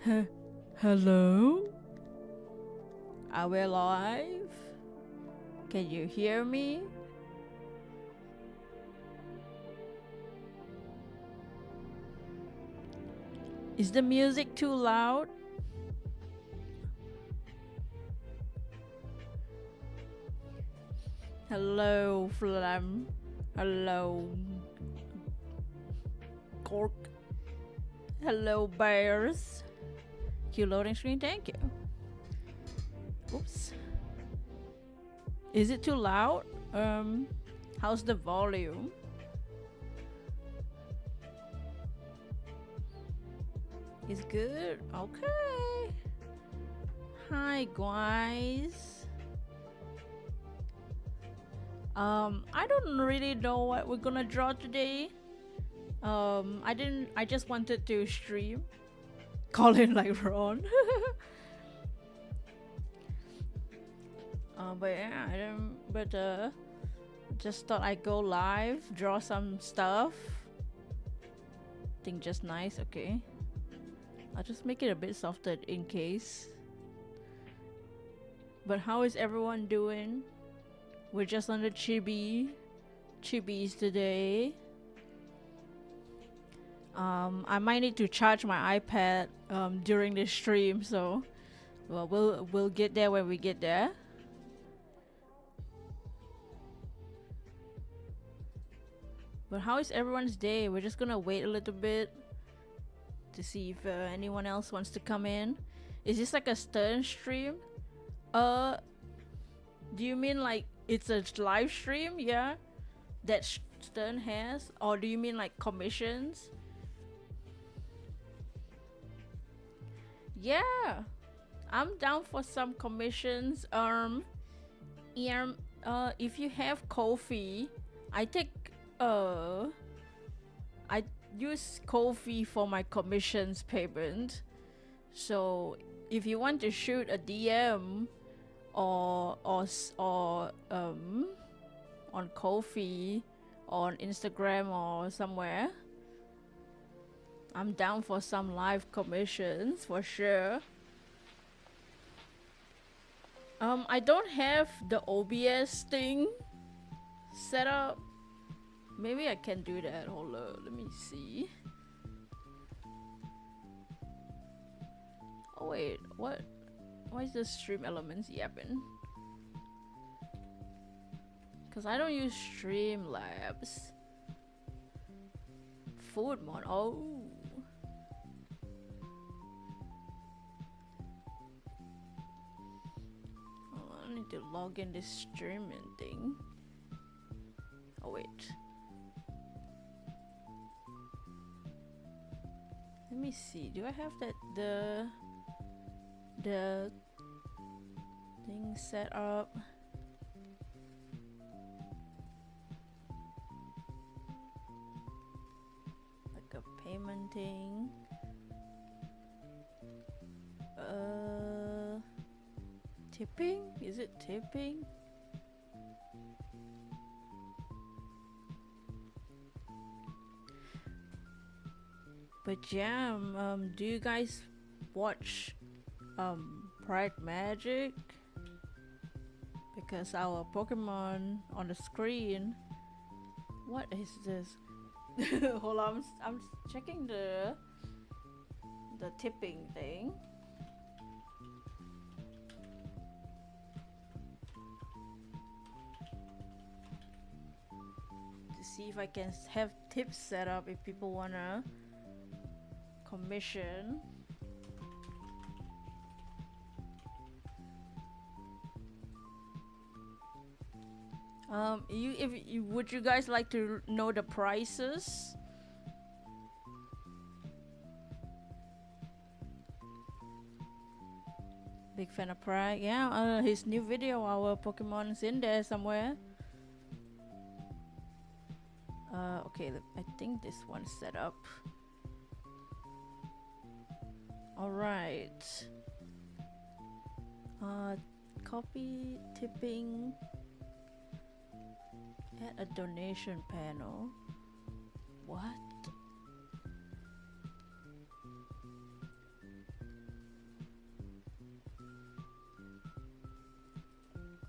Hello? Are we live? Can you hear me? Is the music too loud? Hello, Flam. Hello, Cork. Hello, Bears. Cue loading screen, thank you. Oops. Is it too loud? How's the volume? It's good? Okay. Hi, guys. I don't really know what we're gonna draw today. I just wanted to stream. Call it like Ron. But yeah, just thought I'd go live, draw some stuff. Think just nice, okay. I'll just make it a bit softer in case. But how is everyone doing? We're just on the chibis today. I might need to charge my iPad during the stream, so well, we'll get there when we get there. But how is everyone's day? We're just gonna wait a little bit to see if anyone else wants to come in. Is this like a Stern stream? Do you mean like it's a live stream? Yeah, that Stern has, or do you mean like commissions? Yeah, I'm down for some commissions. If you have Ko-fi, I use Ko-fi for my commissions payment. So if you want to shoot a DM or on Ko-fi or on Instagram or somewhere, I'm down for some live commissions for sure. I don't have the OBS thing set up. Maybe I can do that. Hold on, let me see. Oh wait, what? Why is the stream elements yapping? Cause I don't use Streamlabs. Foodmon, oh. I need to log in this streaming thing. Oh wait. Let me see. Do I have the thing set up? Like a payment thing. Tipping? Is it tipping? But yeah, do you guys watch Pride Magic? Because our Pokemon on the screen. What is this? Hold on, I'm checking the tipping thing. To see if I can have tips set up if people wanna commission. Would you guys like to know the prices? Big fan of Pride. Yeah, his new video, our Pokemon's in there somewhere. Okay, I think this one's set up. Alright. Copy tipping. Add a donation panel. What?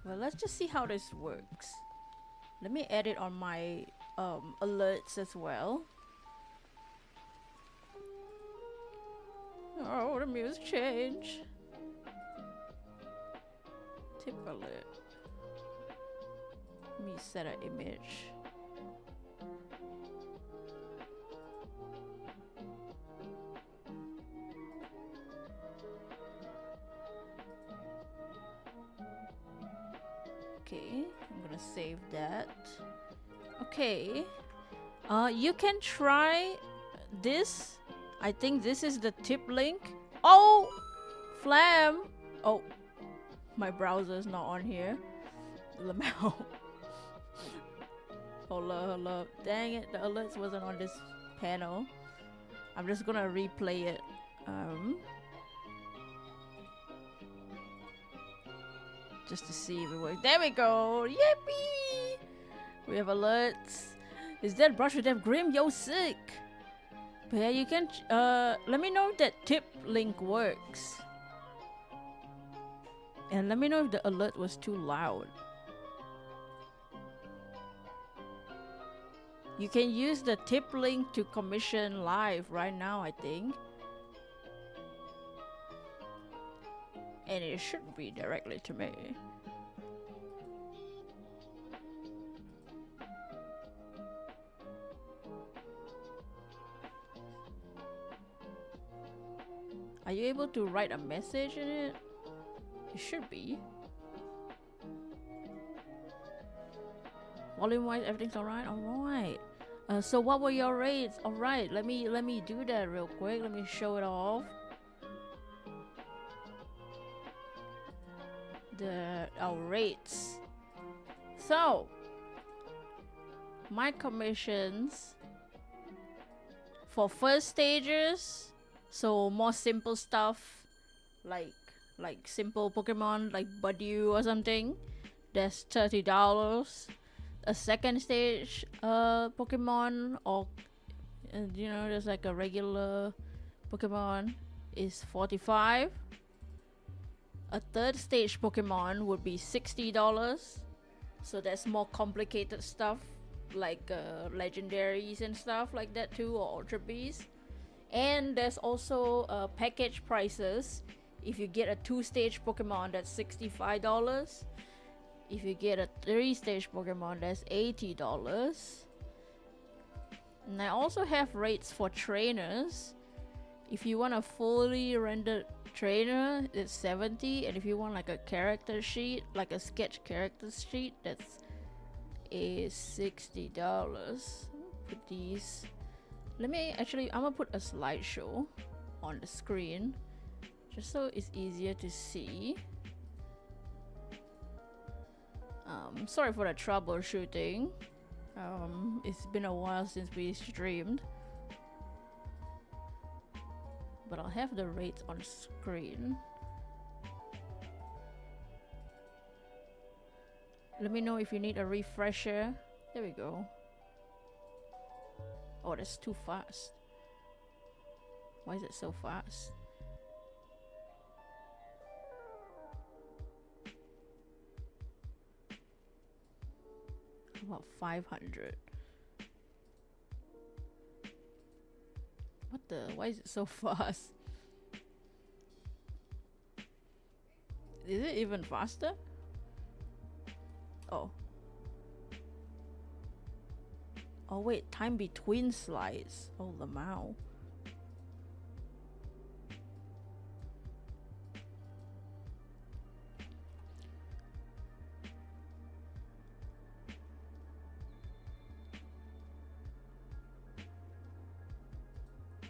Well, let's just see how this works. Let me add it on my alerts as well. Oh, the music changed. Tip alert. Let me set an image. Okay, I'm gonna save that. Okay. You can try this. I think this is the tip link. Oh! Flam! Oh. My browser's not on here. Lamau. Hold up. Dang it, the alerts wasn't on this panel. I'm just gonna replay it. Just to see if it works. There we go! Yippee! We have alerts. Is that brush with that Grim? Yo, sick! But yeah, you can, let me know if that tip link works. And let me know if the alert was too loud. You can use the tip link to commission live right now, I think. And it should be directly to me. Are you able to write a message in it? It should be. Volume wise, everything's alright? Alright. So what were your rates? Alright, let me do that real quick. Let me show it off. Our rates. So my commissions for first stages, so more simple stuff like simple Pokemon like Budew or something, that's $30. A second stage Pokemon, or you know, there's like a regular Pokemon, is $45. A third stage Pokemon would be $60. So that's more complicated stuff like legendaries and stuff like that too, or Ultra Beasts. And there's also package prices. If you get a 2-stage Pokemon, that's $65. If you get a 3-stage Pokemon, that's $80. And I also have rates for trainers. If you want a fully rendered trainer, it's $70. And if you want like a character sheet, like a sketch character sheet, that's $60. Put these. I'm gonna put a slideshow on the screen just so it's easier to see. Sorry for the troubleshooting. It's been a while since we streamed, but I'll have the rates on screen. Let me know if you need a refresher. There we go. Oh, that's too fast. Why is it so fast? About 500. What the? Why is it so fast? Is it even faster? Oh. Oh wait, time between slides. Oh, Lamau.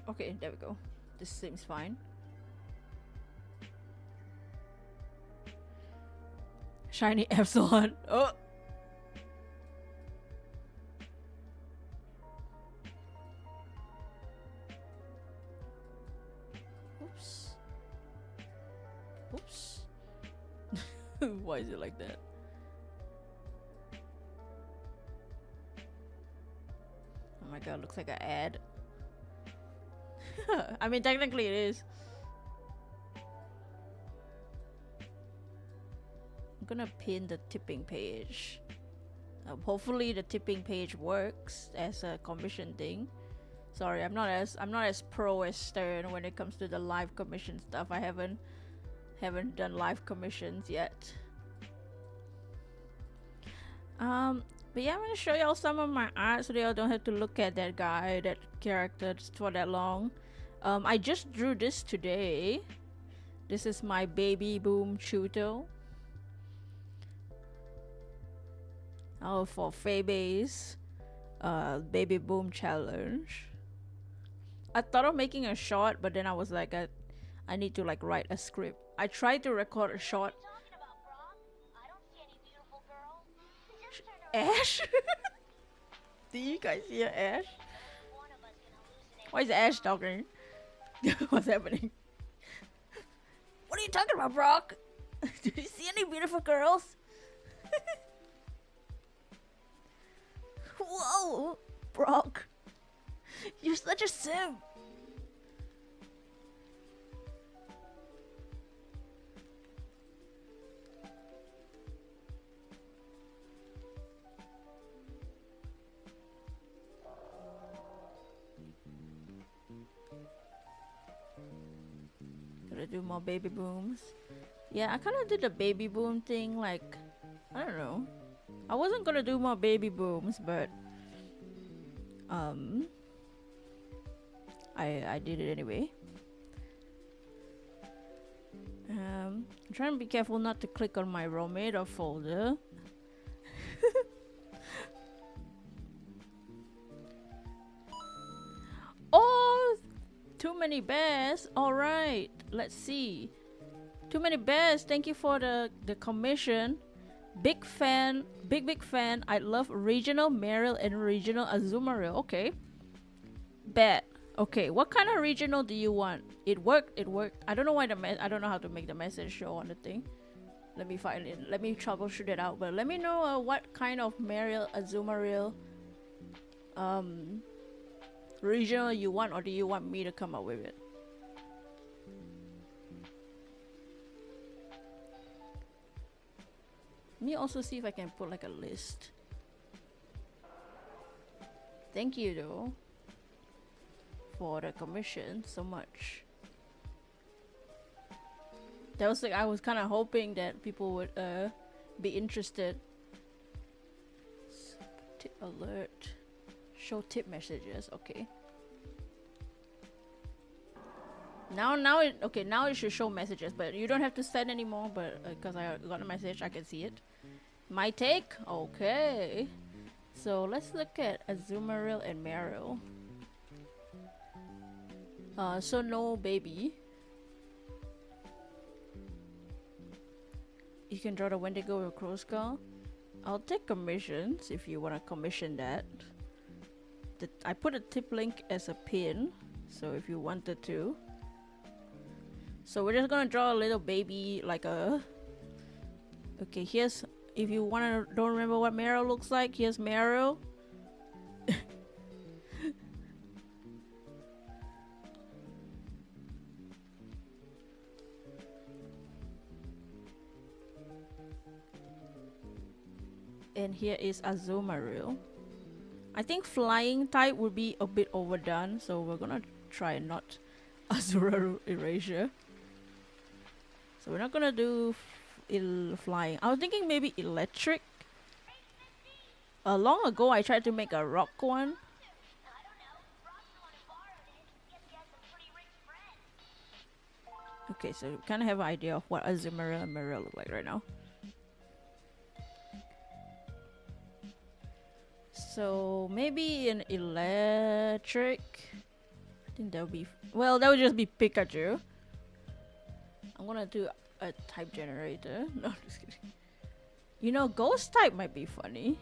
Okay, there we go. This seems fine. Shiny Epsilon. Oh! Oops. Oops. Why is it like that? Oh my god, looks like an ad. I mean, technically it is. I'm gonna pin the tipping page. Hopefully the tipping page works as a commission thing. Sorry, I'm not as pro as Stern when it comes to the live commission stuff. I haven't done live commissions yet. But yeah, I'm gonna show y'all some of my art so y'all don't have to look at that guy, that character for that long. I just drew this today. This is my Baby Boom Chuto. Oh, for Fabe's Baby Boom Challenge. I thought of making a short, but then I was like, I need to like write a script. I tried to record a short. Ash? Do you guys hear Ash? Why is Ash talking? What's happening? What are you talking about, Brock? Do you see any beautiful girls? Whoa, Brock. You're such a simp. Gotta do more baby booms. Yeah, I kind of did the baby boom thing, like, I don't know. I wasn't gonna do more baby booms, but I did it anyway. I'm trying to be careful not to click on my Romero folder. Oh, too many bears. All right, let's see. Too many bears. Thank you for the commission. Big fan, big fan. I love regional Meryl and regional Azumarill. Okay. Bet. Okay, what kind of regional do you want? It worked. It worked. I don't know why I don't know how to make the message show on the thing. Let me find it. Let me troubleshoot it out. But let me know what kind of Meryl, Azumarill, regional you want, or do you want me to come up with it? Let me also see if I can put like a list. Thank you though for the commission so much. That was like, I was kind of hoping that people would be interested. Tip alert, show tip messages. Okay. Now it should show messages, but you don't have to send anymore. But because I got a message, I can see it. My take. Okay. So let's look at Azumarill and Meryl. So no baby. You can draw the Wendigo with a crow skull. I'll take commissions if you want to commission that. I put a tip link as a pin, so if you wanted to. So we're just gonna draw a little baby, like a. Okay, here's, if you don't remember what Meryl looks like, here's Meryl. And here is Azumarill. I think flying type would be a bit overdone, so we're gonna try not Azumarill erasure. So we're not gonna do flying. I was thinking maybe electric. Long ago I tried to make a rock one. Okay, so we kind of have an idea of what Azumarill and Meryl look like right now. So maybe an electric. I think that would be, well, that would just be Pikachu. I'm gonna do a type generator. No, I'm just kidding. You know, ghost type might be funny.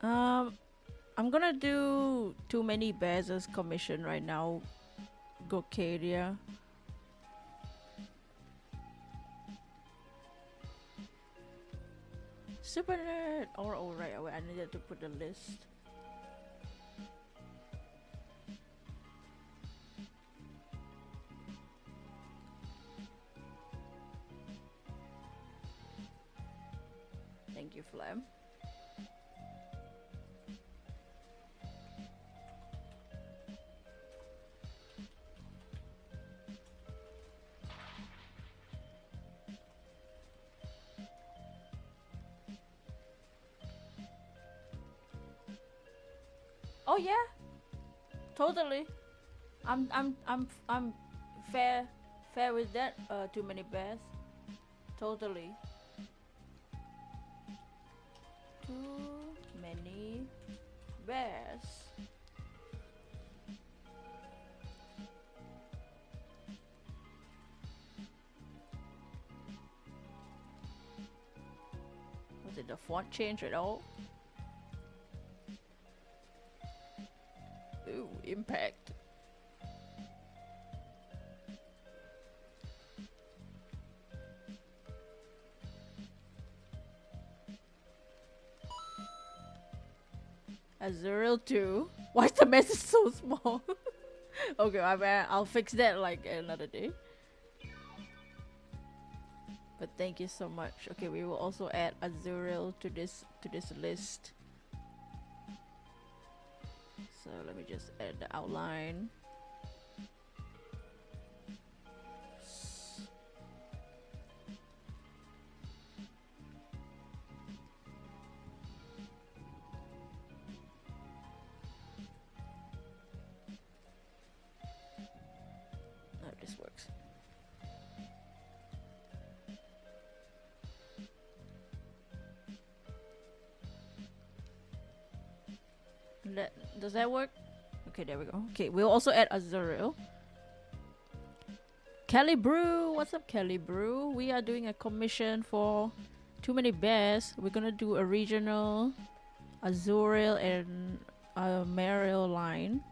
I'm gonna do too many bears as commission right now. Gokadia. Super nerd. Oh right, I needed to put the list. Oh yeah, totally. I'm fair with that. Too many bears. Totally. Too many bears. Did the font change at all? Ooh, impact. Azurill 2. Why is the message so small? Okay, I'll fix that like another day. But thank you so much. Okay, we will also add Azurill to this list. So let me just add the outline. No, this works. Does that work? Okay, there we go. Okay, we'll also add Azurill. Kelly Brew, what's up, Kelly Brew? We are doing a commission for Too Many Bears. We're gonna do a regional Azurill and Mariel line.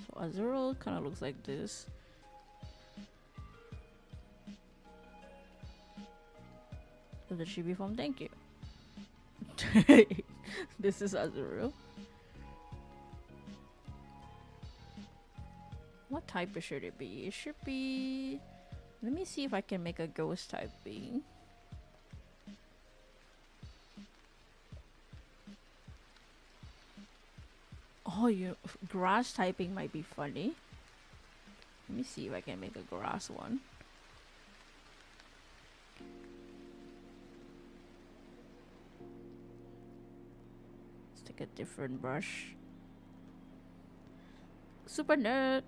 So Azurill kind of looks like this. So the chibi form, thank you. This is Azurill. What type should it be? It should be... Let me see if I can make a ghost type being. Oh, grass typing might be funny. Let me see if I can make a grass one. Let's take a different brush. Super nerd.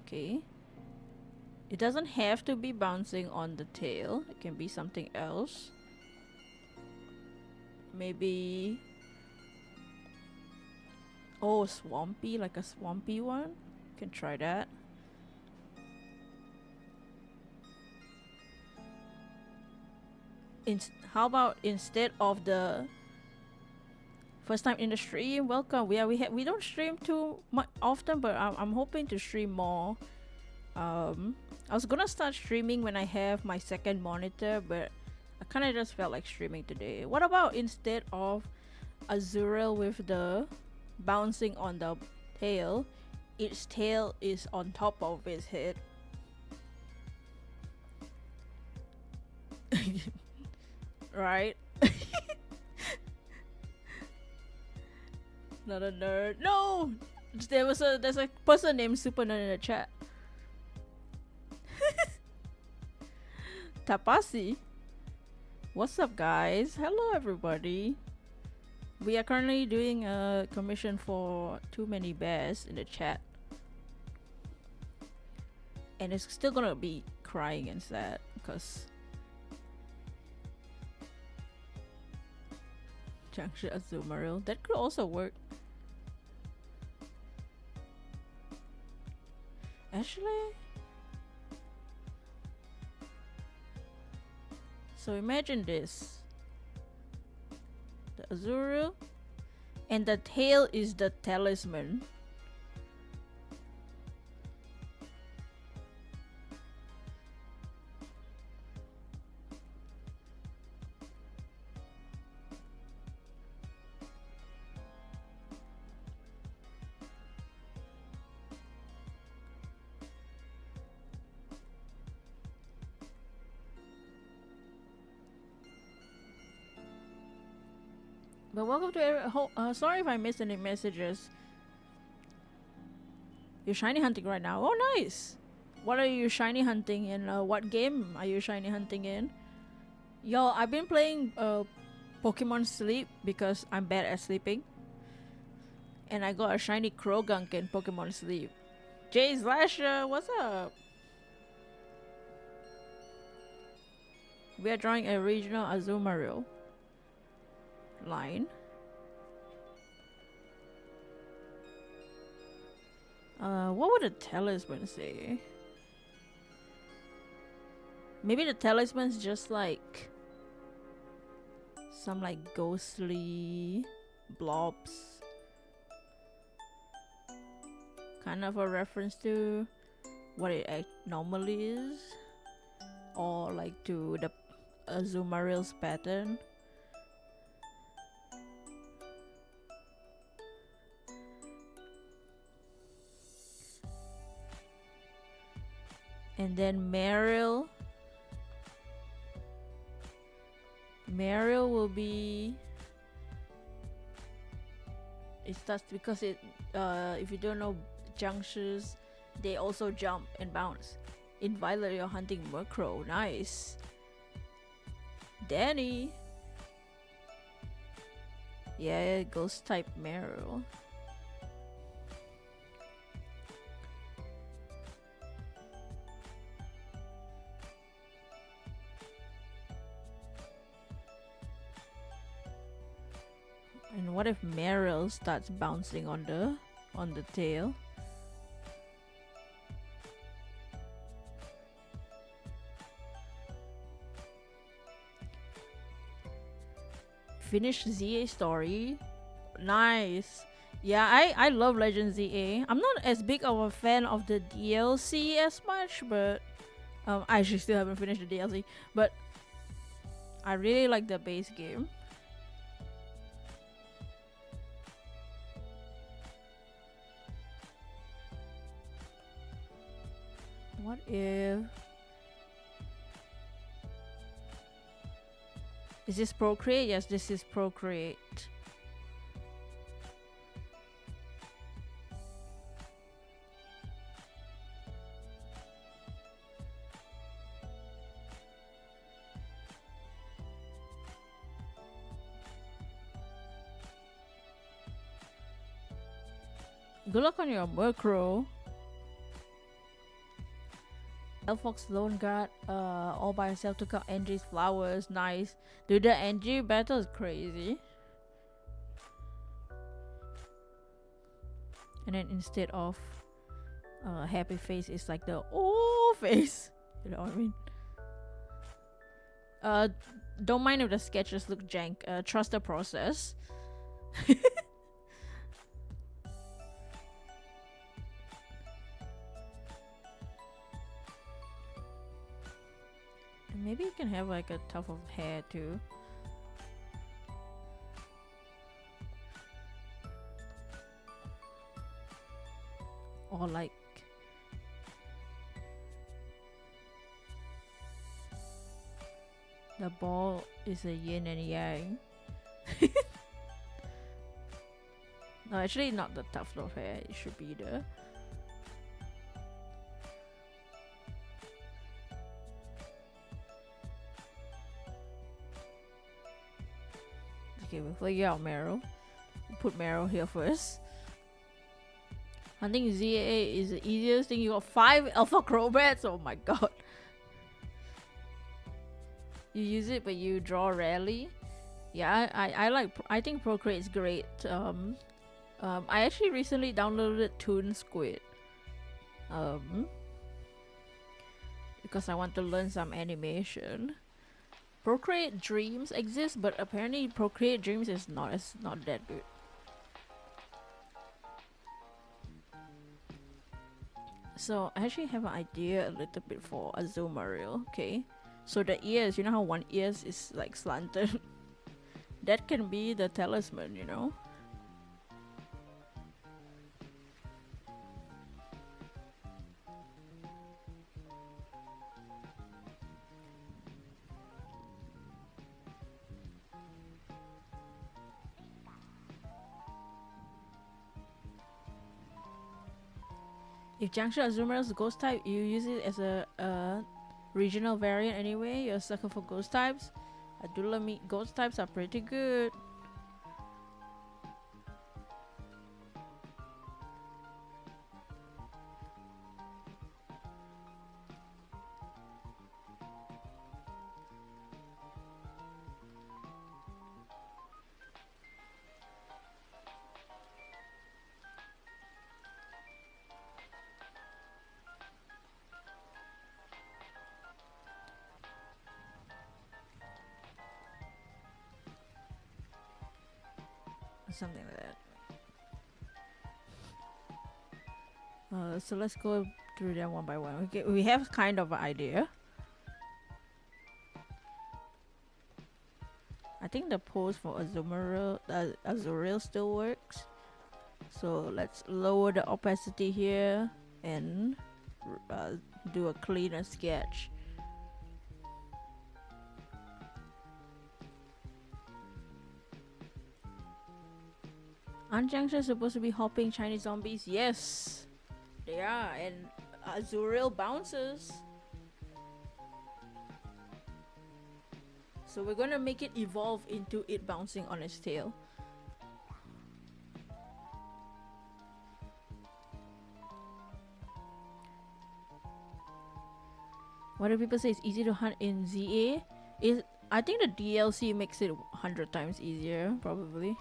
Okay. It doesn't have to be bouncing on the tail. It can be something else. Maybe... Oh, swampy, like a swampy one. Can try that. How about instead of the first time in the stream, welcome. We don't stream too much often, but I'm hoping to stream more. I was gonna start streaming when I have my second monitor, but I kind of just felt like streaming today. What about instead of Azurill with the bouncing on the tail, its tail is on top of its head? Right? Not a nerd. No! There's a person named Super Nerd in the chat. Tapasi. What's up, guys? Hello, everybody. We are currently doing a commission for Too Many Bears in the chat. And it's still gonna be crying and sad because Junction Azumarill. That could also work. Actually, so imagine this. The Azurill and the tail is the talisman. But welcome to sorry if I missed any messages. You're shiny hunting right now. Oh, nice. what are you shiny hunting in? What game are you shiny hunting in? Yo, I've been playing Pokemon Sleep because I'm bad at sleeping. And I got a shiny Krogunk in Pokemon Sleep. Jay Slasher, what's up? We are drawing a regional Azumarill line. What would a talisman say? Maybe the talisman's just like some like ghostly blobs. Kind of a reference to what it normally is. Or like to the Azumarill's pattern. And then Marill will be, it starts because it if you don't know junctures, they also jump and bounce. In Violet you're hunting Murkrow. Nice. Danny, yeah, ghost type Marill. And what if Marill starts bouncing on the tail? Finish ZA story. Nice. Yeah, I love Legend ZA. I'm not as big of a fan of the DLC as much, but I actually still haven't finished the DLC, but I really like the base game. What if... Is this Procreate? Yes, this is Procreate. Good luck on your Murkrow. Elfox Lone Guard all by herself took out Angie's flowers. Nice. Dude, the Angie battle is crazy. And then instead of happy face, it's like the oh face. You know what I mean? Don't mind if the sketches look jank. Trust the process. Maybe you can have like a tuft of hair too. Or like the ball is a yin and yang. No, actually not the tuft of hair. It should be the... Okay, we'll figure out Marill. We'll put Marill here first. Hunting ZA is the easiest thing. You got 5 Alpha Crobats. Oh my god. You use it, but you draw rarely. Yeah, I think Procreate is great. I actually recently downloaded Toon Squid. Because I want to learn some animation. Procreate Dreams exists, but apparently Procreate Dreams is not that good. So I actually have an idea a little bit for Azumarill. Okay, so the ears, you know how one ear is like slanted? That can be the talisman, you know. If Jiangshi Azumarill is ghost type, you use it as a regional variant anyway. You're a sucker for ghost types. Adulami ghost types are pretty good. Something like that. So let's go through them one by one. Okay, we have kind of an idea. I think the pose for Azurill still works. So let's lower the opacity here and do a cleaner sketch. Aren't Jiangshi supposed to be hopping Chinese zombies? Yes, they are, and Azurill bounces. So we're gonna make it evolve into it bouncing on its tail. What do people say? It's easy to hunt in ZA? I think the DLC makes it 100 times easier, probably.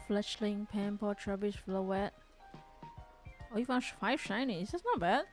Fletchling, Pampot, Trubbish, Flowette. Oh, you found 5 shinies. That's not bad.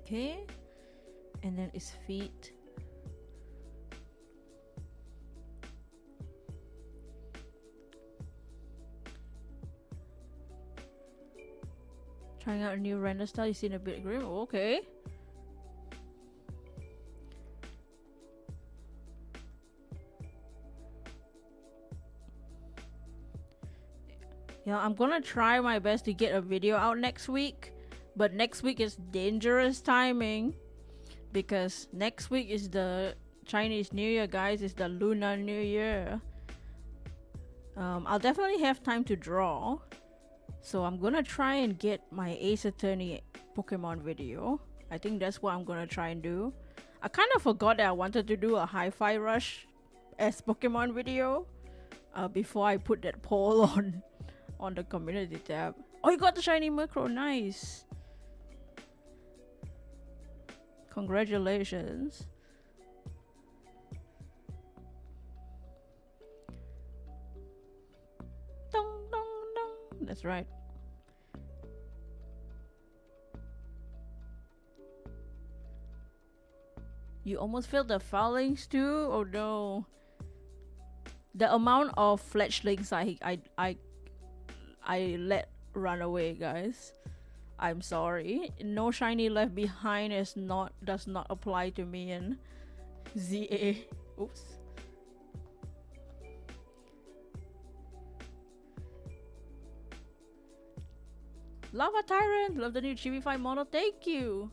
Okay, and then its feet. Trying out a new render style. You seen a bit grim. Okay. Yeah, I'm gonna try my best to get a video out next week. But next week is dangerous timing because next week is the Chinese New Year, guys. It's the Lunar New Year. I'll definitely have time to draw. So I'm gonna try and get my Ace Attorney Pokemon video. I think that's what I'm gonna try and do. I kind of forgot that I wanted to do a Hi-Fi Rush as Pokemon video before I put that poll on the community tab. Oh, you got the shiny Murkrow, nice. Congratulations. Dong, dong, dong. That's right. You almost failed the foulings too? Oh no. The amount of fletchlings I let run away, guys. I'm sorry. No shiny left behind does not apply to me in ZA. Oops. Lava Tyrant, love the new Chibi-Fi model. Thank you.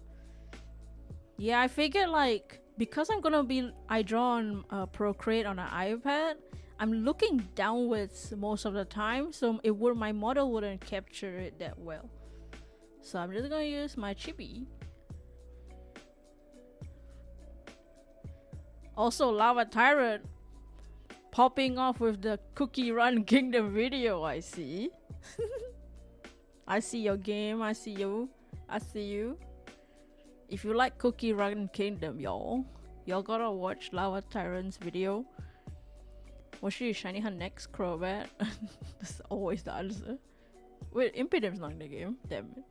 Yeah, I figured like because I'm gonna be I draw on Procreate on an iPad. I'm looking downwards most of the time, so my model wouldn't capture it that well. So I'm just gonna use my chibi. Also, Lava Tyrant. popping off with the Cookie Run Kingdom video, I see. I see your game, I see you. I see you. If you like Cookie Run Kingdom, y'all gotta watch Lava Tyrant's video. Was she shiny her next Crobat? That's always the answer. Wait, Impidim's not in the game. Damn it.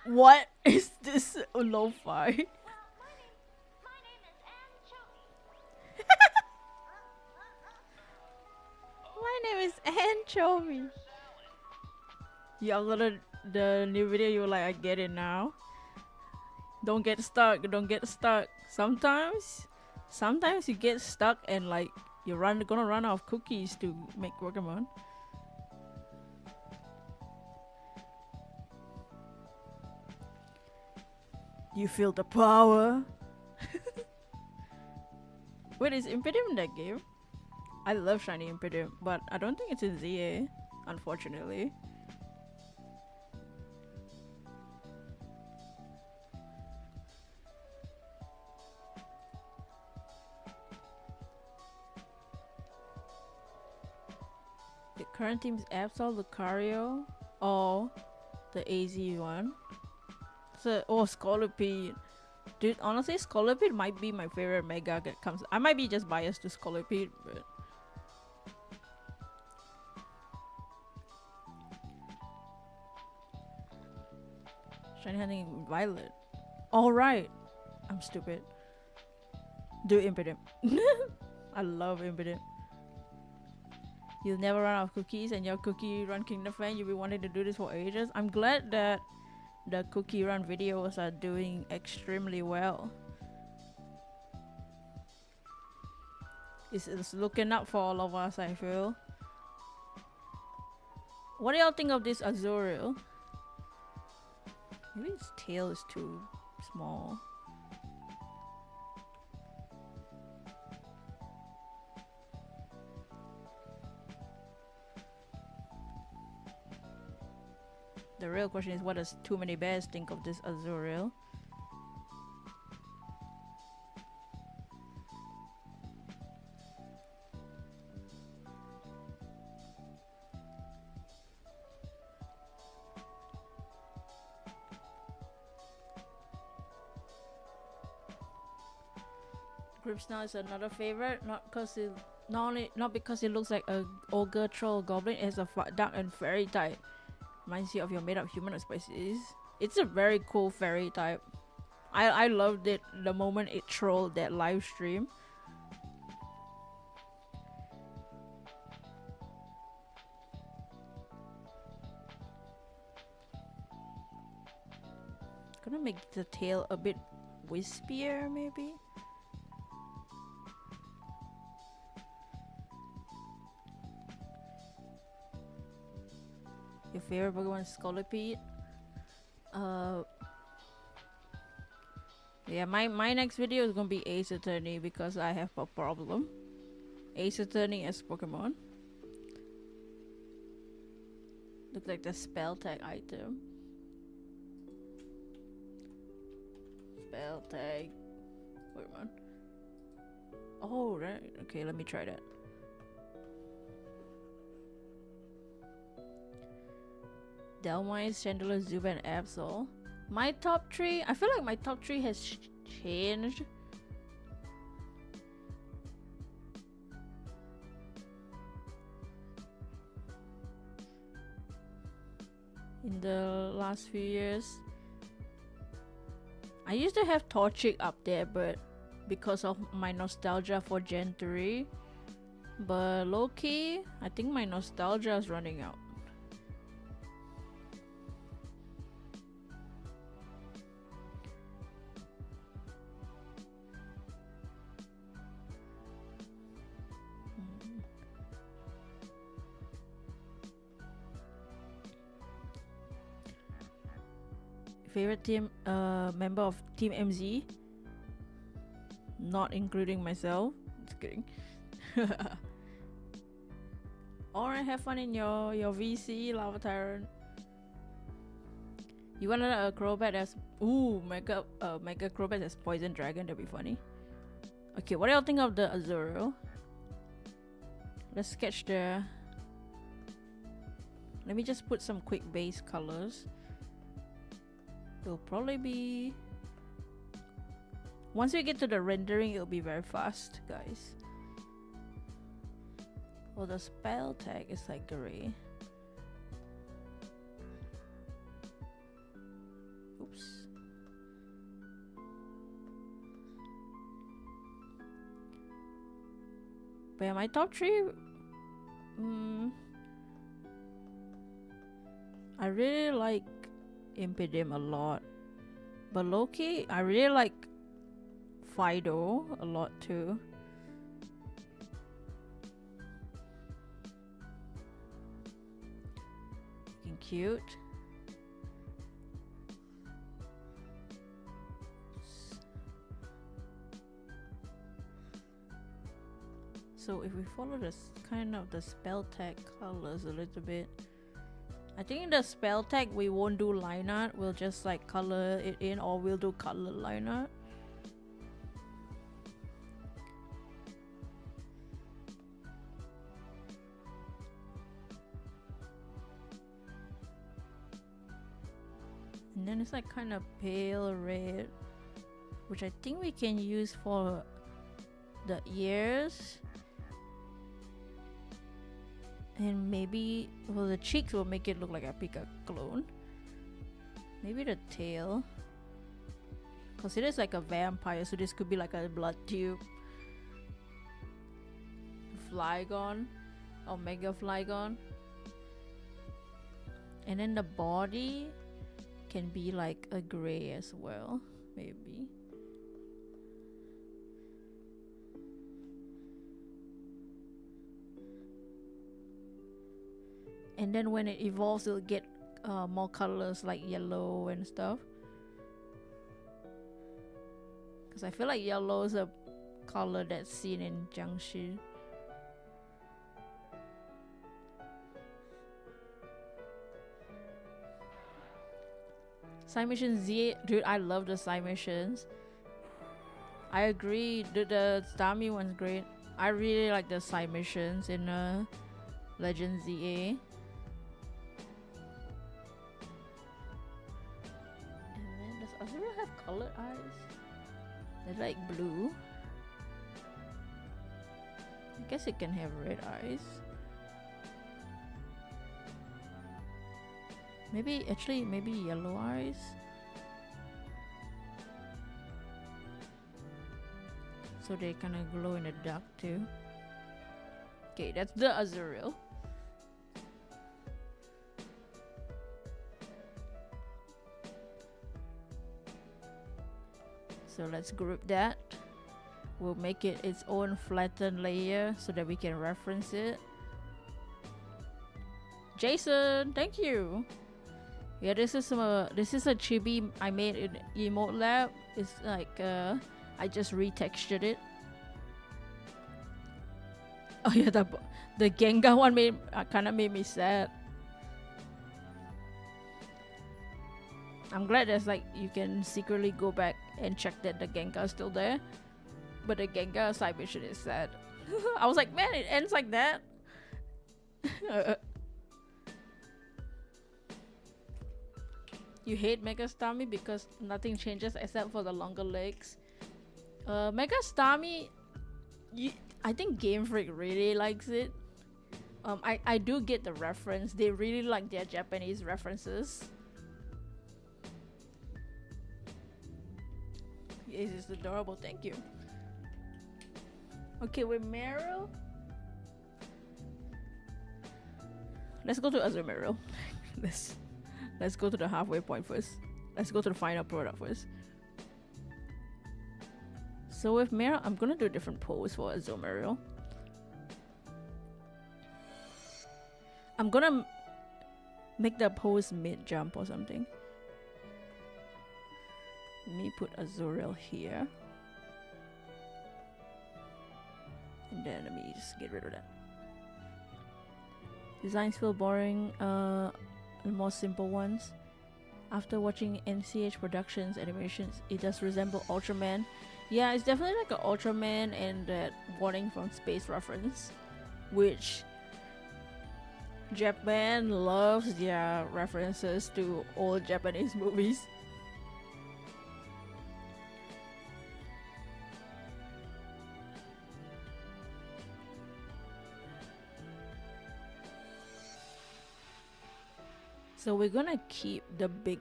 What is this lo-fi? My name is My name is Anchovy. Y'all got the new video, you were like, I get it now. Don't get stuck, don't get stuck. Sometimes you get stuck and like you're gonna run out of cookies to make Pokemon. You feel the power. Wait, is Impidimp in that game? I love shiny Impidimp, but I don't think it's in ZA, unfortunately. The current team is Absol, Lucario, or the AZ one. So, Scolipede. Dude, honestly, Scolipede might be my favorite Mega that comes. I might be just biased to Scolipede, but shiny hunting Violet. Alright. I'm stupid. Do Impidimp. I love Impidimp. You'll never run out of cookies, and your Cookie Run Kingdom fan, you'll be wanting to do this for ages. I'm glad that the Cookie Run videos are doing extremely well. It's looking up for all of us, I feel. What do y'all think of this Azurill? Maybe its tail is too small. The real question is, what does Too Many Bears think of this Azurill? Grimmsnarl is another favorite, not because it looks like a ogre, troll, goblin. It has a dark and fairy type. Reminds you of your made-up human species. It's a very cool fairy type. I loved it the moment it trolled that live stream. Gonna make the tail a bit wispier, maybe. Your favorite Pokemon is Scolipede? Yeah, my next video is gonna be Ace Attorney because I have a problem. Ace Attorney as Pokemon. Looks like the spell tag item. Spell tag Pokemon. Oh, right. Okay, let me try that. Delmine, Chandler, Zuba, and Absol. My top 3? I feel like my top 3 has changed. In the last few years. I used to have Torchic up there, but because of my nostalgia for Gen 3. But low-key, I think my nostalgia is running out. Favorite team member of Team MZ, not including myself. Just kidding. Alright, have fun in your VC, Lava Tyrant. You want a Crobat as Mega Crobat as Poison Dragon? That'd be funny. Okay, what do y'all think of the Azurill? Let's sketch the. Let me just put some quick base colors. It'll probably be. Once we get to the rendering, it'll be very fast, guys. Well, the spell tag is like gray. Oops. But yeah, my top 3. I really like Impidim a lot. But Loki, I really like Fido a lot too. Looking cute. So if we follow this kind of the spell tag colors a little bit, I think in the spell tag we won't do line art, we'll just like color it in, or we'll do color line art. And then it's like kind of pale red, which I think we can use for the ears. And maybe, well, the cheeks will make it look like a Pika clone. Maybe the tail. Because it is like a vampire, so this could be like a blood tube. Flygon. Or Mega Flygon. And then the body can be like a gray as well. Maybe. And then when it evolves, it'll get more colors like yellow and stuff. Because I feel like yellow is a color that's seen in Jiangxi. Psymission Z, dude, I love the Psymissions. I agree, the Starmie one's great. I really like the Psymissions in Legend ZA. Does Azurill have colored eyes? They're like blue. I guess it can have red eyes. Maybe yellow eyes. So they kind of glow in the dark too. Okay, that's the Azurill. So let's group that. We'll make it its own flattened layer so that we can reference it. Jason, thank you. Yeah, this is a chibi I made in Emote Lab. It's like I just retextured it. Oh yeah, the Gengar one kind of made me sad. I'm glad there's like you can secretly go back and check that the Gengar is still there, but the Gengar side mission is sad. I was like, man, it ends like that. You hate Mega Starmie because nothing changes except for the longer legs. Mega Starmie, I think Game Freak really likes it. I do get the reference. They really like their Japanese references. Yes, it's adorable. Thank you. Okay, with Meryl, let's go to Azurill. Let's go to the halfway point first. Let's go to the final product first. So with Meryl, I'm gonna do a different pose for Azurill. I'm gonna make the pose mid-jump or something. Let me put Azurill here. And then let me just get rid of that. Designs feel boring, the more simple ones. After watching NCH Productions animations, it does resemble Ultraman. Yeah, it's definitely like an Ultraman and that Warning from Space reference, which Japan loves their references to old Japanese movies. So we're gonna keep the big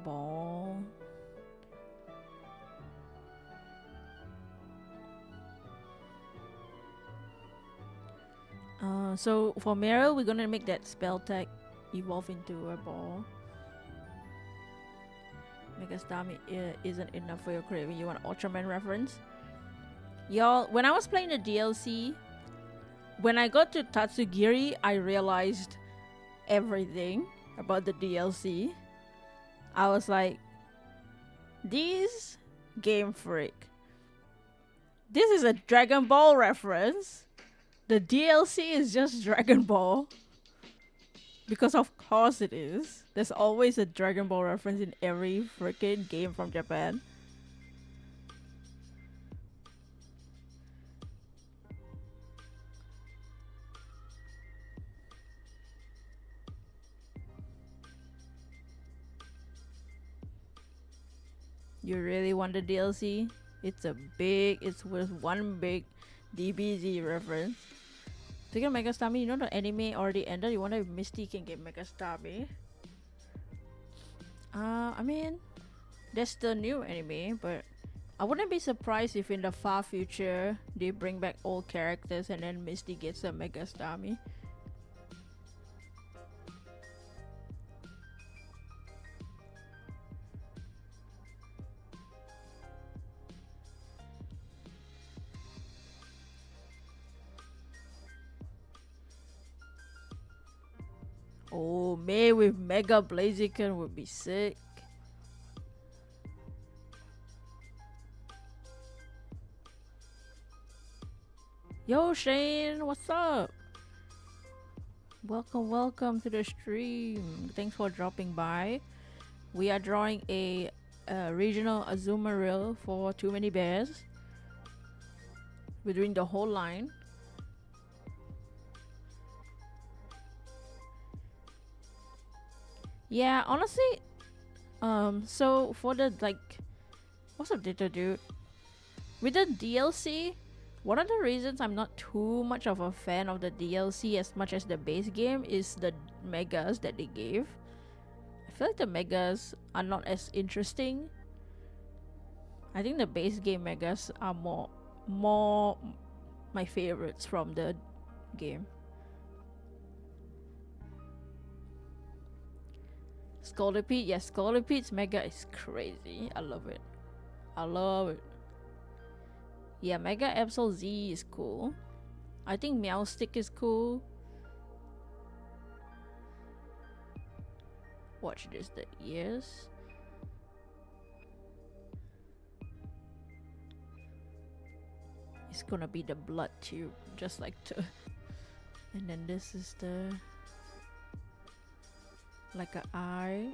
ball. So for Meryl, we're gonna make that spell tag evolve into a ball. Megastami isn't enough for your craving. You want Ultraman reference? Y'all, when I was playing the DLC, when I got to Tatsugiri, I realized everything about the DLC. I was like, these Game Freak. This is a Dragon Ball reference. The DLC is just Dragon Ball. Because of course it is. There's always a Dragon Ball reference in every freaking game from Japan. You really want the DLC? It's with one big DBZ reference. Speaking of Megastami, you know the anime already ended. You wonder if Misty can get Megastami. I mean, that's the new anime, but I wouldn't be surprised if in the far future they bring back old characters and then Misty gets a Megastami. Oh, May with Mega Blaziken would be sick. Yo, Shane, what's up? Welcome to the stream. Thanks for dropping by. We are drawing a regional Azuma reel for Too Many Bears. We're doing the whole line. Yeah, honestly, so for the what's up, Ditto Dude? With the DLC, one of the reasons I'm not too much of a fan of the DLC as much as the base game is the megas that they gave. I feel like the megas are not as interesting. I think the base game megas are more my favorites from the game. Scolipede, yes, Scolipede's mega is crazy. I love it. I love it. Yeah, Mega Absol Z is cool. I think Meowstick is cool. Watch this, the ears. It's gonna be the blood tube, just like the. And then this is the. Like an eye.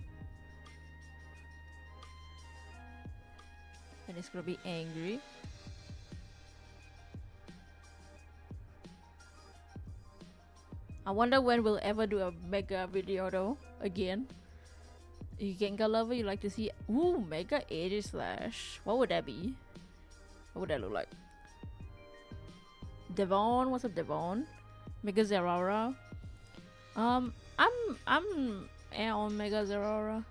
And it's gonna be angry. I wonder when we'll ever do a mega video though, again. You Gengar lover, you like to see, ooh, Mega Aegislash. What would that be? What would that look like? Devon, what's up Devon? Mega Zeraora. I'm air on Mega Zeraora.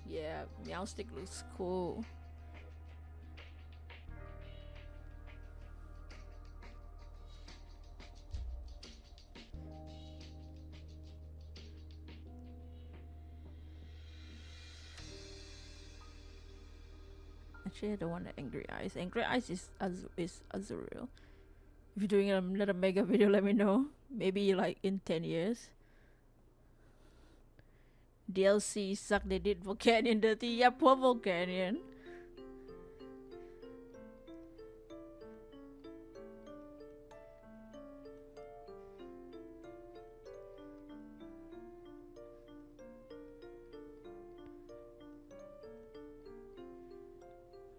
Yeah, Meowstick looks cool. Actually, I don't want the Angry Eyes. Angry Eyes is Azuriel. If you're doing another mega video, let me know. Maybe like in 10 years. DLC suck. They did Volcanion dirty. Yeah, poor Volcanion.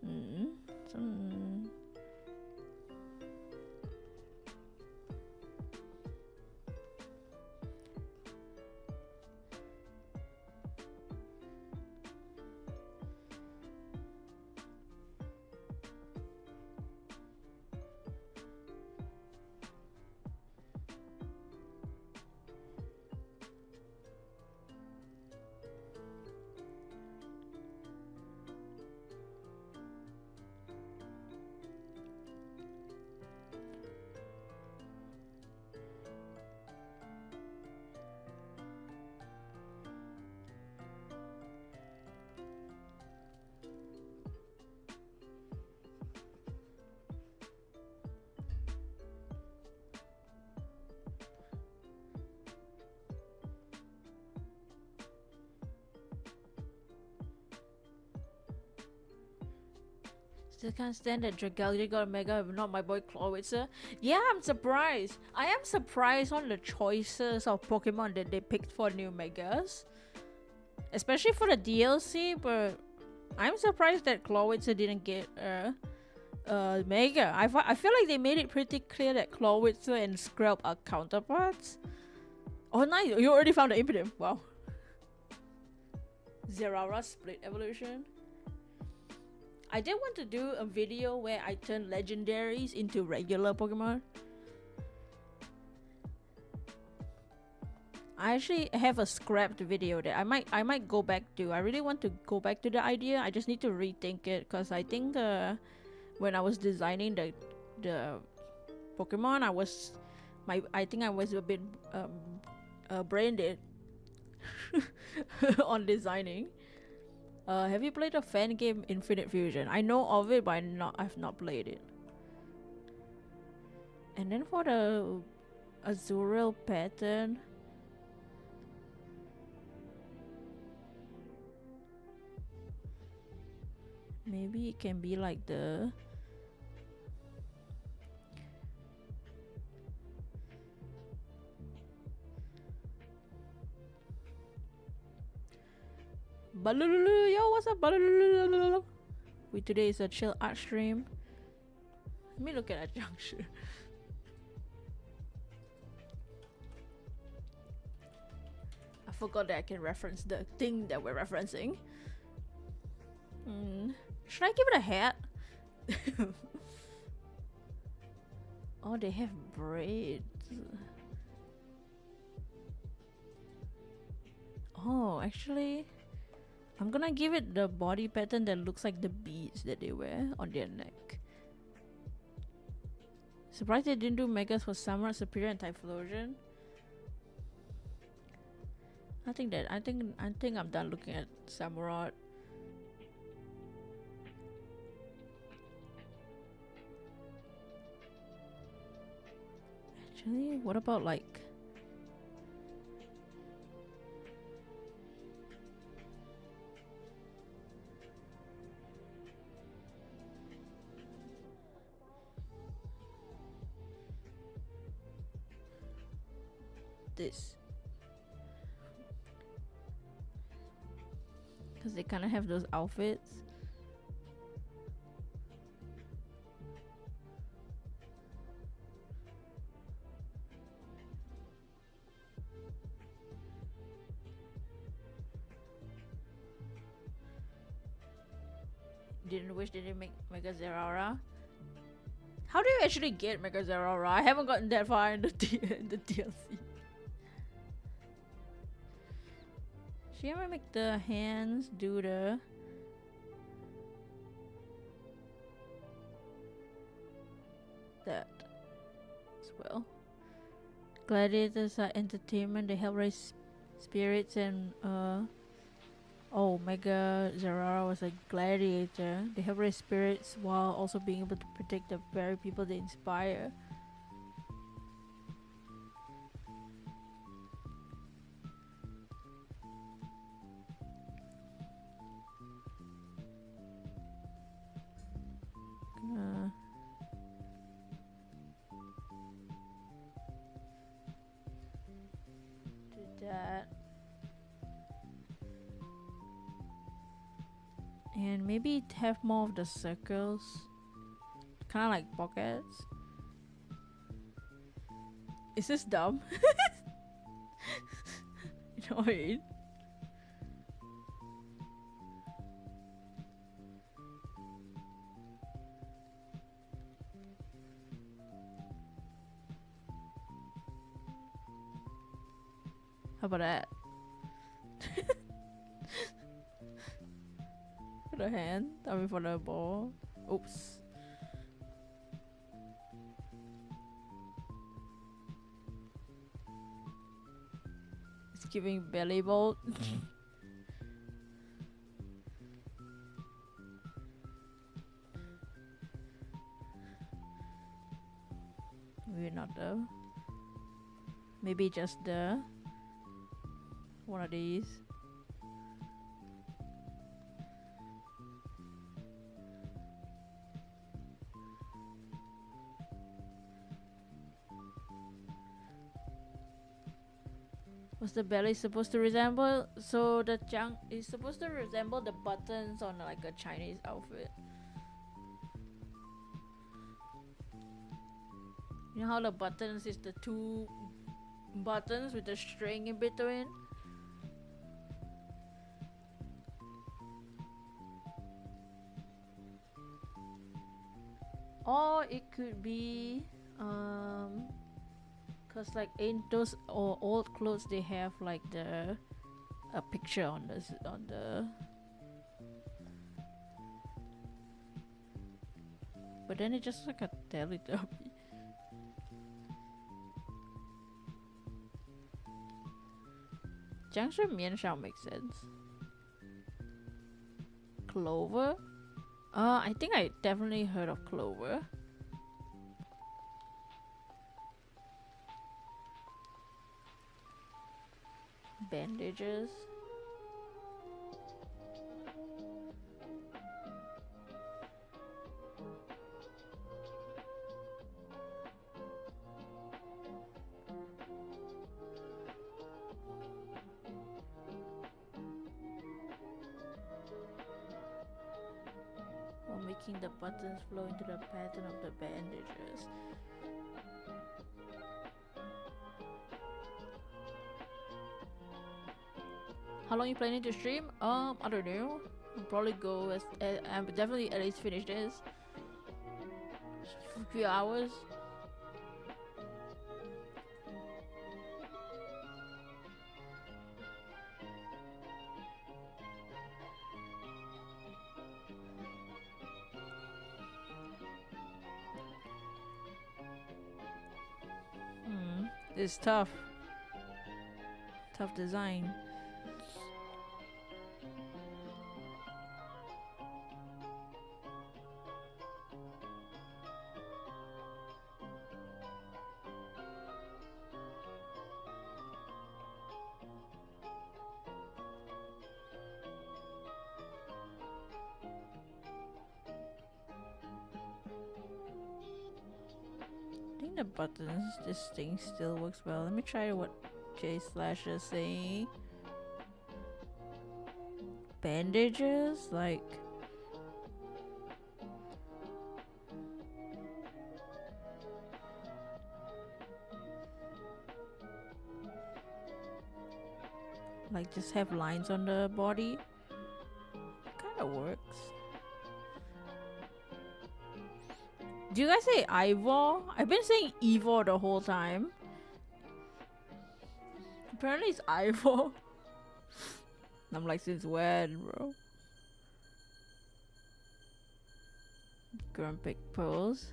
Hmm. Some... Still can't stand that Dragalia got a Mega, but not my boy Clawitzer. Yeah, I'm surprised. I am surprised on the choices of Pokemon that they picked for new Megas. Especially for the DLC, but I'm surprised that Clawitzer didn't get a Mega. I feel like they made it pretty clear that Clawitzer and Scrub are counterparts. Oh nice, you already found the Impidimp. Wow. Zeraora Split Evolution. I did want to do a video where I turn legendaries into regular Pokemon. I actually have a scrapped video that I might go back to. I really want to go back to the idea. I just need to rethink it because I think when I was designing the Pokemon, I think I was a bit brain dead on designing. Have you played a fan game Infinite Fusion? I know of it, but I've not played it. And then for the Azurill pattern, maybe it can be like the Balululu, yo, what's up, Balululu? Today is a chill art stream. Let me look at that juncture. I forgot that I can reference the thing that we're referencing. Should I give it a hat? Oh, they have braids. Oh, actually, I'm gonna give it the body pattern that looks like the beads that they wear on their neck. Surprised they didn't do Megas for Samurai, Superior, and Typhlosion. I think I'm done looking at Samurai. Actually, what about like this? Because they kind of have those outfits. Didn't wish they didn't make Mega Zeraora. How do you actually get Mega Zeraora? I haven't gotten that far in the DLC. Should you ever make the hands do the that as well? Gladiators are entertainment. They help raise spirits and oh, Mega Zeraora was a gladiator. They help raise spirits while also being able to protect the very people they inspire. And maybe have more of the circles. Kind of like pockets. Is this dumb? You know what I mean? How about that? For the hand, I mean for the ball. Oops. It's giving belly bolt. Maybe not though. Maybe just the one of these. What's the belly supposed to resemble? So the junk is supposed to resemble the buttons on like a Chinese outfit. You know how the buttons is the two buttons with the string in between? Or it could be cause like in those old clothes they have like a picture on the but then it's just like a Teletubby. Jiangshi Mianshao makes sense. Clover? I think I definitely heard of Clover. Bandages. While making the buttons flow into the pattern of the bandages. How long you planning to stream? I don't know. I'll probably go I'm definitely at least finish this. A few hours. It's tough. Tough design. I think the buttons, this thing still works well. Let me try what J Slash is saying. Bandages? Like... like just have lines on the body. Kinda works. Do you guys say Ivor? I've been saying Ivor the whole time. Apparently it's Ivor. I'm like, since when, bro? Grumpig pose.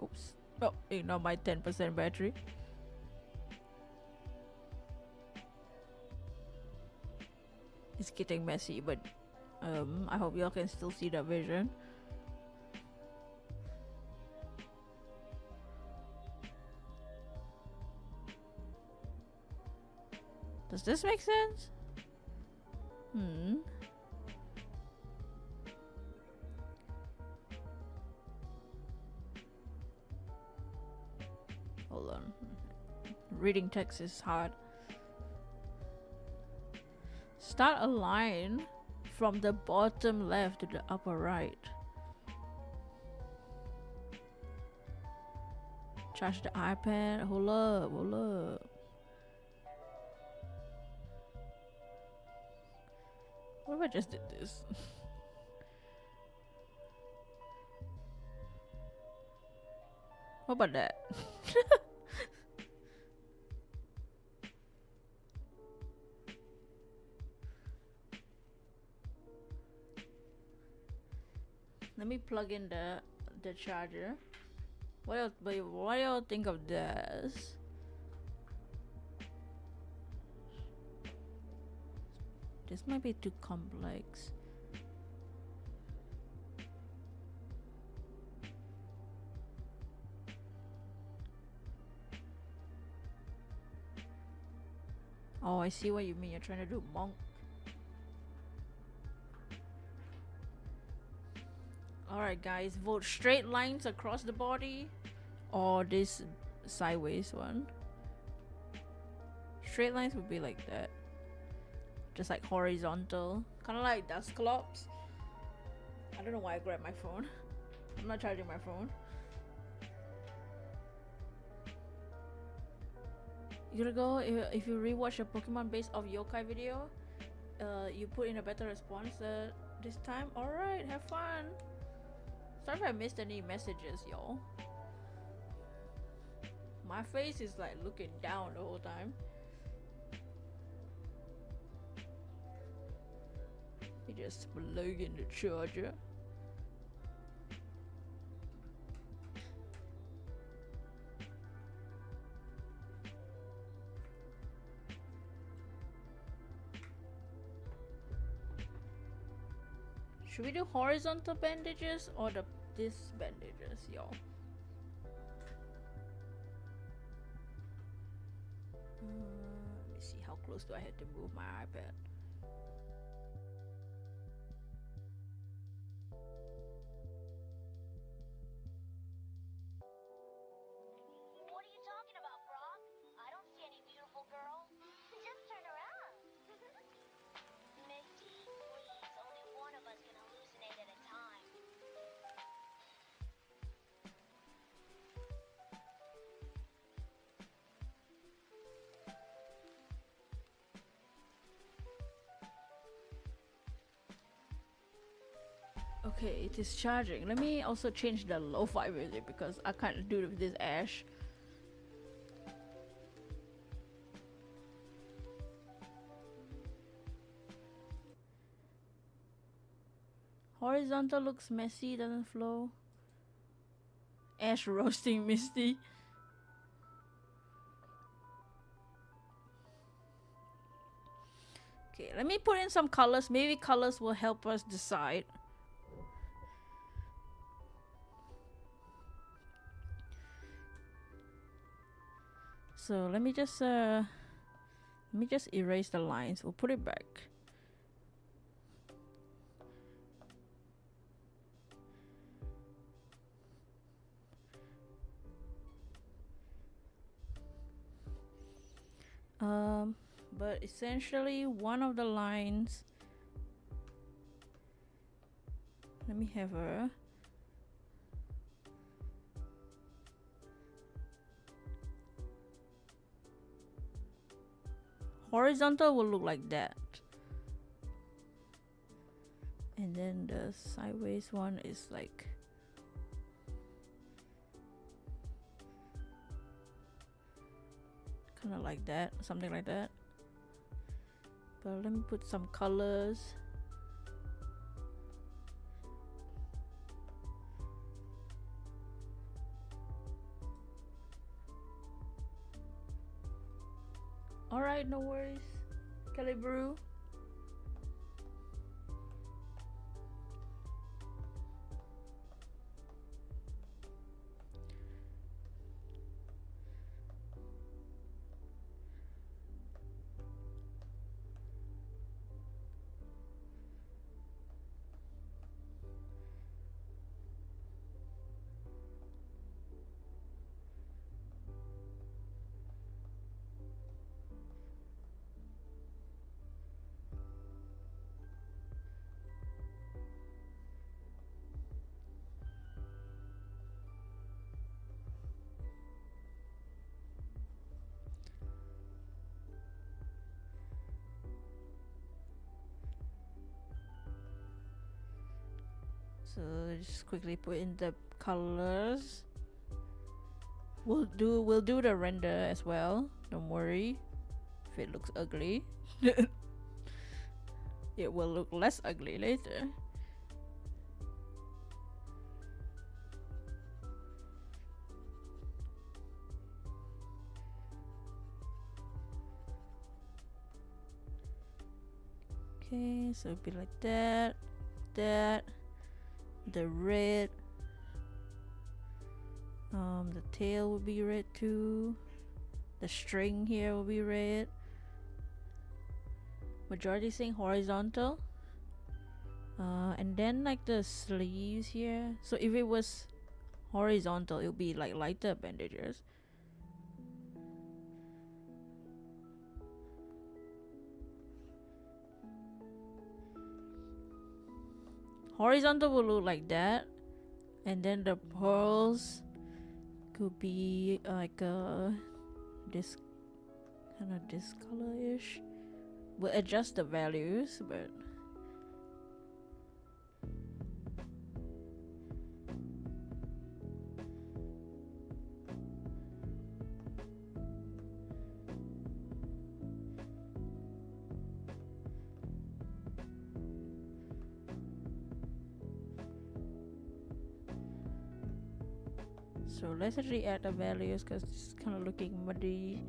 Oops. Oh, ignore my 10% battery. It's getting messy, but I hope y'all can still see the vision. Does this make sense? Hold on. Reading text is hard. Start a line from the bottom left to the upper right. Charge the iPad. Hold up, hold up. What if I just did this? What about that? Let me plug in the charger. What do y'all think of this? This might be too complex. Oh, I see what you mean. You're trying to do monk. Alright guys, vote straight lines across the body or this sideways one. Straight lines would be like that. Just like horizontal. Kind of like Dusclops. I don't know why I grabbed my phone. I'm not charging my phone. You gotta go, if you rewatch a Pokemon based off yokai video, you put in a better response this time. Alright, have fun. Sorry if I missed any messages, y'all. My face is like looking down the whole time. You just plug in the charger. Should we do horizontal bandages or this bandages, y'all? Let me see, how close do I have to move my iPad? What are you talking about, Brock? I don't see any beautiful girls. Just turn around. Misty, please. Only one of us can hallucinate at a time. Okay, it is charging. Let me also change the lo-fi music because I can't do it with this ash. Horizontal looks messy, doesn't flow. Ash roasting Misty. Okay, let me put in some colors. Maybe colors will help us decide. So let me just erase the lines. We'll put it back. But essentially one of the lines, let me have a horizontal will look like that, and then the sideways one is like kind of like that, something like that. But let me put some colors. Alright, no worries. Kelly Brew. So just quickly put in the colors. We'll do the render as well. Don't worry if it looks ugly. It will look less ugly later. Okay, so it'll be like that, that, the red. The tail will be red too. The string here will be red. Majority saying horizontal. And then like the sleeves here. So if it was horizontal, it would be like lighter bandages. Horizontal will look like that, and then the pearls could be like this kind of this color-ish. We'll adjust the values, but so let's actually add the values because it's kind of looking muddy.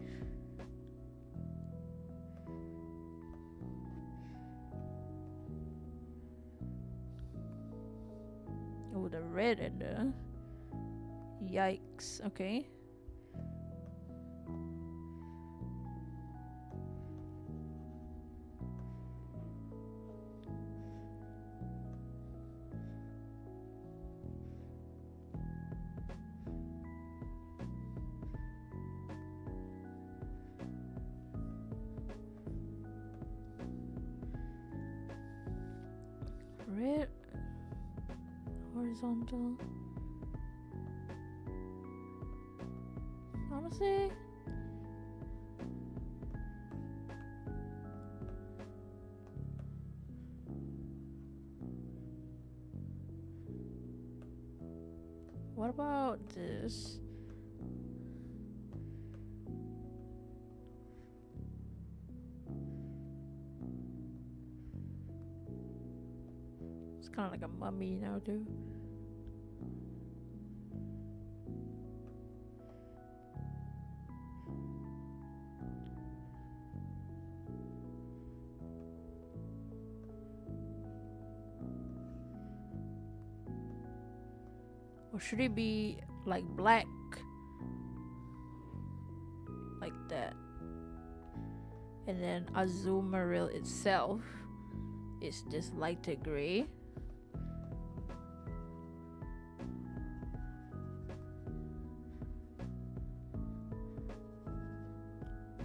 Oh, the red and the yikes. Okay. Red, horizontal. Honestly, what about this? It's kind of like a mummy now too. Or should it be like black? Like that. And then Azumarill itself is this lighter gray.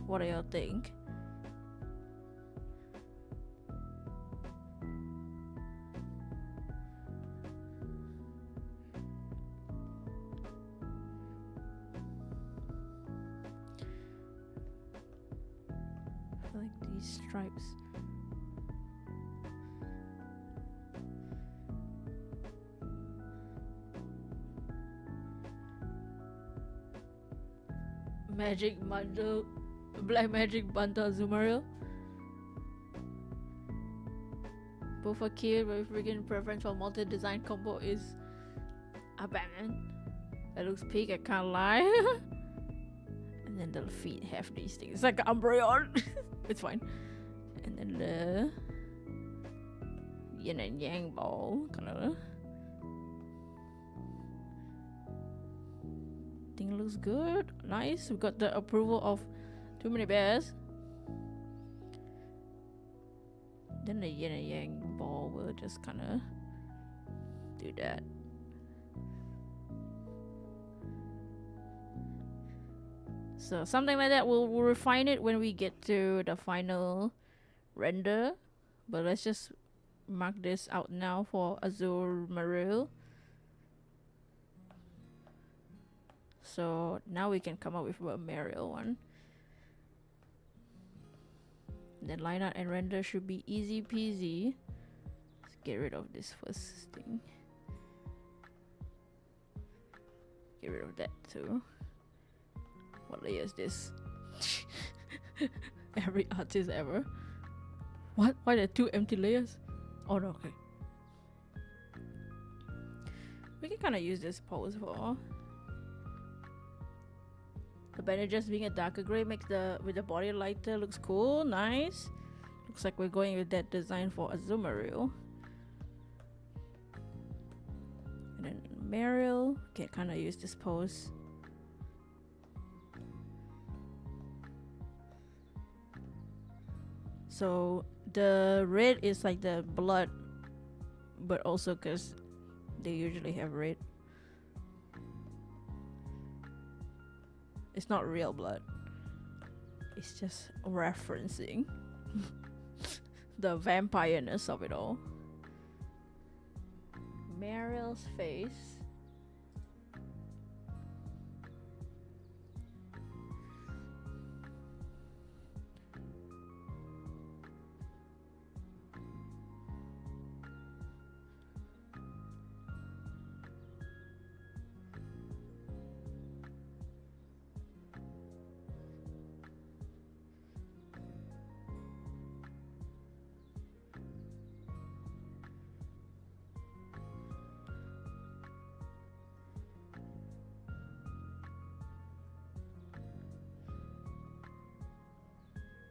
What do y'all think? I like these stripes. Magic bundle, black magic bundle Azumarill. Both are cute, but freaking preference for multi-design combo is abandoned. That looks pink, I can't lie. And then the feet have these things. It's like an Umbreon. It's fine. And then the yin and yang ball, kind of. Thing looks good, nice. We got the approval of too many bears. Then the yin and yang ball will just kind of do that. So something like that. We'll refine it when we get to the final render. But let's just mark this out now for Azumarill. So now we can come up with a Marill one. Then line art and render should be easy peasy. Let's get rid of this first thing. Get rid of that too. What layer is this? Every artist ever. What? Why there are 2 empty layers? Oh no, okay. We can kind of use this pose for the bandages being a darker gray makes the with the body lighter. Looks cool, nice. Looks like we're going with that design for Azumarill. And then Marill. Okay, kind of use this pose. So the red is like the blood, but also because they usually have red. It's not real blood. It's just referencing the vampireness of it all. Marill's face.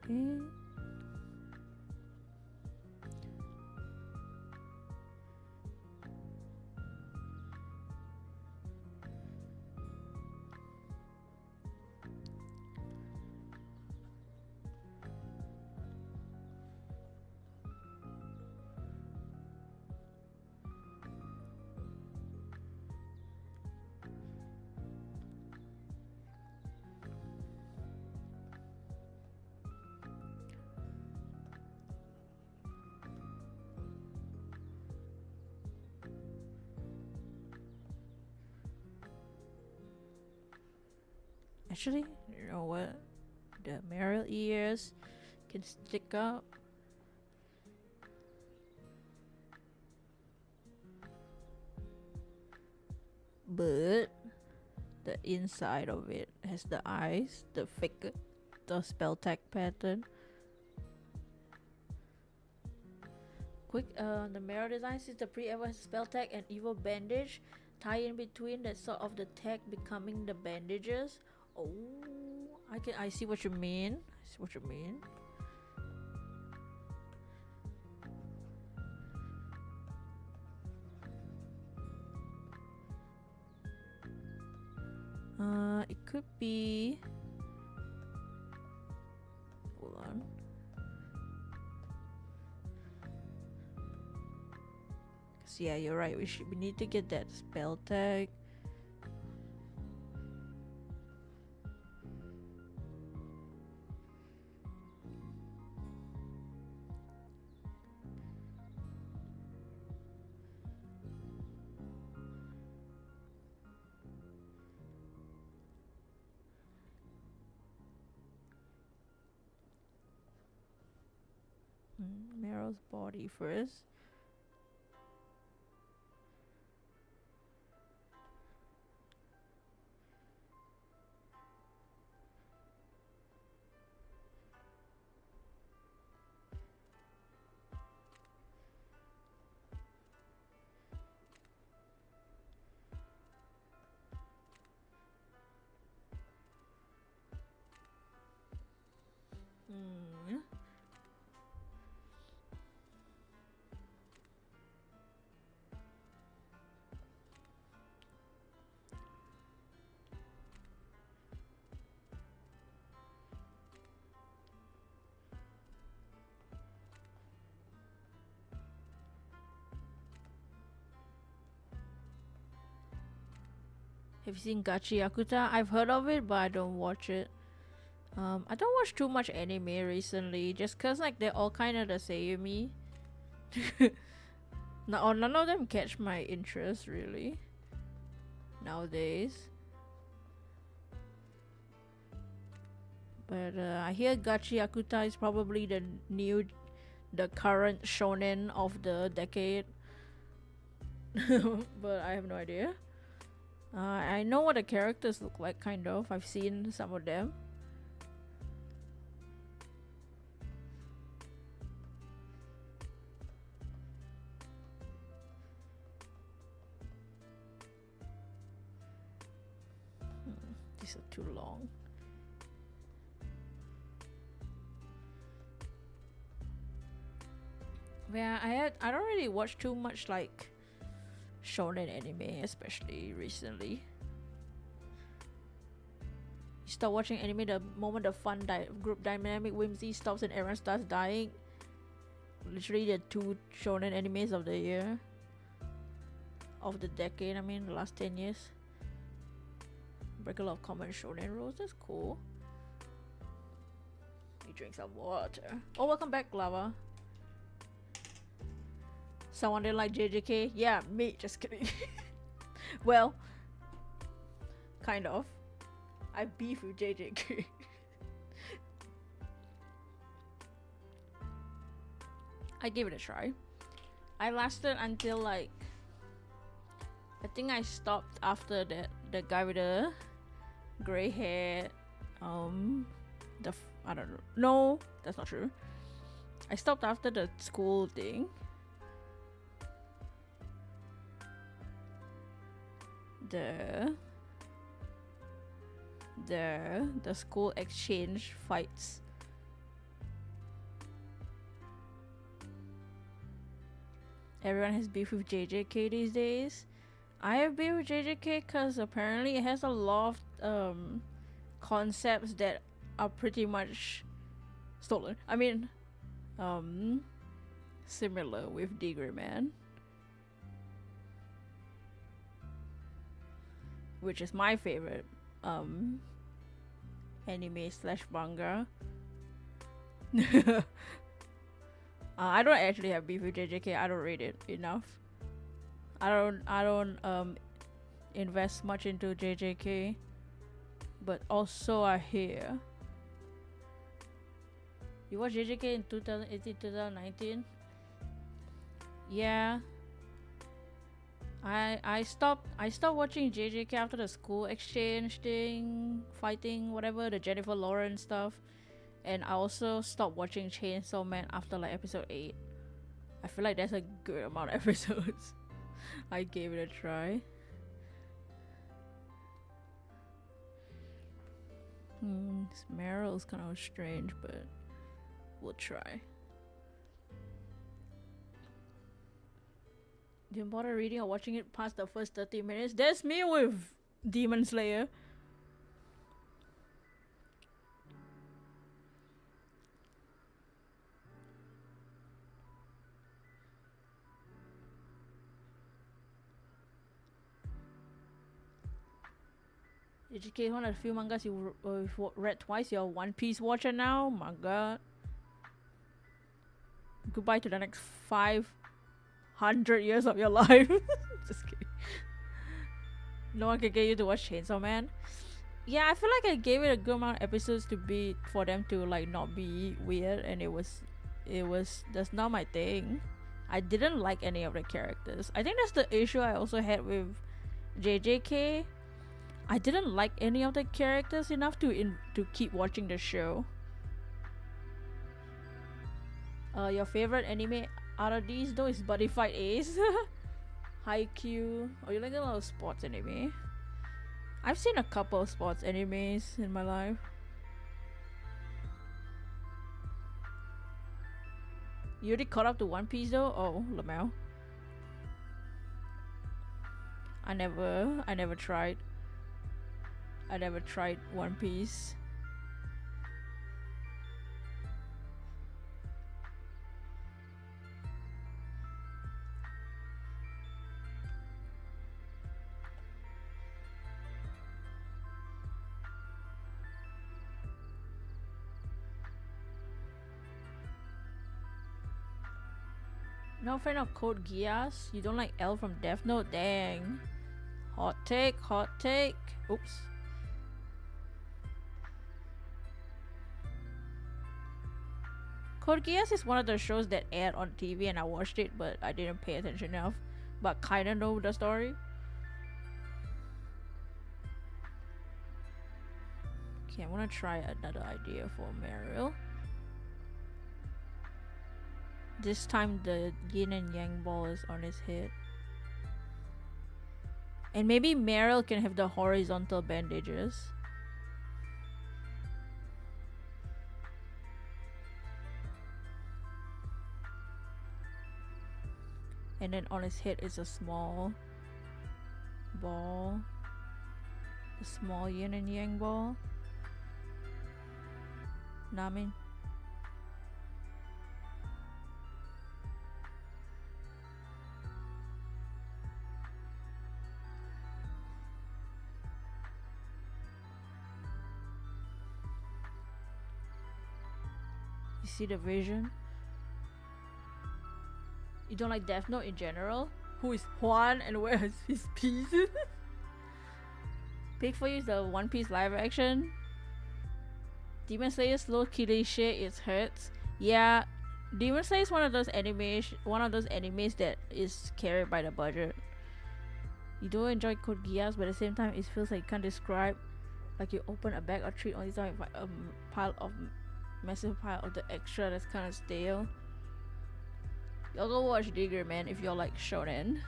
Okay. Actually, you know what? The Marill ears can stick up. But the inside of it has the eyes, the fake, the spell tag pattern. Quick, the Marill design is the pre-ever spell tag and evil bandage. Tie in between that sort of the tag becoming the bandages. Oh, I see what you mean. I see what you mean. It could be. Hold on. Yeah, you're right. We need to get that spell tag. Marill's body first. Have you seen Gachi Yakuta? I've heard of it, but I don't watch it. I don't watch too much anime recently, just cause like they're all kind of the same. None of them catch my interest really nowadays. But I hear Gachi Yakuta is probably the current shonen of the decade. But I have no idea. I know what the characters look like, kind of. I've seen some of them. These are too long. Yeah, I don't really watch too much like shonen anime, especially recently. You start watching anime the moment the fun group dynamic whimsy stops and everyone starts dying. Literally the two shonen animes of the year. Of the decade, I mean, the last 10 years. Break a lot of common shonen rules, that's cool. You drink some water. Oh, welcome back, Lava. Someone didn't like JJK? Yeah, me, just kidding. Well, kind of. I beef with JJK. I gave it a try. I lasted until like I think I stopped after the guy with the gray hair. I don't know. No, that's not true. I stopped after the school thing. The school exchange fights. Everyone has beef with JJK these days. I have beef with JJK because apparently it has a lot of concepts that are pretty much stolen. I mean, similar with Degree Man, which is my favorite anime slash manga. I don't actually have beef with JJK. I don't read it enough. I don't invest much into JJK, but also I hear you watch JJK in 2018, 2019. Yeah, I stopped watching JJK after the school exchange thing, fighting, whatever, the Jennifer Lawrence stuff. And I also stopped watching Chainsaw Man after like episode 8. I feel like that's a good amount of episodes. I gave it a try. This Meryl is kind of strange, but we'll try. Didn't bother reading or watching it past the first 30 minutes. That's me with Demon Slayer. JJK is one of the few mangas you read twice. You're a One Piece watcher now? My god. Goodbye to the next 500 years of your life. Just kidding. No one can get you to watch Chainsaw Man. Yeah, I feel like I gave it a good amount of episodes for them to like not be weird, and it was that's not my thing. I didn't like any of the characters. I think that's the issue I also had with JJK. I didn't like any of the characters enough to keep watching the show. Your favorite anime out of these though is Buddy Fight Ace, Haikyuu. Oh, you like a lot of sports anime? I've seen a couple of sports animes in my life. You already caught up to One Piece though? Oh, Lamau. I never tried. I never tried One Piece. No fan of Code Geass? You don't like L from Death Note? Dang. Hot take, hot take. Oops. Code Geass is one of the shows that aired on TV and I watched it, but I didn't pay attention enough. But kinda know the story. Okay, I'm gonna try another idea for Mariel. This time the yin and yang ball is on his head. And maybe Mariel can have the horizontal bandages. And then on his head is a small ball. A small yin and yang ball. Namin. You see the vision? You don't like Death Note in general? Who is Juan and where is his piece? Pick for you is the One Piece live action. Demon Slayer's low cliche, it hurts. Yeah, Demon Slayer is one of those animes that is carried by the budget. You do enjoy Code Geass, but at the same time it feels like you can't describe. Like you open a bag of treat only time with a massive pile of the extra that's kind of stale. Y'all go watch Digger Man if y'all like shonen.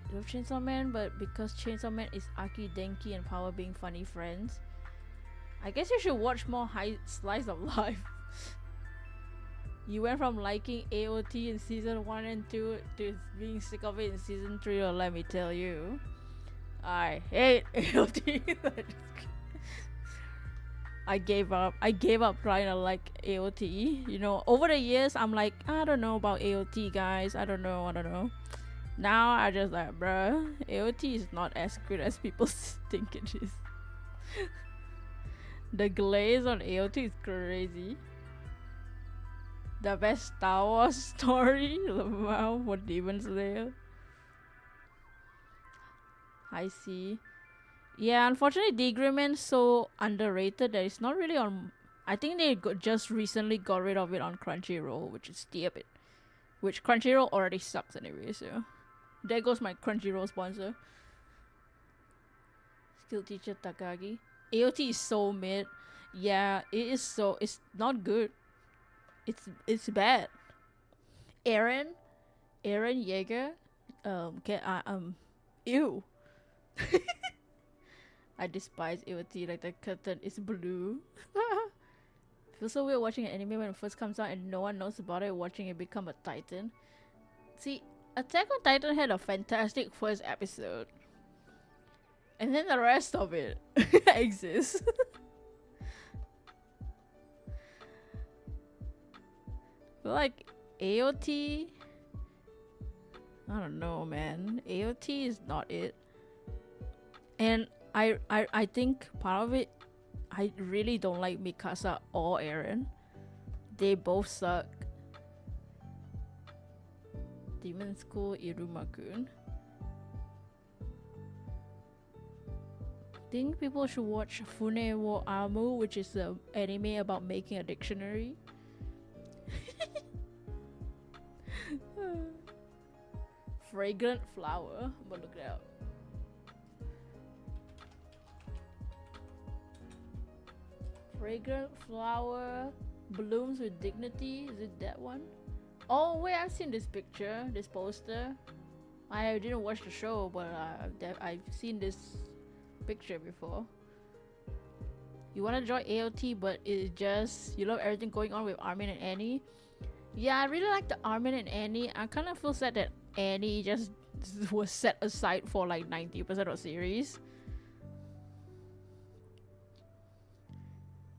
I love Chainsaw Man, but because Chainsaw Man is Aki, Denki, and Power being funny friends, I guess you should watch more high slice of life. You went from liking AOT in season 1 and 2 to being sick of it in season 3, or let me tell you, I hate AOT. I gave up trying to like AOT. You know, over the years I'm like, I don't know about AOT, guys. I don't know. Now I just like, bruh, AOT is not as good as people think it is. The glaze on AOT is crazy. The best Star Wars story. Wow, what Demon Slayer. I see. Yeah, unfortunately, Degreeman's so underrated that it's not really on. I think they just recently got rid of it on Crunchyroll, which is stupid. Which Crunchyroll already sucks anyway, so. There goes my Crunchyroll sponsor. Skill teacher Takagi. AOT is so mid. Yeah, it is so. It's not good. It's bad. Eren Yeager. Ew. I despise AOT. Like the curtain is blue. Feels so weird watching an anime when it first comes out and no one knows about it. Watching it become a titan. See, Attack on Titan had a fantastic first episode, and then the rest of it exists. But like AOT, I don't know, man. AOT is not it, and I think part of it, I really don't like Mikasa or Eren. They both suck. Demon School Iruma-kun. Think people should watch Fune wo Amu, which is an anime about making a dictionary. Fragrant flower. I'm gonna look it up. Fragrant flower blooms with dignity. Is it that one? Oh wait, I've seen this picture, this poster. I didn't watch the show, but I've seen this picture before. You wanna join AOT, but it's just you love everything going on with Armin and Annie. Yeah, I really like the Armin and Annie. I kind of feel sad that Annie just was set aside for like 90% of the series.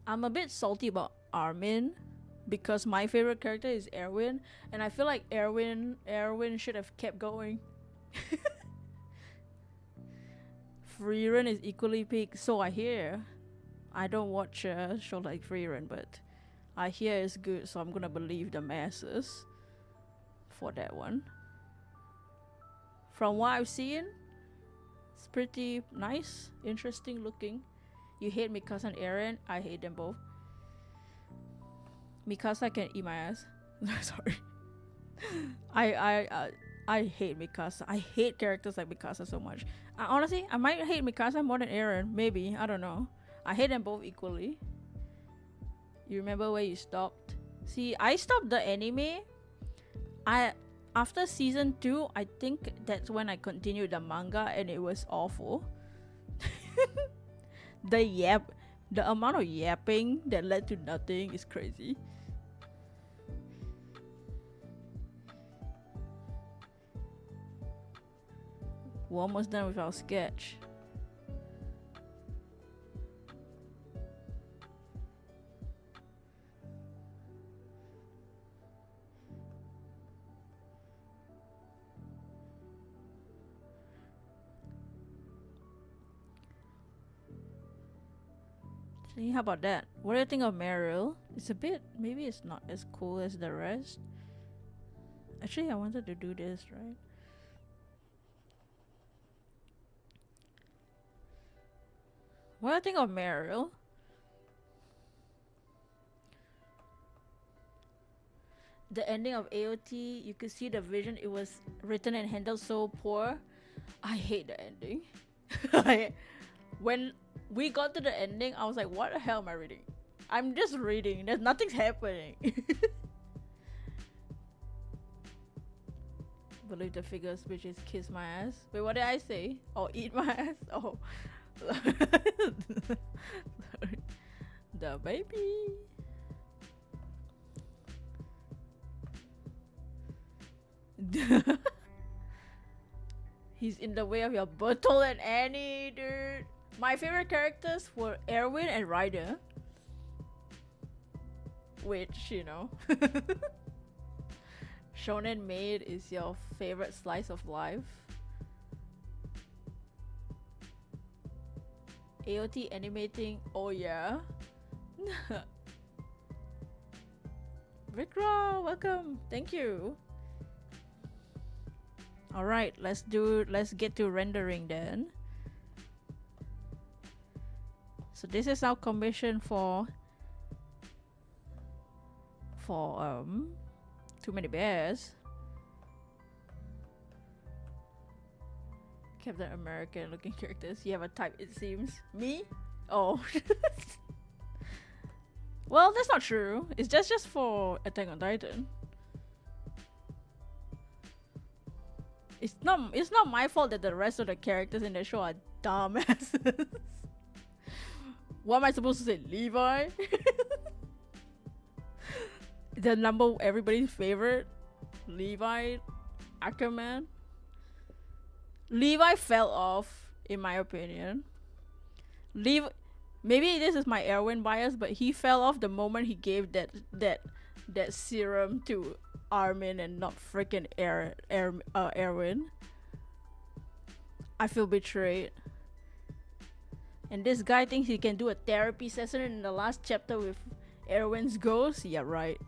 I'm a bit salty about Armin, because my favorite character is Erwin, and I feel like Erwin should have kept going. Freerun is equally peak, so I hear. I don't watch a show like Freerun, but I hear it's good, so I'm gonna believe the masses for that one. From what I've seen, it's pretty nice, interesting looking. You hate Mikasa and Eren, I hate them both. Mikasa can eat my ass. Sorry. I hate Mikasa. I hate characters like Mikasa so much. Honestly, I might hate Mikasa more than Eren. Maybe, I don't know. I hate them both equally. You remember where you stopped? See, I stopped the anime. After season 2, I think that's when I continued the manga, and it was awful. The amount of yapping that led to nothing is crazy. We're almost done with our sketch. See, how about that? What do you think of Meryl? It's a bit, maybe it's not as cool as the rest. Actually, I wanted to do this, right? What do you think of Meryl? The ending of AOT, you could see the vision. It was written and handled so poor. I hate the ending. When we got to the ending, I was like, what the hell am I reading? I'm just reading. There's nothing's happening. Believe the figures, which is kiss my ass. Wait, what did I say? Oh, eat my ass? Oh. The baby. He's in the way of your Bertolt and Annie, dude. My favorite characters were Erwin and Ryder. Which, you know. Shonen Maid is your favorite slice of life. AOT animating, oh yeah. Vikra, welcome. Thank you. Alright, let's get to rendering then. So this is our commission for Too Many Bears. Captain American looking characters. You have a type, it seems. Me? Oh. Well, that's not true. It's just for Attack on Titan. It's not my fault that the rest of the characters in the show are dumbasses. What am I supposed to say? Levi? The number everybody's favorite? Levi? Ackerman? Levi fell off, in my opinion. Maybe this is my Erwin bias, but he fell off the moment he gave that serum to Armin and not freaking Erwin. I feel betrayed. And this guy thinks he can do a therapy session in the last chapter with Erwin's ghost? Yeah, right.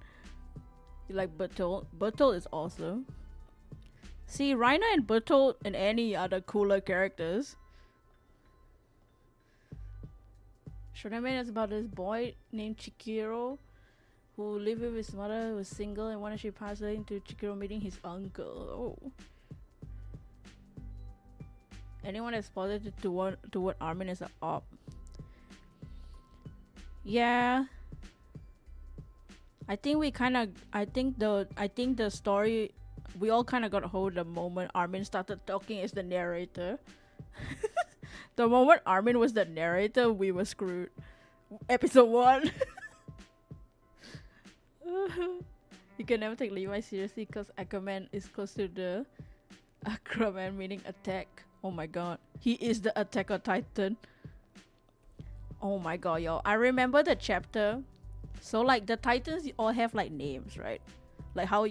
You like Bertolt? Bertolt is awesome. See, Raina and Bertolt and Annie are the cooler characters. Shonen Maid is about this boy named Chikiro who lived with his mother, who was single, and one day she passed away into Chikiro meeting his uncle. Oh. Anyone that's positive toward Armin is an op. Yeah. I think the story, we all kind of got hold the moment Armin started talking as the narrator. The moment Armin was the narrator, we were screwed. Episode 1. You can never take Levi seriously because Ackerman is close to the Ackerman, meaning attack. Oh my god. He is the Attacker Titan. Oh my god, y'all. I remember the chapter. So like the Titans all have like names, right? Like how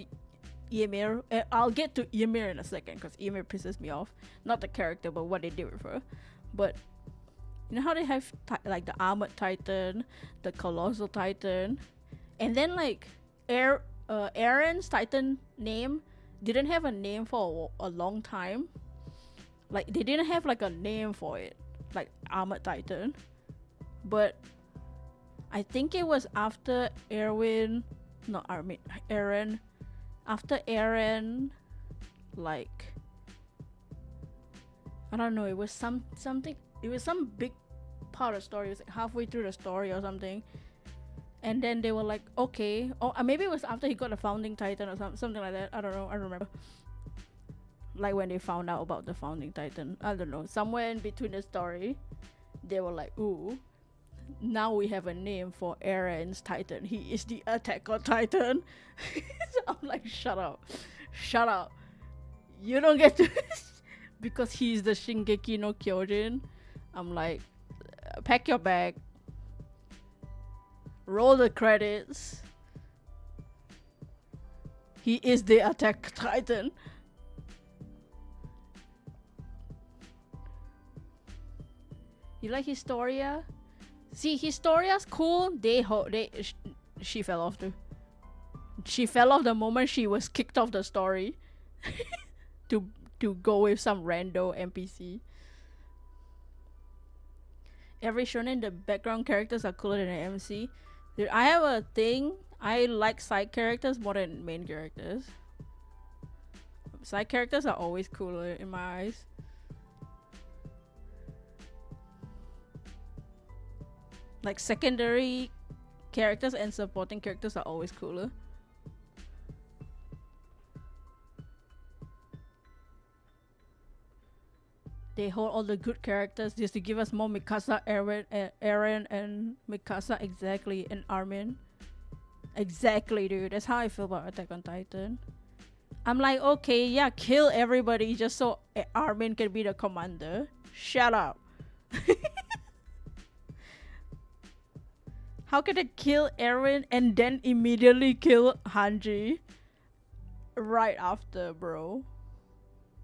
Ymir, I'll get to Ymir in a second because Ymir pisses me off. Not the character, but what they did with her. But you know how they have like the Armored Titan, the Colossal Titan, and then like Aaron's Titan name didn't have a name for a long time. Like they didn't have like a name for it, like Armored Titan. But I think it was after Aaron. After Aaron like, I don't know, it was something, it was some big part of the story. It was like halfway through the story or something. And then they were like, okay, or maybe it was after he got the founding titan or something like that. I don't know, I don't remember. Like when they found out about the founding titan, I don't know, somewhere in between the story, they were like, ooh, now we have a name for Eren's titan. He is the Attack on Titan. So I'm like, shut up, shut up. You don't get to because he's the Shingeki no Kyojin. I'm like, pack your bag, roll the credits. He is the Attack Titan. You like Historia? See, Historia's cool. She fell off too. She fell off the moment she was kicked off the story to go with some rando NPC. Every shonen, the background characters are cooler than the MC. Dude, I have a thing. I like side characters more than main characters. Side characters are always cooler in my eyes. Like secondary characters and supporting characters are always cooler. They hold all the good characters just to give us more Mikasa, Eren, and Mikasa, exactly, and Armin. Exactly, dude. That's how I feel about Attack on Titan. I'm like, okay, yeah, kill everybody just so Armin can be the commander. Shut up. How can they kill Eren and then immediately kill Hanji right after, bro?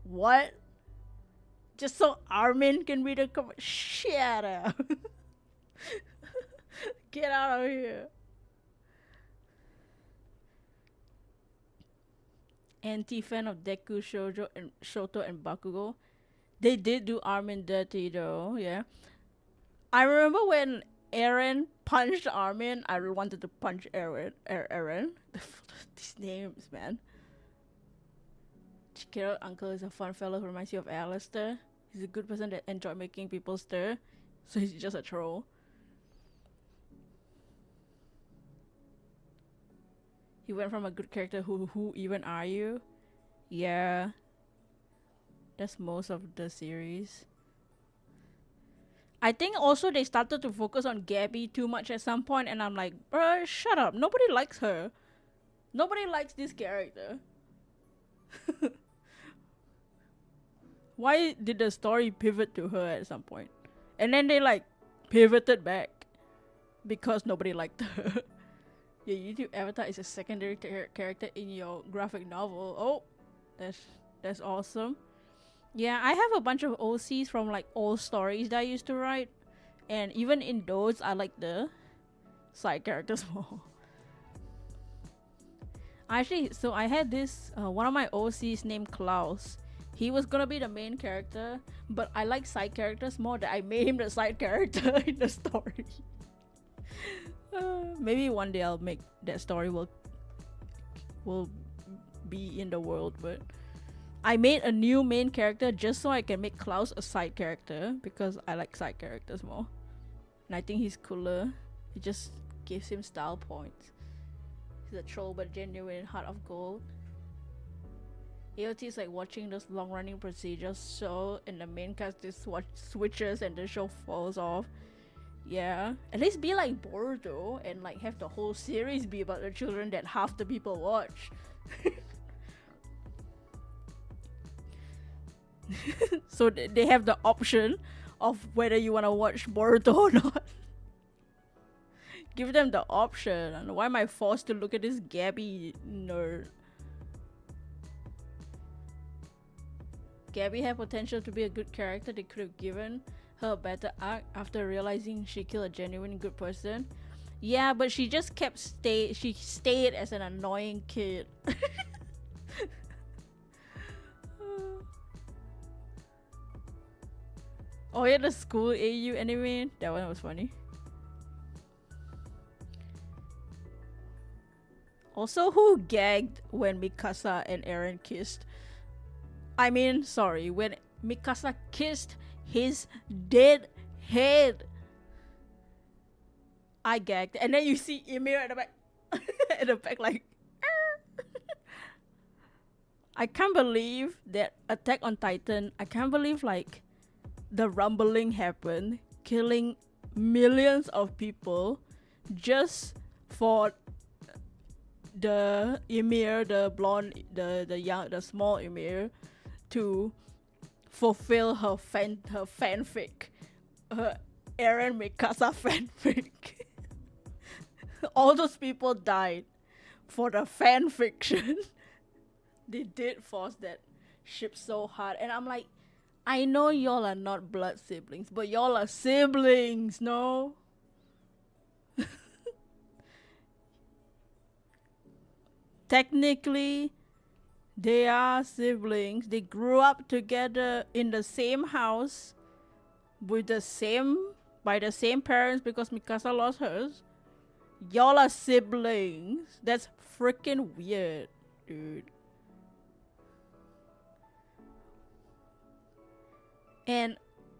What? Just so Armin can be the shut up. Get out of here. Anti-fan of Deku, Shoujo, and Shoto and Bakugo. They did do Armin dirty though, yeah. I remember when Eren punched Armin, I wanted to punch Eren. These names, man. Chikero uncle is a fun fellow who reminds you of Alistair. He's a good person that enjoyed making people stir. So he's just a troll. He went from a good character who even are you? Yeah. That's most of the series. I think also they started to focus on Gabby too much at some point, and I'm like, bruh, shut up. Nobody likes her. Nobody likes this character. Why did the story pivot to her at some point? And then they like pivoted back because nobody liked her. Your YouTube avatar is a secondary character in your graphic novel. Oh, that's awesome. Yeah, I have a bunch of OCs from like old stories that I used to write, and even in those, I like the side characters more. Actually, so I had this one of my OCs named Klaus. He was gonna be the main character, but I like side characters more. That I made him the side character in the story. Maybe one day I'll make that story will be in the world, but I made a new main character just so I can make Klaus a side character because I like side characters more. And I think he's cooler. It just gives him style points. He's a troll but genuine, heart of gold. AOT is like watching those long running procedures show and the main cast just switches and the show falls off. Yeah. At least be like Boruto and like have the whole series be about the children that half the people watch. So they have the option of whether you want to watch Boruto or not. Give them the option. Why am I forced to look at this Gabby nerd? Gabby had potential to be a good character. They could have given her a better arc after realizing she killed a genuine good person. Yeah, but she just kept she stayed as an annoying kid. Oh yeah, the school AU anime. That one was funny. Also, who gagged when Mikasa and Eren kissed? I mean, sorry, when Mikasa kissed his dead head, I gagged. And then you see Ymir at the back, at the back, like, I can't believe that Attack on Titan. I can't believe like the rumbling happened, killing millions of people just for the Ymir, the blonde, the young, the small Ymir, to fulfill her fanfic, her Eren Mikasa fanfic. All those people died for the fan fiction. They did force that ship so hard, and I'm like, I know y'all are not blood siblings, but y'all are siblings, no? Technically, they are siblings. They grew up together in the same house with by the same parents because Mikasa lost hers. Y'all are siblings. That's freaking weird, dude. And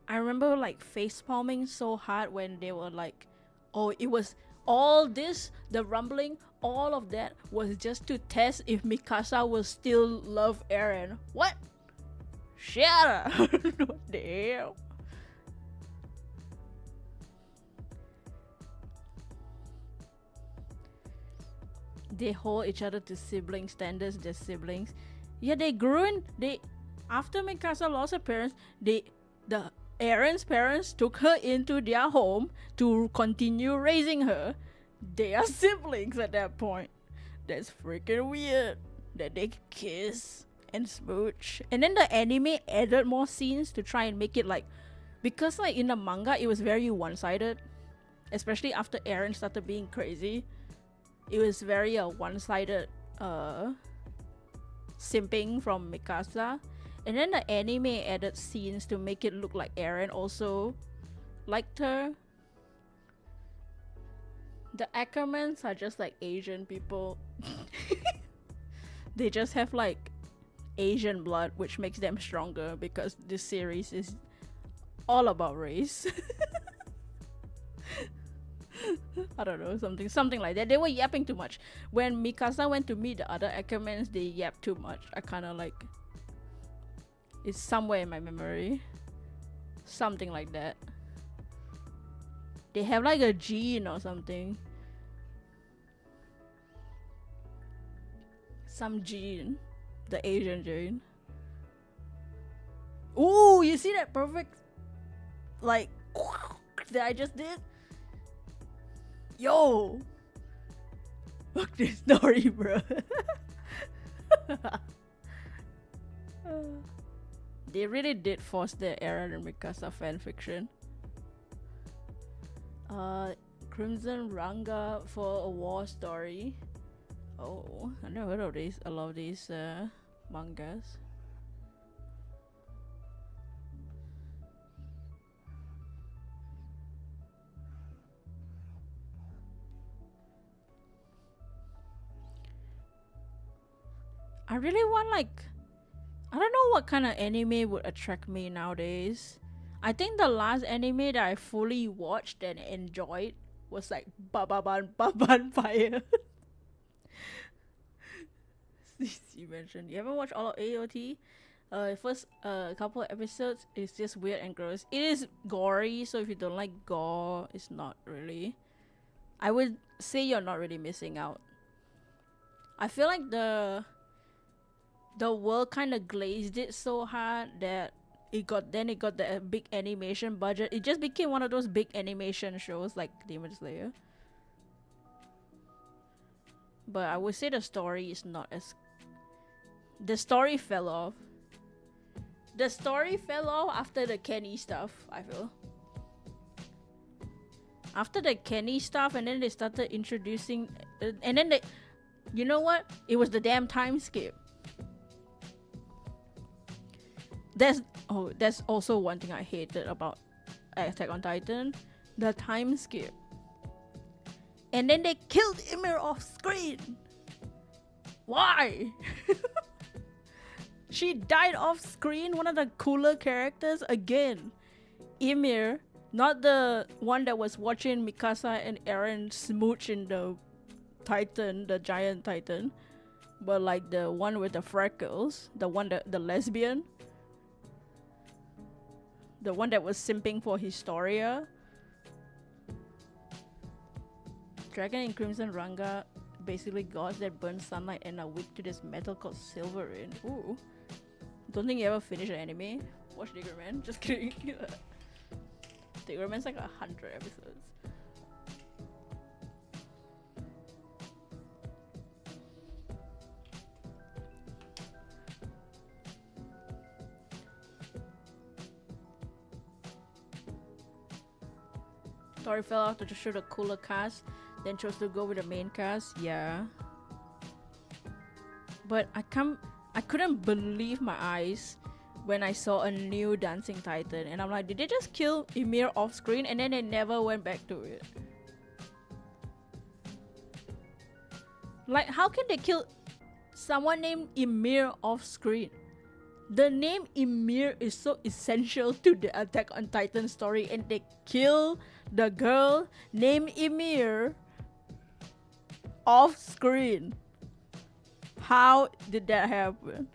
I remember like face palming so hard when they were like, oh, it was all this, the rumbling, all of that was just to test if Mikasa will still love Eren. What? Shut up. What the hell? They hold each other to sibling standards, they're siblings. Yeah, they grew in, after Mikasa lost her parents, the Eren's parents took her into their home to continue raising her. They are siblings at that point. That's freaking weird that they kiss and smooch. And then the anime added more scenes to try and make it like, because like in the manga it was very one-sided, especially after Eren started being crazy. It was very one-sided simping from Mikasa. And then the anime added scenes to make it look like Eren also liked her. The Ackermans are just like Asian people. They just have like Asian blood, which makes them stronger because this series is all about race. I don't know, something like that. They were yapping too much. When Mikasa went to meet the other Ackermans, they yapped too much. I kind of like, it's somewhere in my memory. Something like that. They have like a gene or something. Some gene. The Asian gene. Ooh, you see that perfect like that I just did? Yo! Fuck this story, bro. They really did force the Eren and Mikasa fanfiction. Crimson Ranga for a war story. Oh, I never heard of these. A lot of these mangas. I really want like, I don't know what kind of anime would attract me nowadays. I think the last anime that I fully watched and enjoyed was like Baban Fire. You mentioned you haven't watched all of AOT. First couple of episodes is just weird and gross. It is gory, so if you don't like gore, it's not really. I would say you're not really missing out. I feel like the world kind of glazed it so hard that it got the big animation budget. It just became one of those big animation shows like Demon Slayer. But I would say the story is not as, the story fell off. The story fell off after the Kenny stuff, I feel. After the Kenny stuff, and then they started introducing and then they, you know what? It was the damn time skip. That's also one thing I hated about Attack on Titan, the time skip. And then they killed Ymir off screen. Why? She died off screen. One of the cooler characters again. Ymir, not the one that was watching Mikasa and Eren smooch in the Titan, the giant Titan, but like the one with the freckles, the one that the lesbian, the one that was simping for Historia. Dragon in Crimson Ranga, basically gods that burn sunlight and are weak to this metal called Silverin. Ooh. Don't think you ever finished an anime. Watch Diggerman. Just kidding. Diggerman's like 100 episodes. Tori fell out to shoot a cooler cast, then chose to go with the main cast. Yeah. But I couldn't believe my eyes when I saw a new Dancing Titan, and I'm like, did they just kill Ymir off screen and then they never went back to it? Like, how can they kill someone named Ymir off screen? The name Ymir is so essential to the Attack on Titan story, and they kill the girl named Ymir off screen. How did that happen?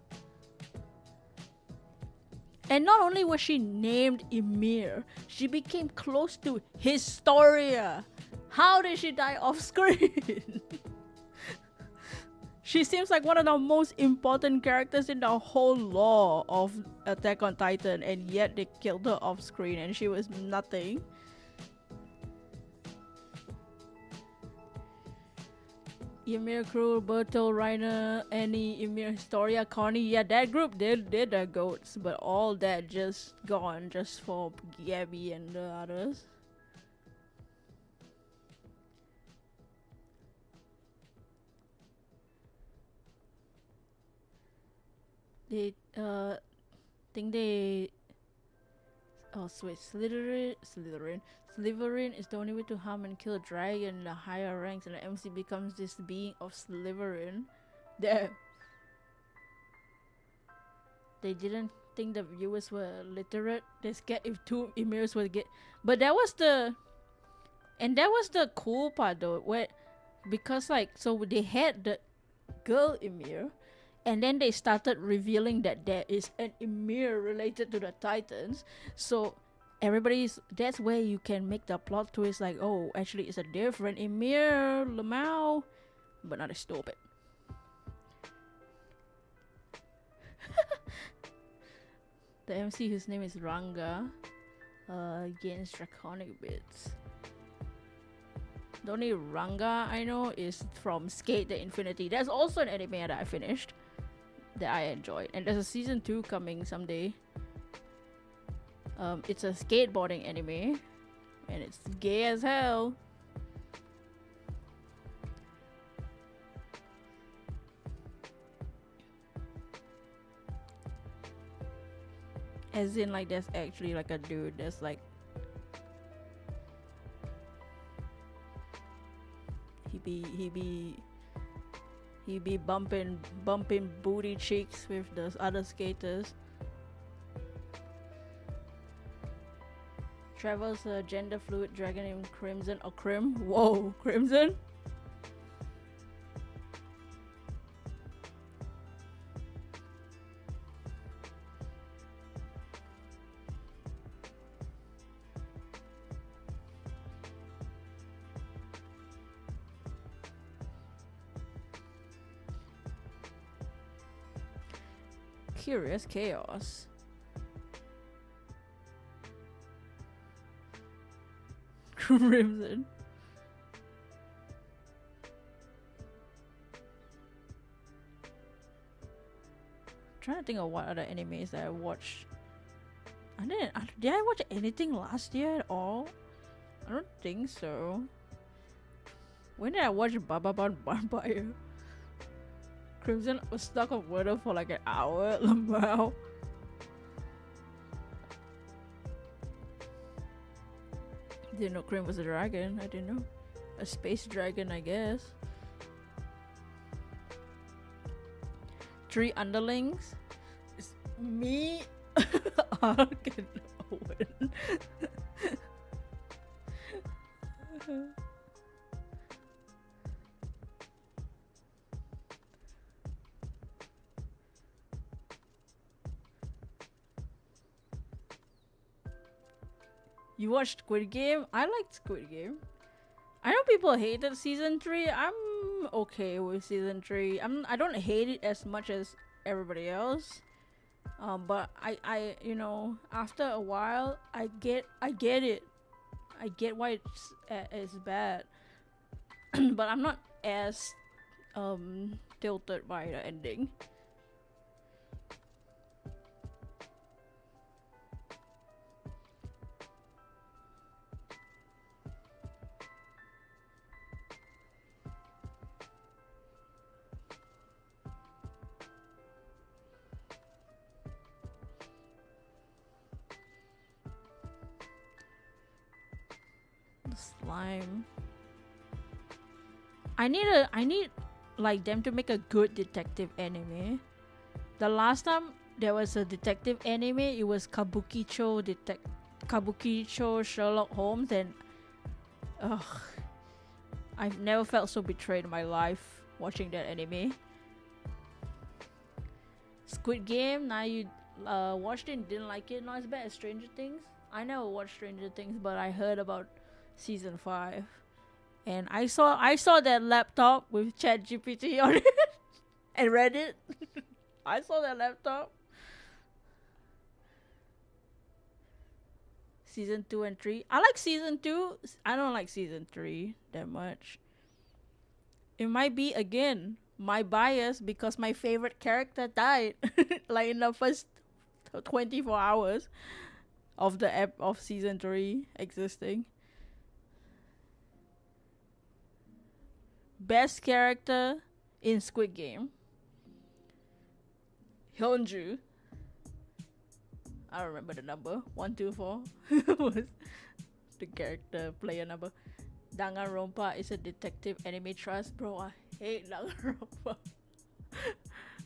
And not only was she named Ymir, she became close to Historia. How did she die off screen? She seems like one of the most important characters in the whole lore of Attack on Titan, and yet they killed her off screen and she was nothing. Ymir, Cruel, Bertel, Reiner, Annie, Ymir, Historia, Connie. Yeah, that group did their goats, but all that just gone just for Gabby and the others. They think they sweet Slytherin is the only way to harm and kill a dragon in the higher ranks, and the MC becomes this being of Slytherin. They didn't think the viewers were literate. They scared if two Emirs would get, but that was the cool part though, where because like so they had the girl Ymir, and then they started revealing that there is an Ymir related to the Titans. So that's where you can make the plot twist like, oh, actually it's a different Ymir Lamau, but not as stupid. The MC, whose name is Ranga, gains draconic bits. The only Ranga I know is from Skate the Infinity. That's also an anime that I finished, that I enjoyed, and there's a season 2 coming someday. It's a skateboarding anime, and it's gay as hell. As in, like, there's actually like a dude that's like, he be bumping booty cheeks with the other skaters. Travels a gender fluid dragon named Crimson or Crim. Whoa, Crimson. Curious Chaos. Crimson. Trying to think of what other animes that I watched. Did I watch anything last year at all? I don't think so. When did I watch Bababan Vampire? Crimson was stuck on Wordle for like an hour. Wow. Didn't know Crim was a dragon. I didn't know. A space dragon, I guess. 3 underlings. Me, Ark, and Owen. You watched Squid Game? I liked Squid Game. I know people hated season 3. I'm okay with season 3. I don't hate it as much as everybody else. But you know, after a while, I get it. I get why it's bad. But I'm not as tilted by the ending. The slime. I need like them to make a good detective anime. The last time there was a detective anime, it was Kabukicho Sherlock Holmes, and ugh, I've never felt so betrayed in my life watching that anime. Squid Game, now you watched it and didn't like it. Not as bad as Stranger Things. I never watched Stranger Things, but I heard about season 5. And I saw that laptop with ChatGPT on it and read it. I saw that laptop. Season 2 and 3. I like season 2. I don't like season 3 that much. It might be again my bias because my favorite character died like in the first 24 hours of the of season 3 existing. Best character in Squid Game, Hyunju. I don't remember the number. 124 was the character player number. Danganronpa is a detective anime trust. Bro, I hate Danganronpa.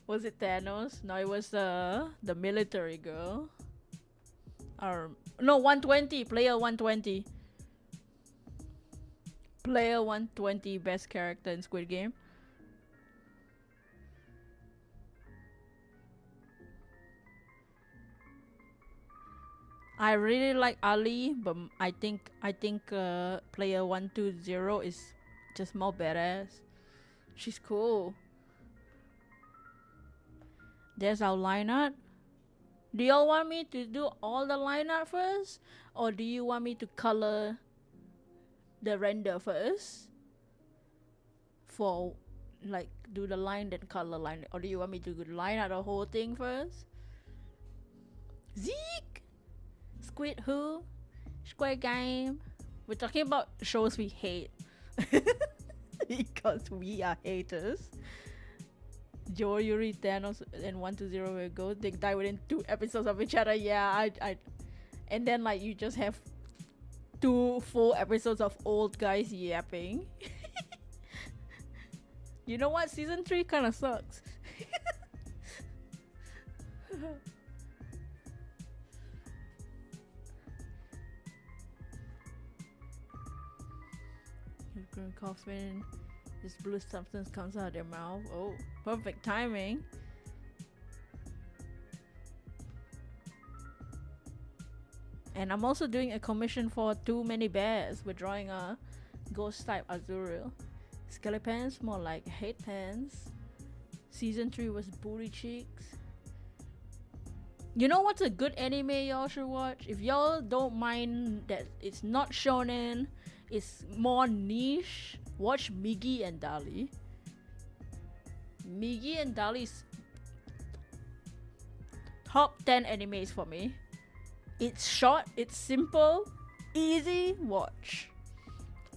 Was it Thanos? No, it was the military girl. No, 120. Player 120. Player 120, best character in Squid Game. I really like Ali, but I think player 120 is just more badass. She's cool. There's our lineup. Do y'all want me to do all the lineup first, or do you want me to color the render first? For like do the line then color line, or do you want me to line out the whole thing first? Zeke, Squid Who, Squid Game. We're talking about shows we hate because we are haters. Joe, Yuri, Thanos, and 120 will go. They die within 2 episodes of each other. Yeah, and then like you just have 2 full episodes of old guys yapping. You know what? Season 3 kind of sucks. Green coffin. This blue substance comes out of their mouth. Oh, perfect timing. And I'm also doing a commission for Too Many Bears. We're drawing a ghost type Azuriel. Skelly pants, more like hate pants. Season 3 was booty cheeks. You know what's a good anime y'all should watch? If y'all don't mind that it's not shonen, it's more niche, watch Migi and Dali. Migi and Dali's top 10 animes for me. It's short, it's simple, easy watch.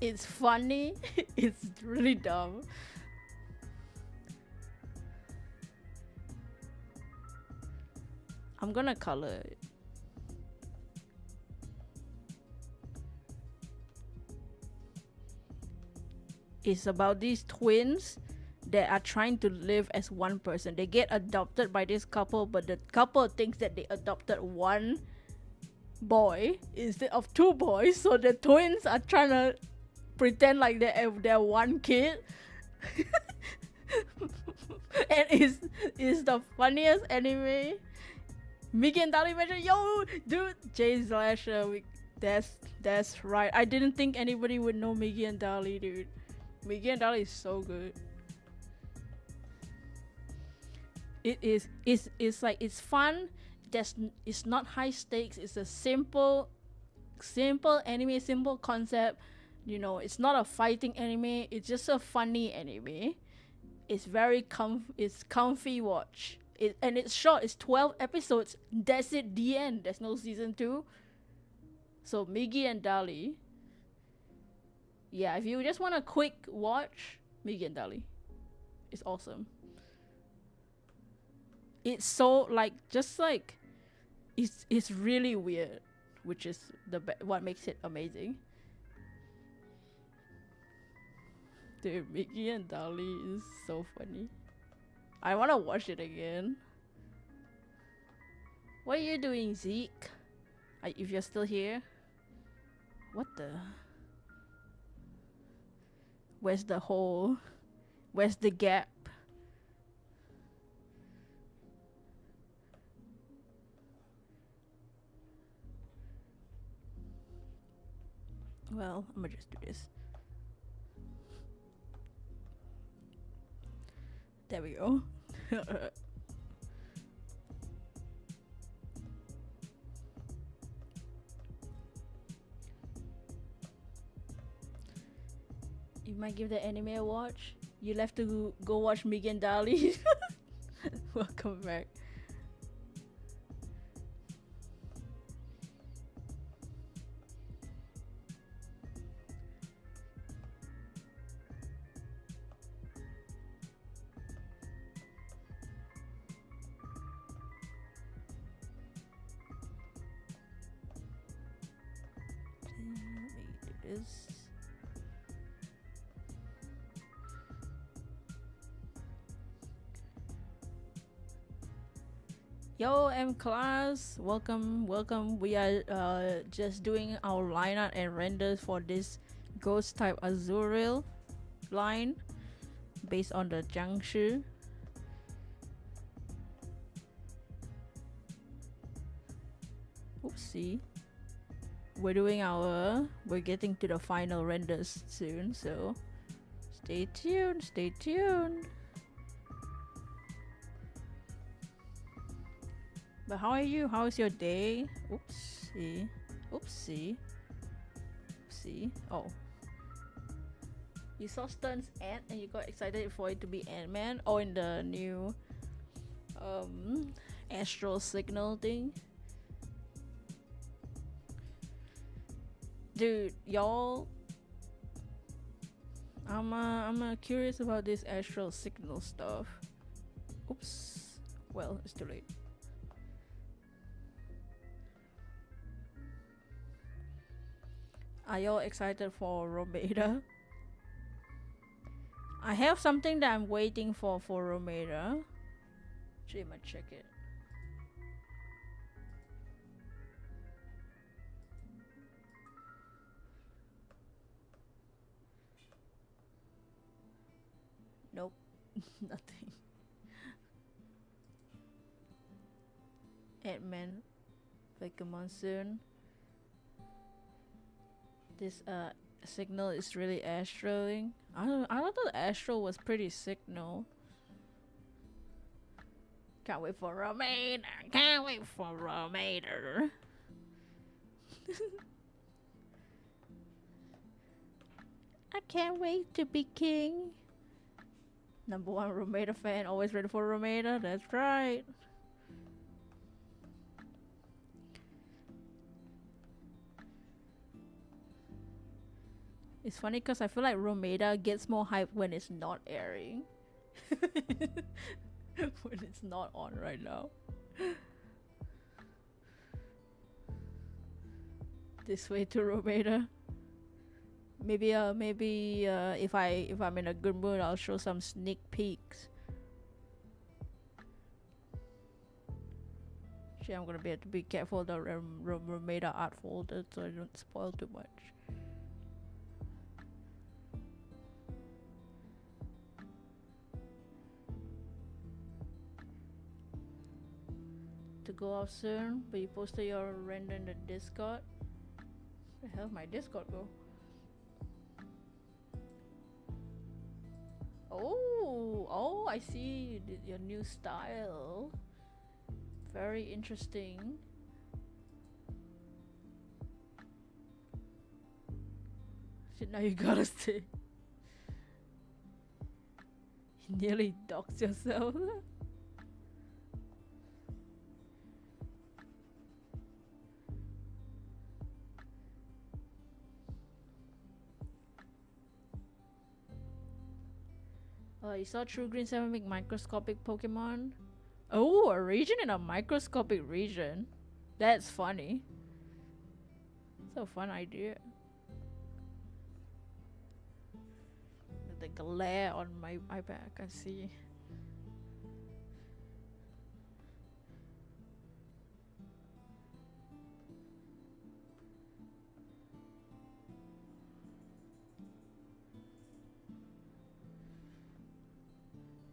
It's funny, it's really dumb. I'm gonna color it. It's about these twins that are trying to live as one person. They get adopted by this couple, but the couple thinks that they adopted one boy instead of two boys, so the twins are trying to pretend like they're one kid. And it's the funniest anime. Miggy and Dali mentioned, yo, dude, Jay Slasher. That's right. I didn't think anybody would know Miggy and Dali, dude. Miggy and Dali is so good. It is. It's like it's fun. It's not high stakes. It's a simple anime, simple concept. You know, it's not a fighting anime. It's just a funny anime. It's very it's comfy watch. And it's short. It's 12 episodes. That's it. The end. There's no season 2. So Miggy and Dali. Yeah, if you just want a quick watch, Miggy and Dali. It's awesome. It's so like it's really weird, which is what makes it amazing. Dude, Mickey and Dali is so funny. I wanna watch it again. What are you doing, Zeke? If you're still here. What the? Where's the hole? Where's the gap? Well, I'm gonna just do this. There we go. You might give the anime a watch. You'll have to go watch Miggy and Dali. Welcome back. Yo, M class, welcome. We are just doing our line art and renders for this ghost type Azuriel line based on the Jiangshi. Oopsie. We're getting to the final renders soon, so stay tuned. But how are you? How is your day? Oopsie. Oh. You saw Stern's Ant and you got excited for it to be Ant-Man? Or in the new astral signal thing? Dude, y'all, I'm curious about this astral signal stuff. Oops. Well, it's too late. Are y'all excited for Romeda? I have something that I'm waiting for Romeda. Actually, I might check it. Nope. Nothing. Ant-Man, Fakemon soon. This signal is really astraling. I thought the astral was pretty signal. Can't wait for Romeda. I can't wait to be king. #1 Romeda fan, always ready for Romeda. That's right. It's funny because I feel like Romeda gets more hype when it's not airing. When it's not on right now. This way to Romeda. Maybe if I'm in a good mood, I'll show some sneak peeks. Actually, I'm gonna have to be careful of the Romeda art folder so I don't spoil too much. To go off soon, but you posted your render in the Discord. Where the hell my Discord go? Oh, I see your new style. Very interesting. Shit, now you gotta say. You nearly doxed yourself. You saw True Green 7 make microscopic Pokemon? Oh, a region in a microscopic region. That's funny. It's a fun idea. The glare on my iPad, I can see.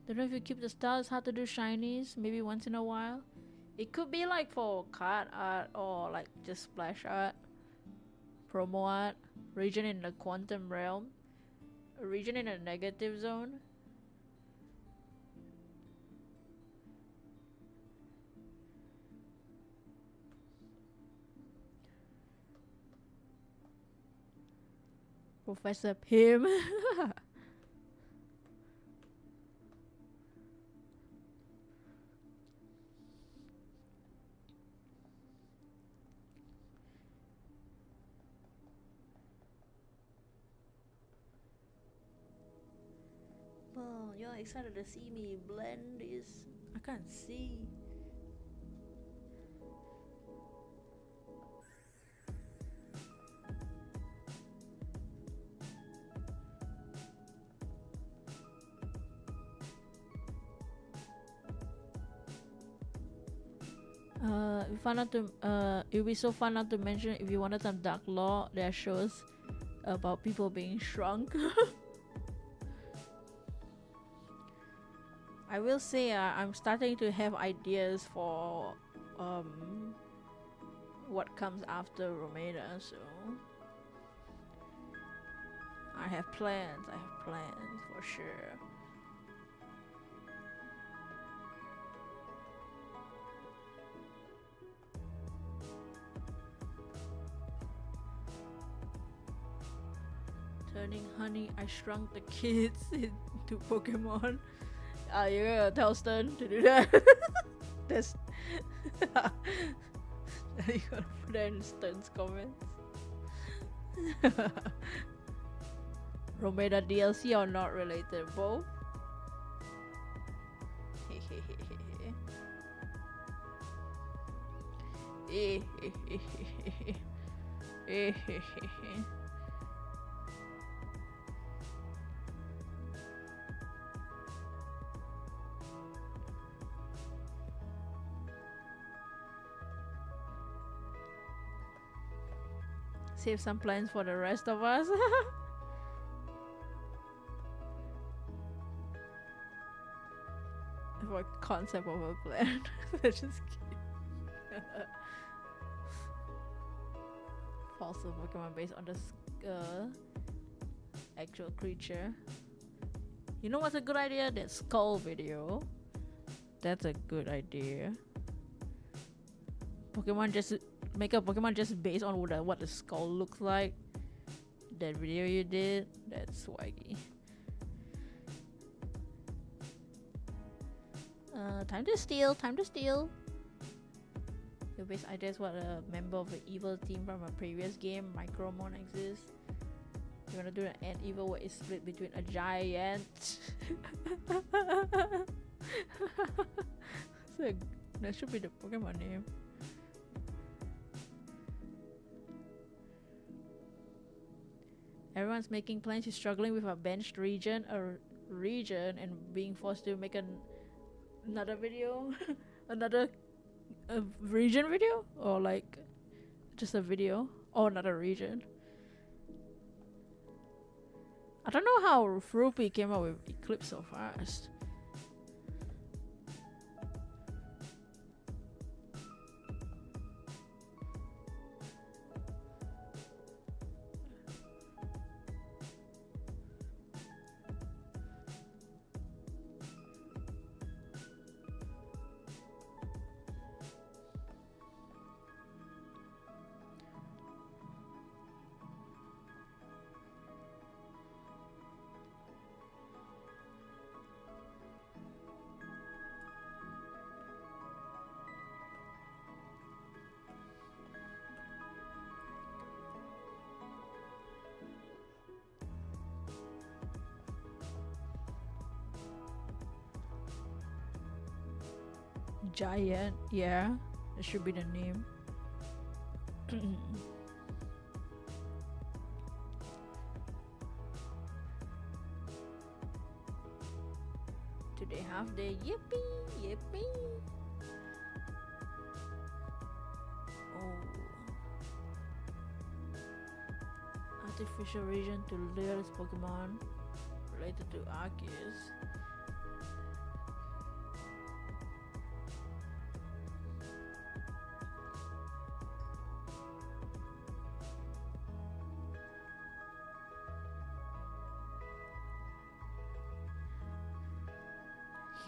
Don't know if you keep the stars, how to do shinies, maybe once in a while. It could be like for card art or like just splash art, promo art, region in the quantum realm, a region in a negative zone. Professor Pym. Oh, you're excited to see me blend this. I can't see. We found out to it would be so fun not to mention if you wanted some dark lore. There are shows about people being shrunk. I will say I'm starting to have ideas for what comes after Romeda, so I have plans for sure. Turning Honey, I Shrunk the Kids into Pokemon. You're gonna tell Stern to do that? That's you gotta put that in Stern's comments. Romeda DLC or not related? Both? Save some plans for the rest of us. For concept of a plan. Just kidding. Fossil Pokemon based on the actual creature. You know what's a good idea? That skull video. That's a good idea. Make a Pokemon just based on what the skull looks like. That video you did, that's swaggy. Time to steal. Your base idea is what a member of the evil team from a previous game, Micromon, exists. You wanna do an ant evil where it's split between a giant. So that should be the Pokemon name. Everyone's making plans. He's struggling with a benched region, and being forced to make another video, another region video, or like just a video, or another region. I don't know how Rupi came up with Eclipse so fast. Giant, yeah, that should be the name. Today half day, yippee, yippee. Oh, artificial region to lure this Pokemon related to Arceus.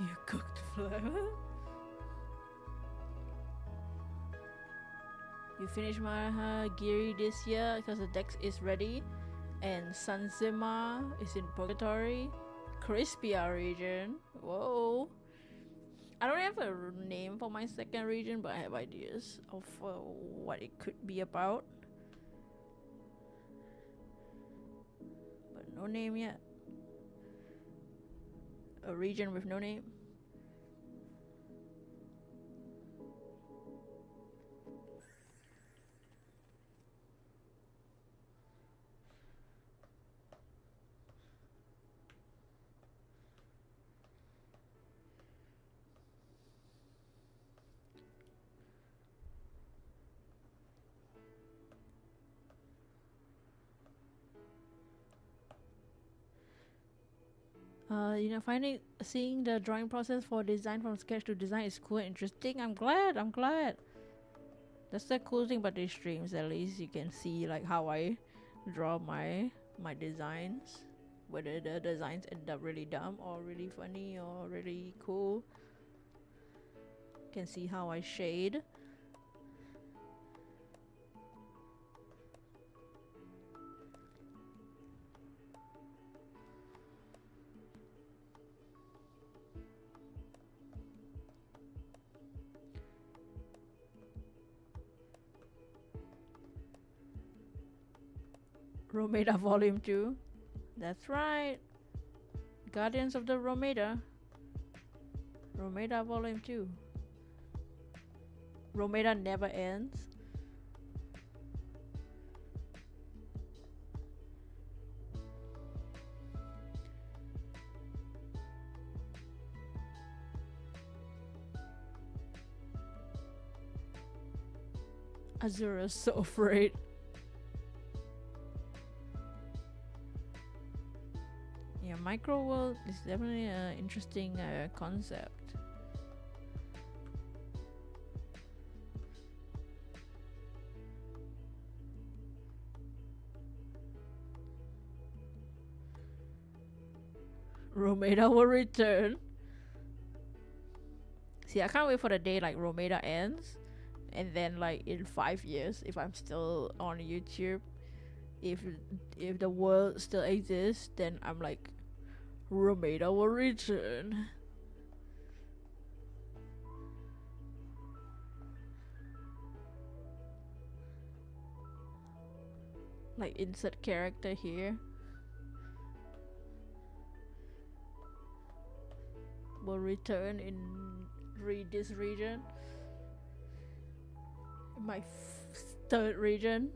You cooked flour. You finished Mahagiri this year because the dex is ready, and Sanzima is in Purgatory. Crispia region. Whoa. I don't have a name for my second region, but I have ideas of what it could be about. But no name yet. A region with no name. Seeing the drawing process for design from sketch to design is cool and interesting. I'm glad. That's the cool thing about these streams. At least you can see like how I draw my designs. Whether the designs end up really dumb or really funny or really cool. You can see how I shade. Romeda Volume 2. That's right. Guardians of the Romeda. Romeda Volume 2. Romeda never ends. Azura's so afraid. Yeah, micro world is definitely an interesting concept. Romeda will return. See, I can't wait for the day like Romeda ends, and then like in 5 years, if I'm still on YouTube, if the world still exists, then I'm like, Romeda will return. Like insert character here. Will return in this region. My third region.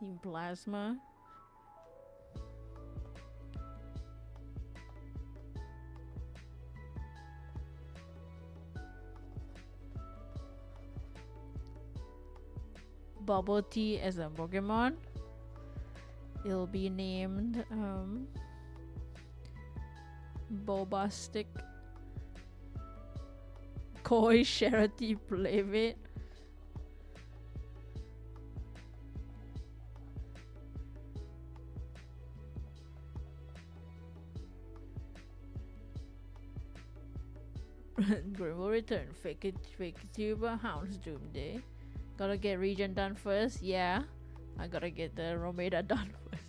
in plasma. Bubble tea as a Pokemon. It'll be named Bobastic Koi Charity Playmate. Grim will return. Fake it, tuber, Hounds Doomday. Gotta get region done first. Yeah, I gotta get the Romeda done first.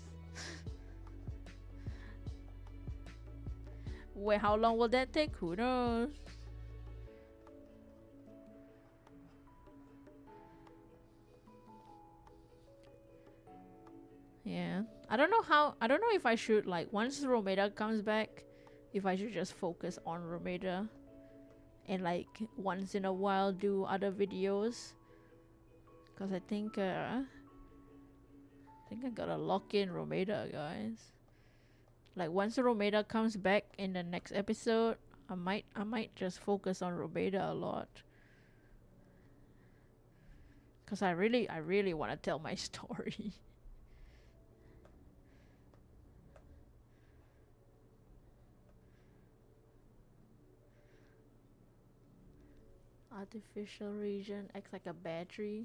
Wait, how long will that take? Who knows? Yeah, I don't know if I should, like, once Romeda comes back, if I should just focus on Romeda and like once in a while do other videos, because I think I gotta lock in Romeda, guys. Like, once Romeda comes back in the next episode, I might just focus on Romeda a lot, because I really want to tell my story. Artificial region acts like a battery.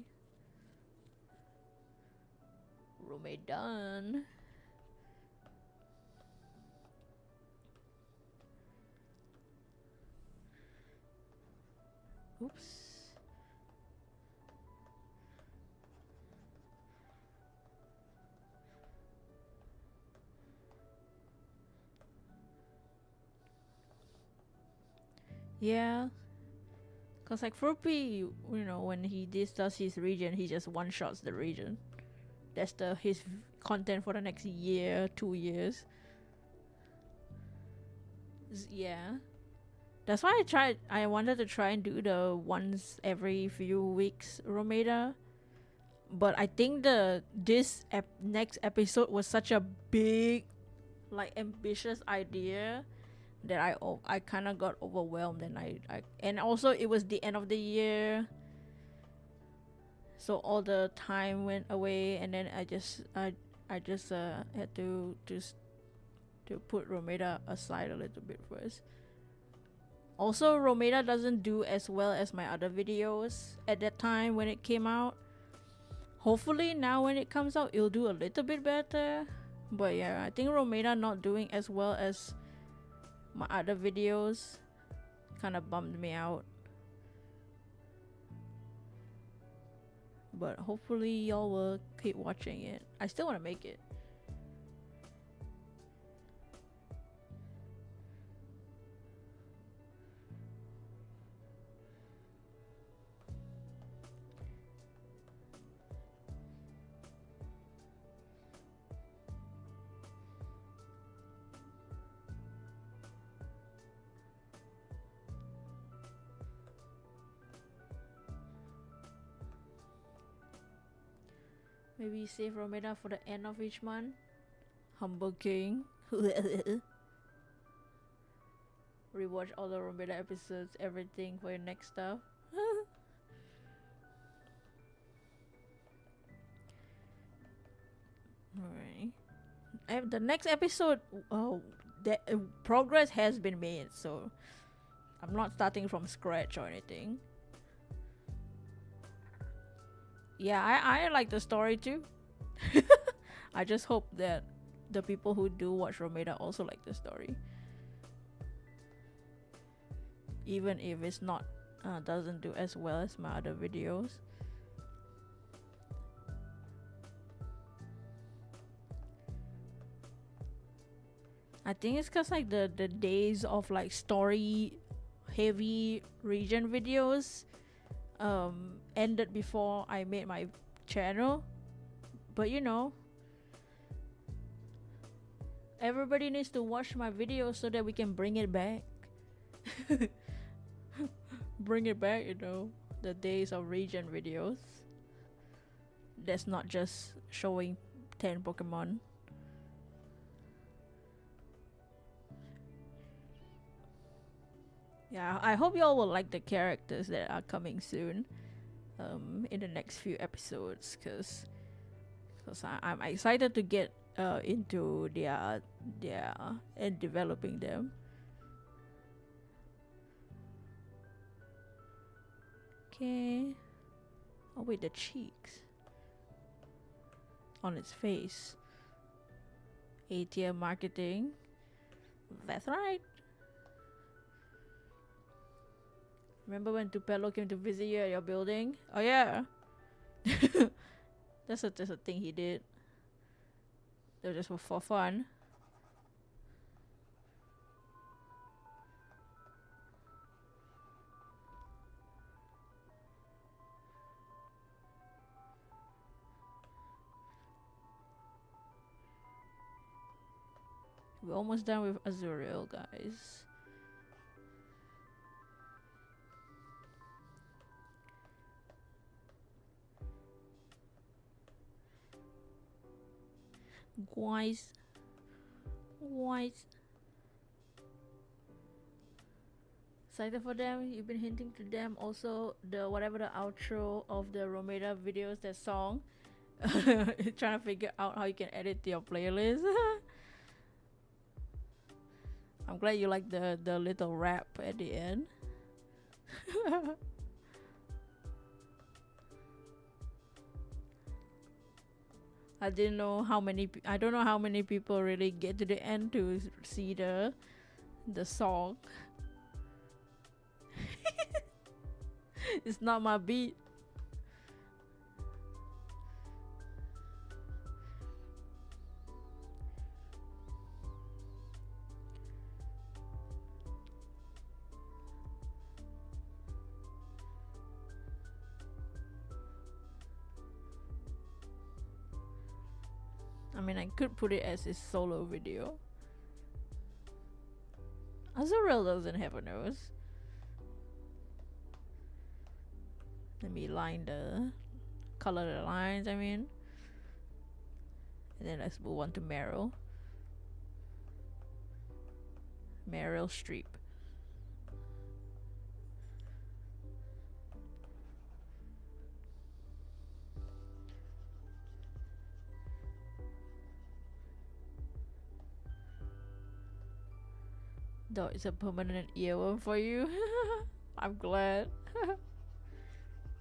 Roommate done. Oops. Yeah. Cause like Fruppy, you know, when he does his region, he just one shots the region. That's his content for the next year, 2 years. Yeah. That's why I wanted to try and do the once every few weeks Romeda. But I think this next episode was such a big, like, ambitious idea that I kind of got overwhelmed, and and also it was the end of the year, so all the time went away, and then I just had to put Romeda aside a little bit first. Also, Romeda doesn't do as well as my other videos at that time when it came out. Hopefully now when it comes out, it'll do a little bit better. But yeah, I think Romeda not doing as well as my other videos kind of bummed me out. But hopefully y'all will keep watching it. I still want to make it. Maybe save Romeda for the end of each month. Humble King. Rewatch all the Romeda episodes, everything for your next stuff. Alright. The next episode, progress has been made, so I'm not starting from scratch or anything. Yeah, I like the story too. I just hope that the people who do watch Romeda also like the story, even if it's not doesn't do as well as my other videos. I think it's cause like the days of like story heavy region videos ended before I made my channel. But you know, everybody needs to watch my videos so that we can bring it back. Bring it back, you know, the days of region videos. that's not just showing 10 Pokemon. Yeah, I hope y'all will like the characters that are coming soon, in the next few episodes, cause I'm excited to get into their and developing them. Okay. Oh wait, the cheeks on its face. A-tier marketing. That's right. Remember when Tupelo came to visit you at your building? Oh yeah. That's a thing he did. That was just for fun. We're almost done with Azuriel, guys. Guys. Excited for them. You've been hinting to them also the whatever the outro of the Romeda videos, that song. Trying to figure out how you can edit to your playlist. I'm glad you like the little rap at the end. I didn't know how many. I don't know how many people really get to the end to see the song. It's not my beat. I mean, I could put it as a solo video. Azuriel doesn't have a nose. Let me color the lines, I mean. And then let's move on to Meryl. Meryl Streep. Though it's a permanent earworm for you. I'm glad.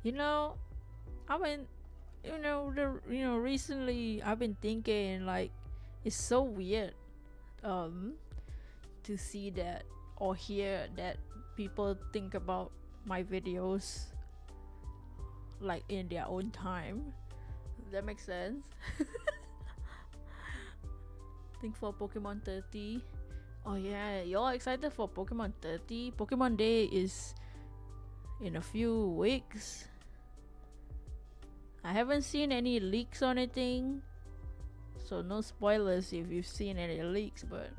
You know, I've been, recently I've been thinking like it's so weird, to see that or hear that people think about my videos like in their own time. Does that make sense? Think for Pokemon 30. Oh yeah, y'all excited for Pokemon 30? Pokemon Day is in a few weeks. I haven't seen any leaks or anything, so no spoilers if you've seen any leaks, but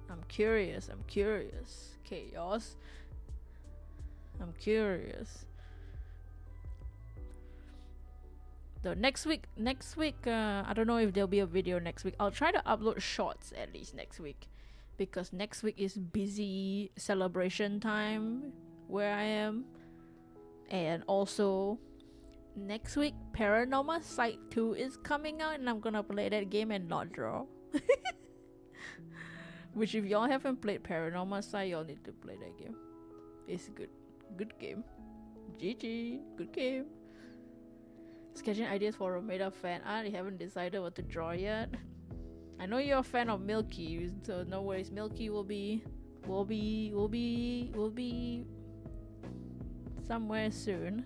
I'm curious. Chaos. I'm curious. The next week, I don't know if there'll be a video next week. I'll try to upload shorts at least next week, because next week is busy celebration time where I am, and also next week Paranormal Site 2 is coming out, and I'm gonna play that game and not draw. Which, if y'all haven't played Paranormal Site, y'all need to play that game. It's good game. GG, good game. Sketching ideas for Romeda fan art. You haven't decided what to draw yet. I know you're a fan of Milky, so no worries. Milky will be somewhere soon.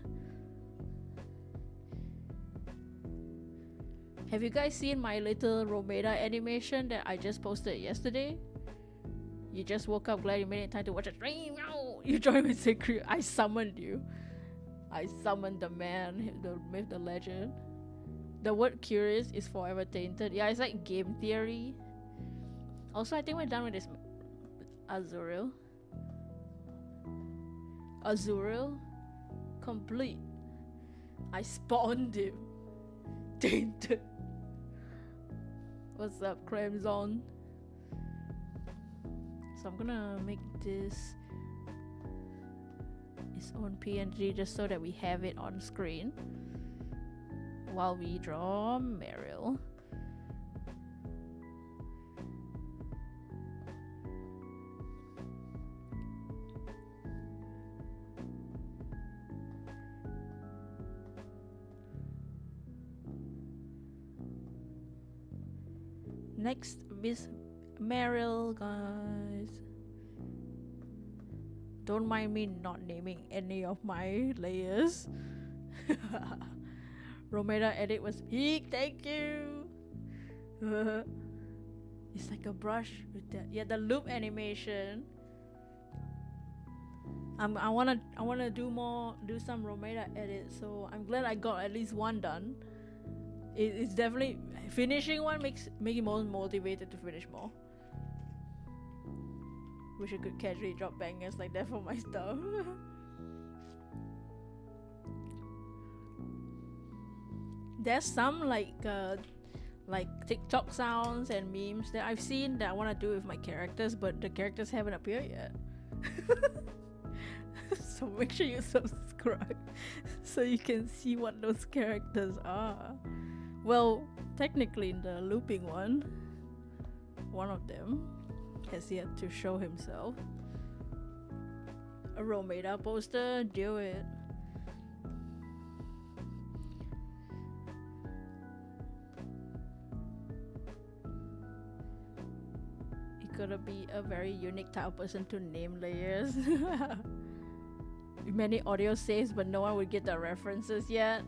Have you guys seen my little Romeda animation that I just posted yesterday? You just woke up, glad you made it in time to watch a stream. You joined with Secret. I summoned you. I summoned the man, the myth, the legend. The word curious is forever tainted. Yeah, it's like game theory. Also, I think we're done with this Azuriel. Complete. I spawned him. Tainted. What's up, Crimson? So I'm gonna make this its own PNG just so that we have it on screen while we draw Meryl. Next, Miss Meryl, guys. Don't mind me not naming any of my layers. Romero edit was peak, thank you. It's like a brush with that. Yeah, the loop animation. I wanna do some Romero edit. So I'm glad I got at least one done. It's definitely finishing one make you more motivated to finish more. Wish I could casually drop bangers like that for my stuff. There's some like TikTok sounds and memes that I've seen that I want to do with my characters, but the characters haven't appeared yet. So make sure you subscribe so you can see what those characters are. Well, technically in the looping one of them has yet to show himself. A Romeda poster, do it. You gotta be a very unique type of person to name layers. Many audio saves, but no one would get the references yet.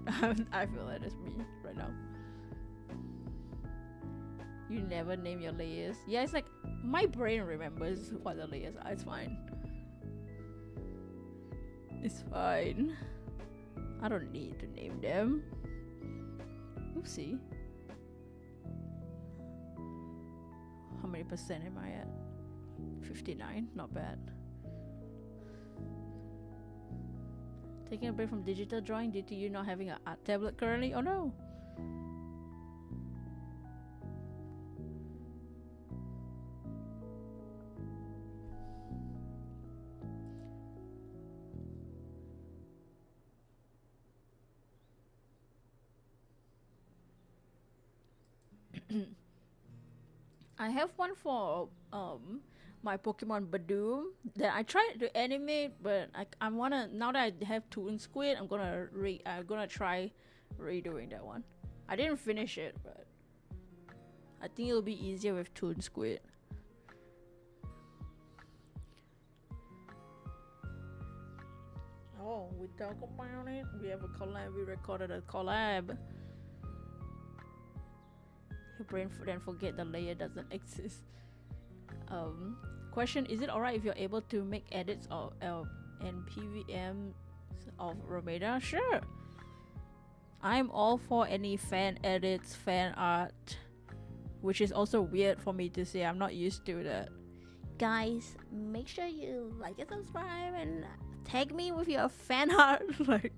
I feel that is me right now. You never name your layers. Yeah, it's like my brain remembers what the layers are. It's fine. It's fine. I don't need to name them. Oopsie. How many percent am I at? 59. Not bad. Taking a break from digital drawing due to you not having an art tablet currently? Oh no. I have one for my Pokemon Badoom that I tried to animate, but I wanna, now that I have Toon Squid, I'm gonna try redoing that one. I didn't finish it, but I think it'll be easier with Toon Squid. Oh, we talk about it. We have a collab. We recorded a collab. Your brain then forget the layer doesn't exist. Question: is it alright if you're able to make edits of and PVM of Romeda? Sure. I'm all for any fan edits, fan art, which is also weird for me to say. I'm not used to that. Guys, make sure you like and subscribe and tag me with your fan art. Like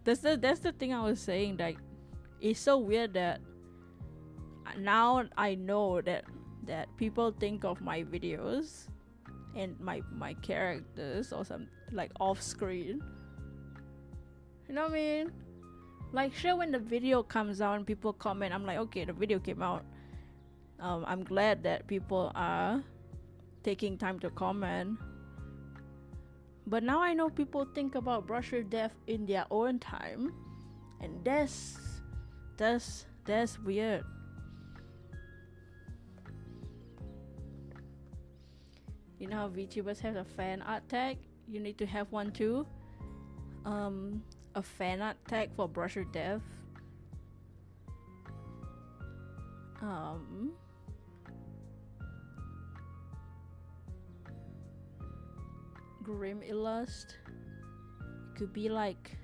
that's the thing I was saying. Like it's so weird that now I know that people think of my videos and my characters or some like off screen. You know what I mean? Like sure, when the video comes out and people comment, I'm like, okay, the video came out. I'm glad that people are taking time to comment. But now I know people think about Brush with Death in their own time, and that's weird. You know how VTubers have a fan art tag? You need to have one too. A fan art tag for Brush with Death. Grim Illust. It could be like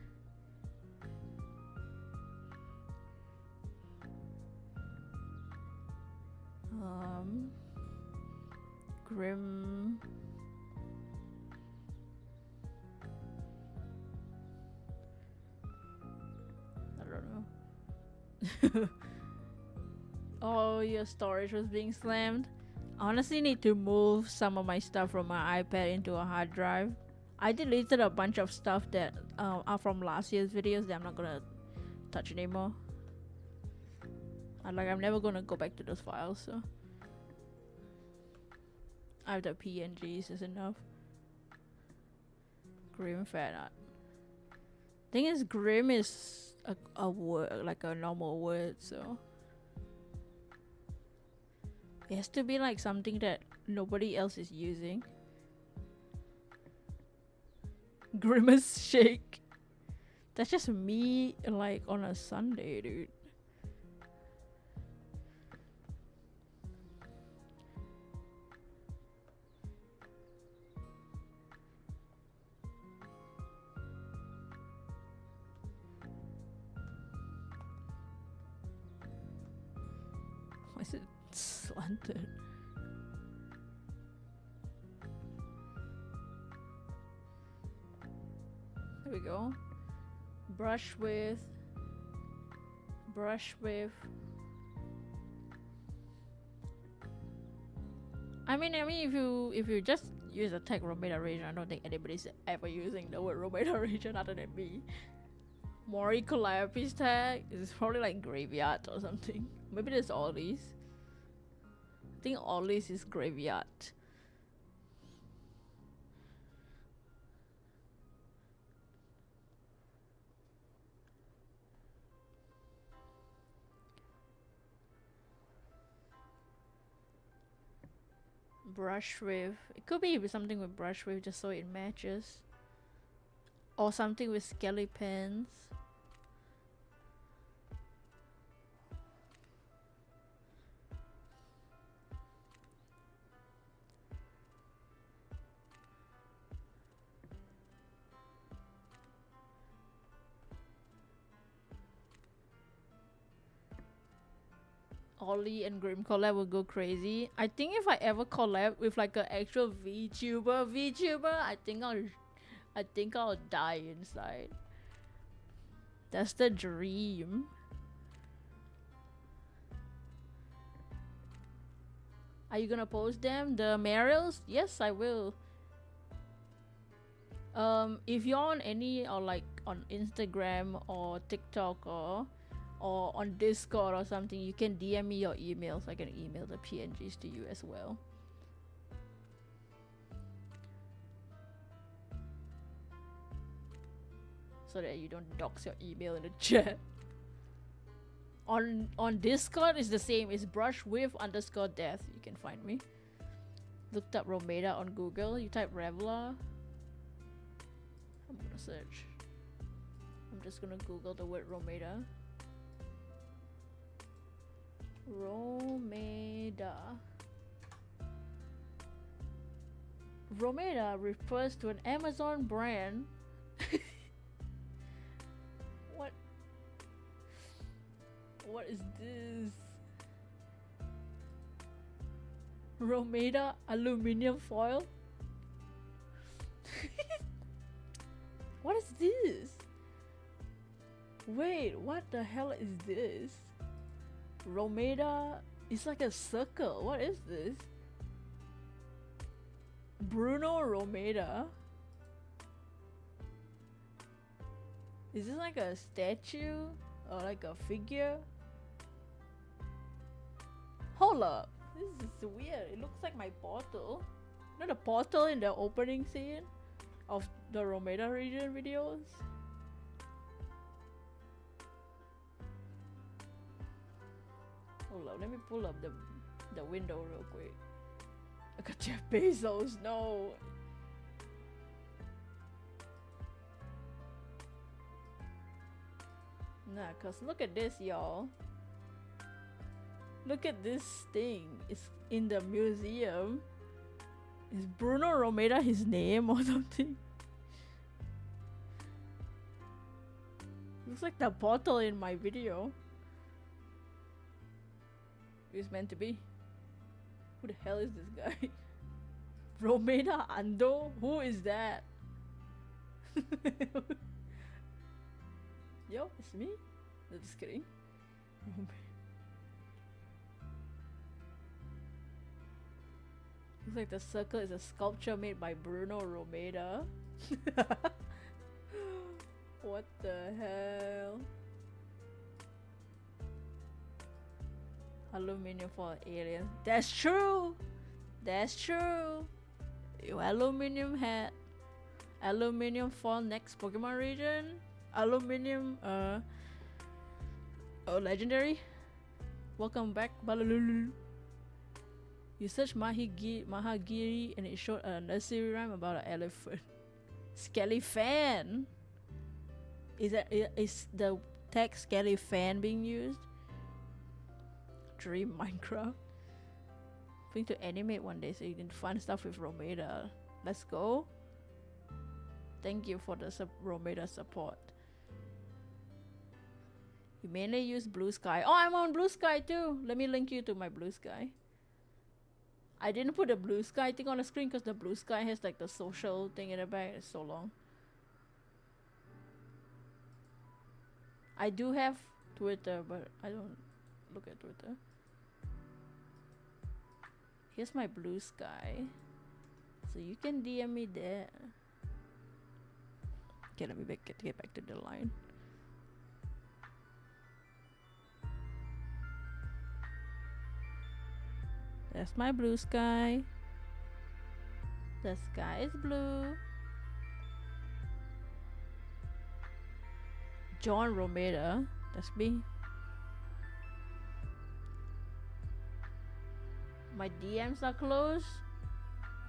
Grim I don't Oh, your storage was being slammed. I honestly need to move some of my stuff from my iPad into a hard drive. I deleted a bunch of stuff that are from last year's videos that I'm not gonna touch anymore. I'm never gonna go back to those files, so I have the PNGs is enough. Grim fan art. Thing is, grim is a word, like a normal word, so it has to be like something that nobody else is using. Grimace shake. That's just me, like, on a Sunday, dude. Why is it slanted? There we go. Brush with. I mean, if you just use a tag Romeda region, I don't think anybody's ever using the word Romeda region other than me. Mori Calliope's tag is probably like GraveyART or something. Maybe there's Ollie's. I think Ollie's is GraveyART. Brush with. It could be something with brush with just so it matches. Or something with skelly pens. Ollie and Grim collab will go crazy. I think if I ever collab with like an actual VTuber, I think I'll die inside. That's the dream. Are you gonna post them? The Mariels? Yes, I will. If you're on any or like on Instagram or TikTok or on Discord or something, you can DM me your emails. I can email the PNGs to you as well. So that you don't dox your email in the chat. On Discord is the same. It's brushwith_death. You can find me. Looked up Romeda on Google. You type Revla. I'm gonna search. I'm just gonna Google the word Romeda. Romeda refers to an Amazon brand. What is this? Romeda aluminium foil? What is this? Wait, what the hell is this? Romeda is like a circle. What is this? Bruno Romeda? Is this like a statue or like a figure? Hold up, this is weird. It looks like my portal. You know the portal in the opening scene of the Romeda region videos? Hold up, let me pull up the window real quick. I got Jeff Bezos, no. Nah, cause look at this, y'all. Look at this thing. It's in the museum. Is Bruno Romeda his name or something? Looks like the portal in my video. It's meant to be. Who the hell is this guy? Romeda Ando? Who is that? Yo, it's me. No, just kidding. Looks like the circle is a sculpture made by Bruno Romeda. What the hell? Aluminium for aliens. That's true! That's true! Your aluminium hat. Aluminium for next Pokemon region. Aluminium, oh, legendary. Welcome back, Balalulu. You searched Mahagiri and it showed a nursery rhyme about an elephant. Skelly fan. Is the tag Skelly fan being used? Dream Minecraft. Going to animate one day so you can find stuff with Romeda. Let's go. Thank you for the Romeda support. You mainly use Blue Sky. Oh, I'm on Blue Sky too. Let me link you to my Blue Sky. I didn't put the Blue Sky thing on the screen because the Blue Sky has like the social thing in the back. It's so long. I do have Twitter, but I don't look at Twitter. Here's my Blue Sky. So you can DM me there. Okay, let me get back to the line. That's my Blue Sky. The sky is blue. John Romeda. That's me. My DMs are closed.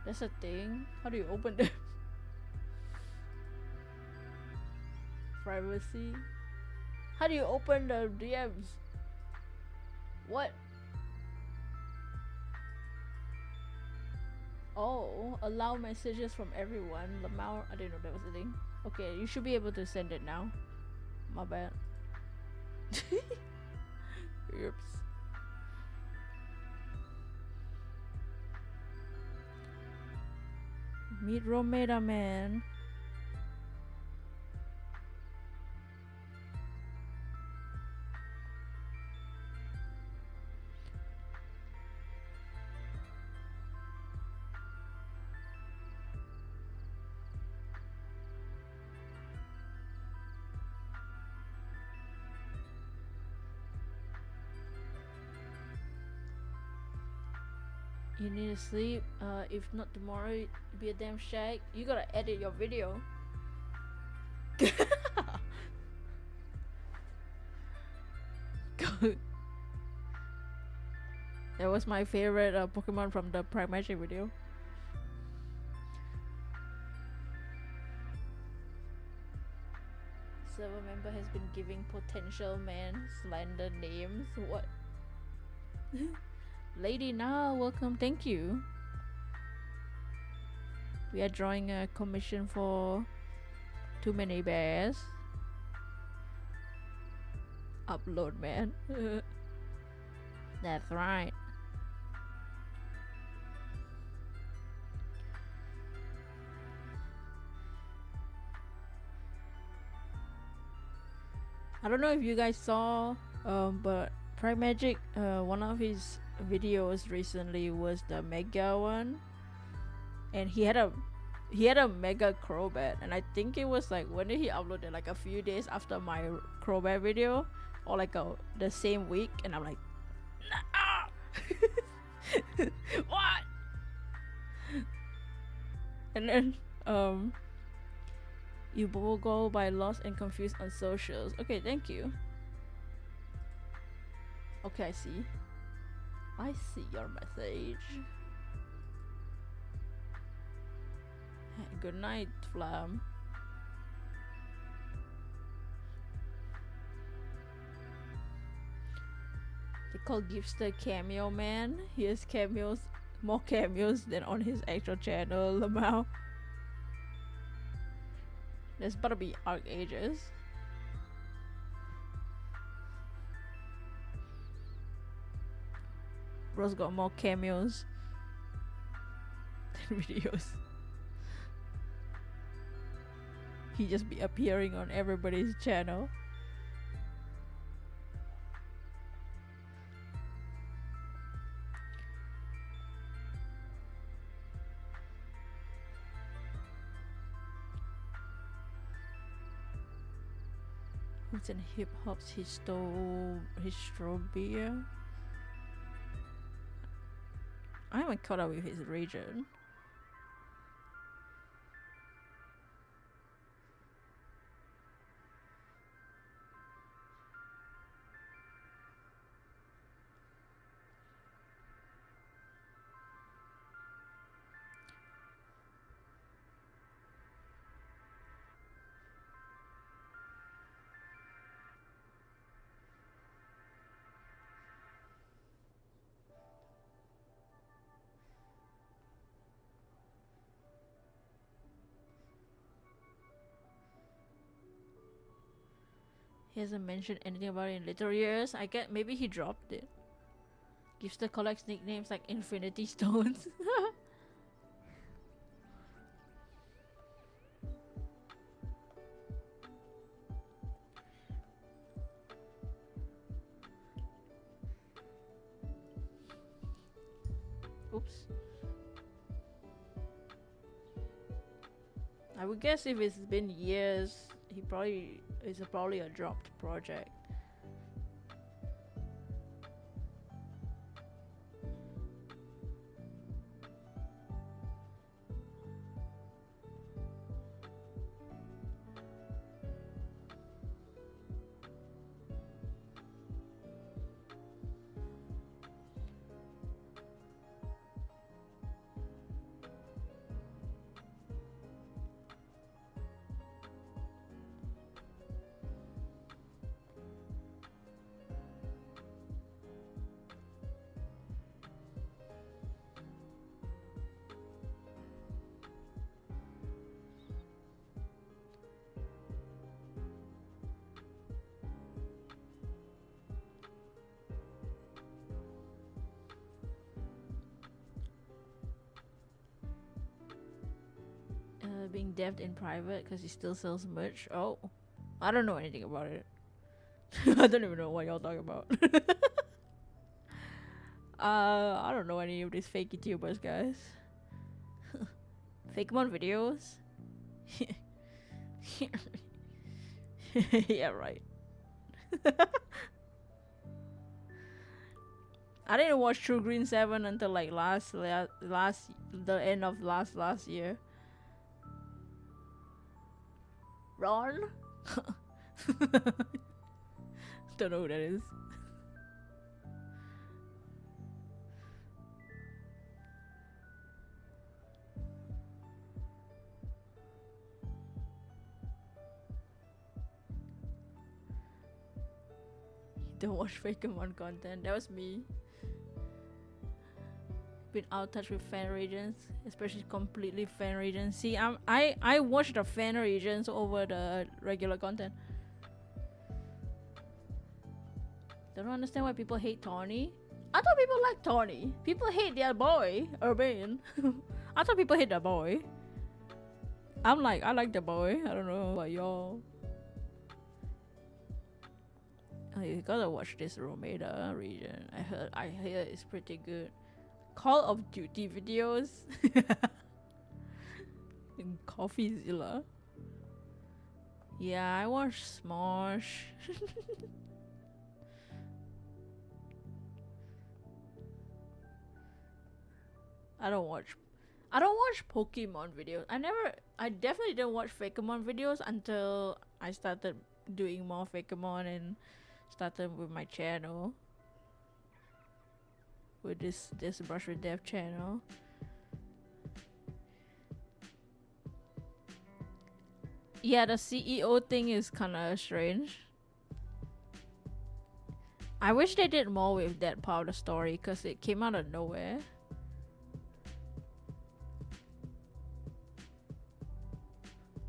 That's a thing. How do you open them? Privacy. How do you open the DMs? What? Oh, allow messages from everyone. Lamau, I didn't know that was a thing. Okay, you should be able to send it now. My bad. Oops. Meet Romeda, man. You need to sleep. If not tomorrow, it'll be a damn shag. You gotta edit your video. That was my favorite Pokemon from the Prime Magic video. Server member has been giving potential man slander names. What? Lady Na, welcome, thank you. We are drawing a commission for Too Many Bears. Upload, man. That's right. I don't know if you guys saw, but Prime Magic, one of his videos recently was the Mega one, and he had a Mega Crobat, and I think it was like, when did he upload it? Like a few days after my Crobat video, or like the same week, and I'm like, nah! What? And then you will go by lost and confused on socials. Okay, thank you. Okay, I see. I see your message. Good night, Flam. They call Gipster Cameo Man. He has cameos, more cameos than on his actual channel, Lamau. There's about to be Archages. Bro's got more cameos than videos. He just be appearing on everybody's channel. It's in hip hop's hystrobia. I haven't caught up with his region. He hasn't mentioned anything about it in later years. I get maybe he dropped it. Gifster collects nicknames like Infinity Stones. Oops. I would guess if it's been years, it's probably a dropped project. Being devved in private because he still sells merch. Oh, I don't know anything about it. I don't even know what y'all talking about. I don't know any of these fake YouTubers, guys. Fakemon videos. Yeah, right. I didn't watch True Green 7 until like the end of last year. Ron? Don't know who that is. Don't watch Fakemon content. That was me. Been out of touch with fan regions, especially completely fan regions. See, I watch the fan regions over the regular content. Don't understand why people hate Tawny. I thought people like Tawny. People hate their boy, Urban. I thought people hate the boy. I'm like, I like the boy. I don't know about y'all. Oh, you gotta watch this Romeda region. I hear it's pretty good. Call of Duty videos. Coffeezilla. Yeah, I watch Smosh. I don't watch Pokemon videos. I definitely didn't watch Fakemon videos until I started doing more Fakemon and started with my channel. With this Brush with Dev channel. Yeah, the CEO thing is kinda strange. I wish they did more with that part of the story because it came out of nowhere.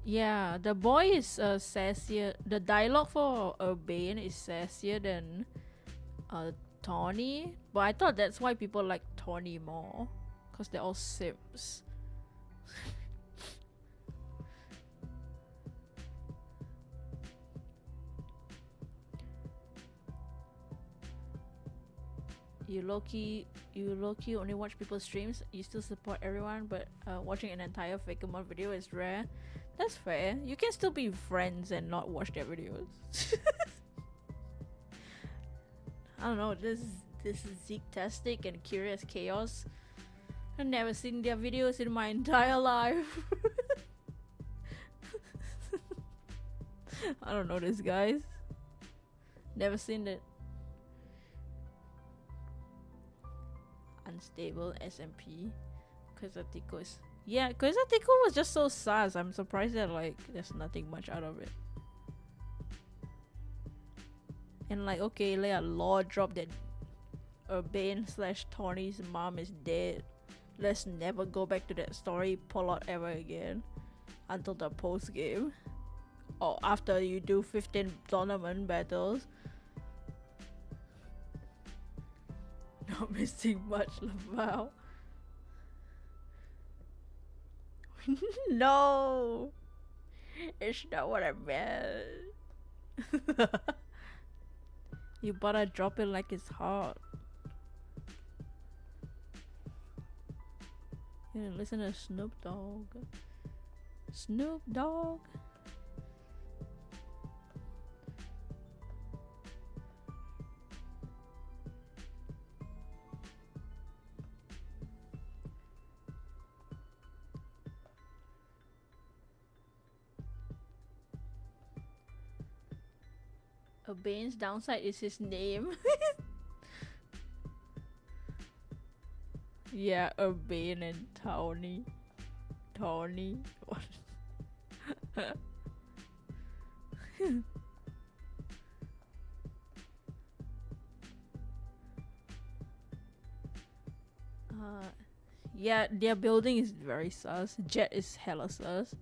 Yeah, the boy is sassier. The dialogue for Urbane is sassier than Tawny, but I thought that's why people like Tawny more, cause they're all simps. You low-key only watch people's streams. You still support everyone, but watching an entire Fakemon video is rare. That's fair. You can still be friends and not watch their videos. I don't know. This is Zeektastic and Curious Chaos. I've never seen their videos in my entire life. I don't know this guys. Never seen it. Unstable SMP. Quasatico is... Yeah, Quasatico was just so sus. I'm surprised that like there's nothing much out of it. And like, okay, like a law drop that Urbane / Tawny's mom is dead. Let's never go back to that story plot ever again until the post game or after you do 15 tournament battles. Not missing much, Lavau. No, it's not what I meant. You better drop it like it's hot. Yeah, listen to Snoop Dogg. Snoop Dogg. Urbane's downside is his name. Yeah, Urbane and Tawny. Tawny. Yeah, their building is very sus. Jet is hella sus.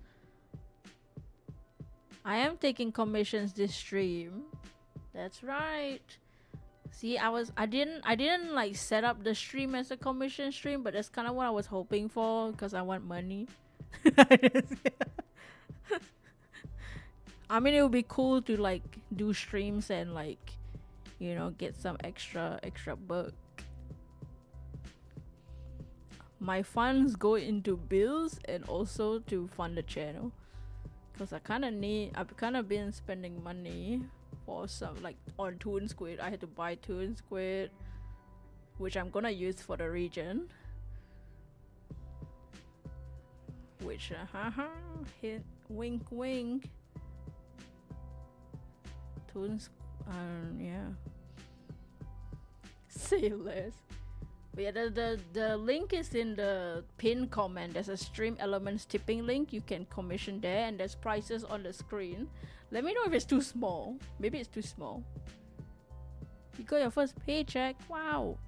I am taking commissions this stream. That's right. See, I didn't like set up the stream as a commission stream, but that's kind of what I was hoping for because I want money. I mean, it would be cool to like do streams and like, you know, get some extra buck. My funds go into bills and also to fund the channel, cause I've kind of been spending money for some like on Toon Squid. I had to buy Toon Squid, which I'm gonna use for the region. Which hit wink wink. Toon yeah. Say less. But yeah, the link is in the pinned comment. There's a Stream Elements tipping link. You can commission there, and there's prices on the screen. Let me know if it's too small. Maybe it's too small. You got your first paycheck. Wow.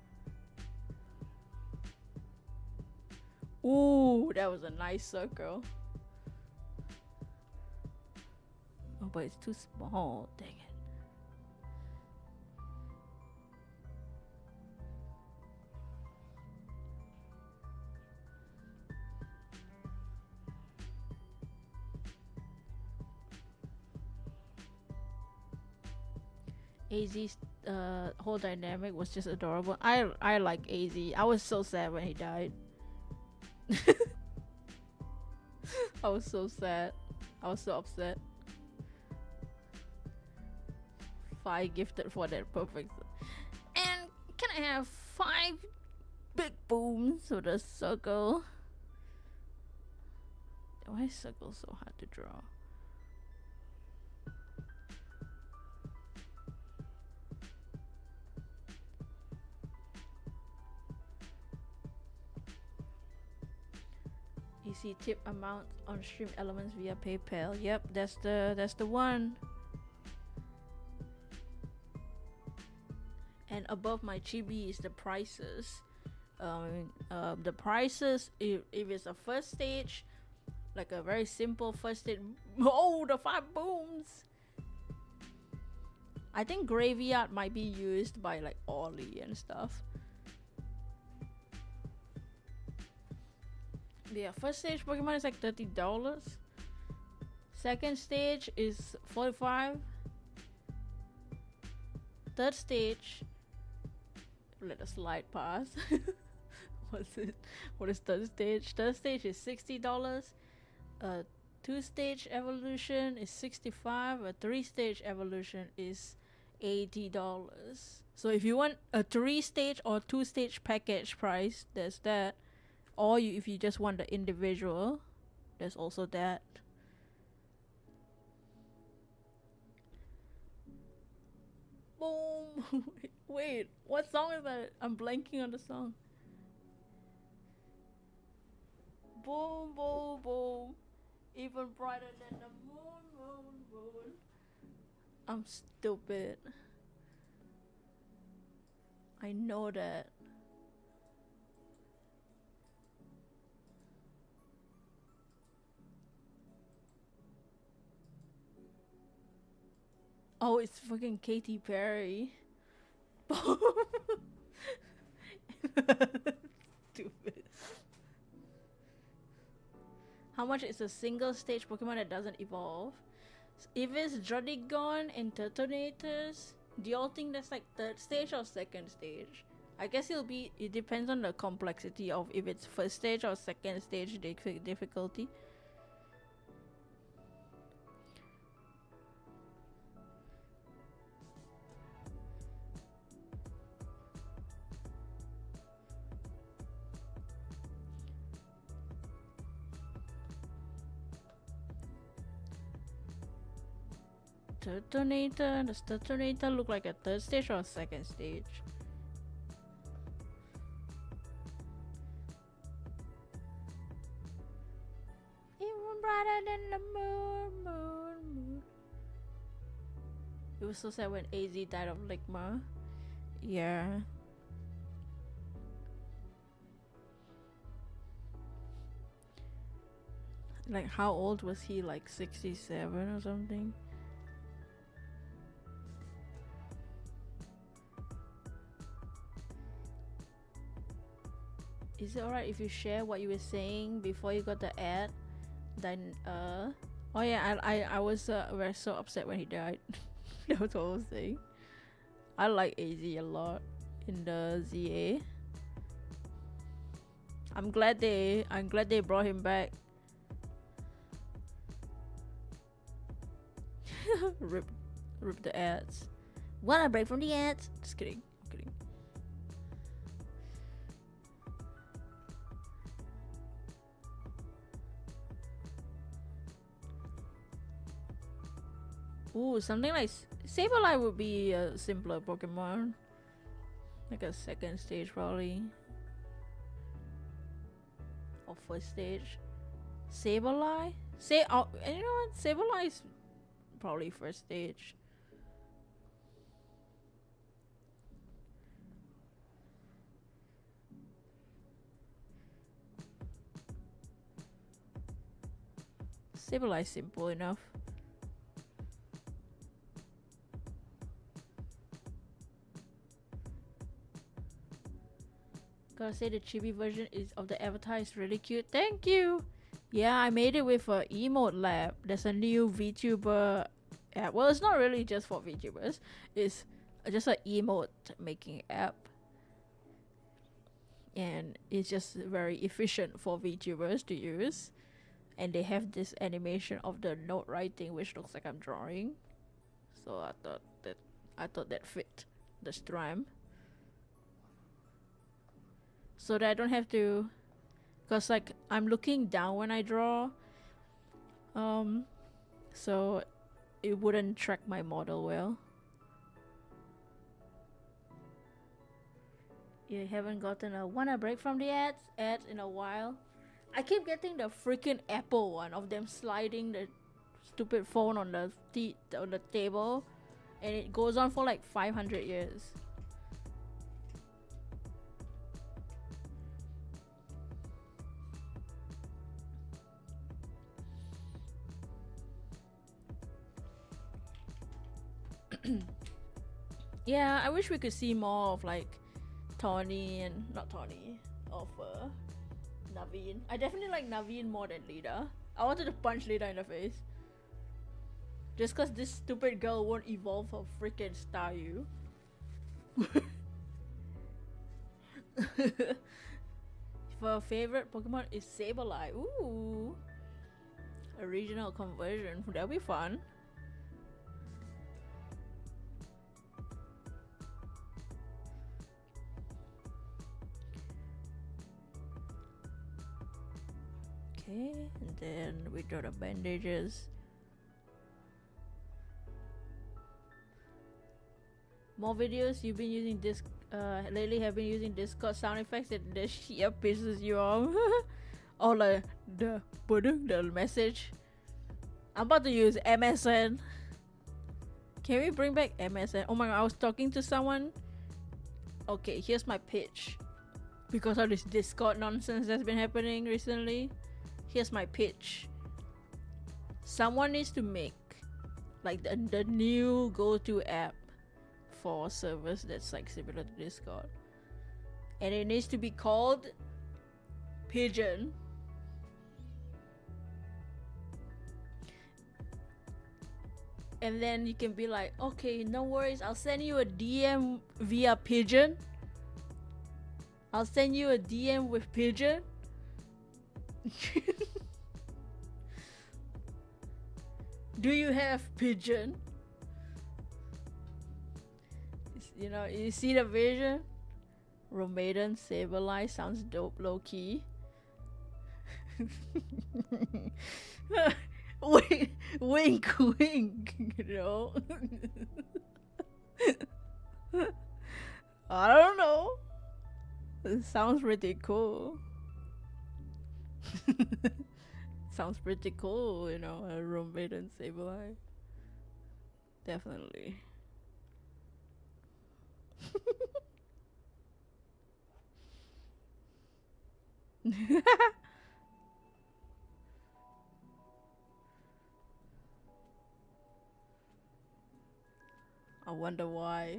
Ooh, that was a nice circle. Oh, but it's too small. Dang it. AZ's whole dynamic was just adorable. I like AZ. I was so sad when he died. I was so sad. I was so upset. 5 gifted for that perfect. And can I have 5 big booms with a circle? Why is circle so hard to draw? You see tip amount on Stream Elements via PayPal. Yep, that's the one. And above my chibi is the prices. The prices if it's a first stage, like a very simple first stage. Oh, the 5 booms. I think GraveyART might be used by like Ollie and stuff. Yeah, first stage Pokemon is like $30. Second stage is $45. Third stage, let a slide pass. What's it? What is third stage? Third stage is $60. 2-stage evolution is 65. A 3-stage evolution is $80. So if you want a 3-stage or 2-stage package price, there's that. Or if you just want the individual, there's also that. Boom. Wait, what song is that? I'm blanking on the song. Boom, boom, boom. Even brighter than the moon, moon, moon. I'm stupid. I know that. Oh, it's fucking Katy Perry. Stupid. How much is a single stage Pokemon that doesn't evolve? If it's Druddigon and Turtonators, do y'all think that's like 3rd stage or 2nd stage? I guess it depends on the complexity of if it's 1st stage or 2nd stage difficulty. Turtonator, does Turtonator look like a 3rd stage or a 2nd stage? Even brighter than the moon, moon, moon. It was so sad when AZ died of Ligma. Yeah. Like, how old was he? Like 67 or something? Is it alright if you share what you were saying before you got the ad? Then, oh yeah, I was very so upset when he died. That was what I was saying. I like AZ a lot in the ZA. I'm glad they brought him back. Rip the ads. Wanna break from the ads? Just kidding. I'm kidding. Ooh, something like Sableye would be a simpler Pokemon. Like a 2nd stage probably. Or 1st stage. Sableye? You know what? Sableye is probably 1st stage. Sableye is simple enough. Gotta say the chibi version of the avatar is really cute. Thank you! Yeah, I made it with a emote lab. There's a new VTuber app. Well, it's not really just for VTubers. It's just an emote making app. And it's just very efficient for VTubers to use. And they have this animation of the note writing which looks like I'm drawing. So I thought that fit the stream. So that I don't have to, cause like I'm looking down when I draw, so it wouldn't track my model well. You haven't gotten a wanna break from the ads in a while. I keep getting the freaking Apple one of them sliding the stupid phone on the table, and it goes on for like 500 years. Yeah, I wish we could see more of like Tawny and not Tawny of Naveen. I definitely like Naveen more than Lida. I wanted to punch Lida in the face. Just cause this stupid girl won't evolve her freaking Staryu. Her favorite Pokemon is Sableye. Ooh. A regional conversion. That'll be fun. Okay, and then we draw the bandages. More videos you've been using this lately have been using Discord sound effects and the shit pisses you off. Or like the message. I'm about to use MSN. Can we bring back MSN? Oh my god, I was talking to someone. Okay, here's my pitch. Because of this Discord nonsense that's been happening recently. Here's my pitch. Someone needs to make like the new go-to app for servers that's like similar to Discord. And it needs to be called Pigeon. And then you can be like, okay, no worries, I'll send you a DM via Pigeon. I'll send you a DM with Pigeon. Do you have Pigeon? You know, you see the vision? Romaden Saberlight sounds dope, low key. Wink, wink, wink, you know? I don't know. It sounds pretty cool. Sounds pretty cool, you know, a roommate and Saberlight. Definitely. I wonder why.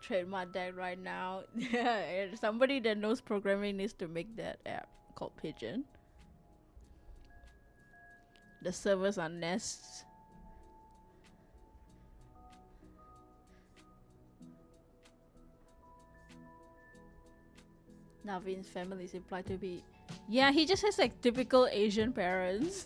Trademark that right now. Yeah, somebody that knows programming needs to make that app called Pigeon. The servers are nests. Navin's family is implied to be... Yeah, he just has like typical Asian parents.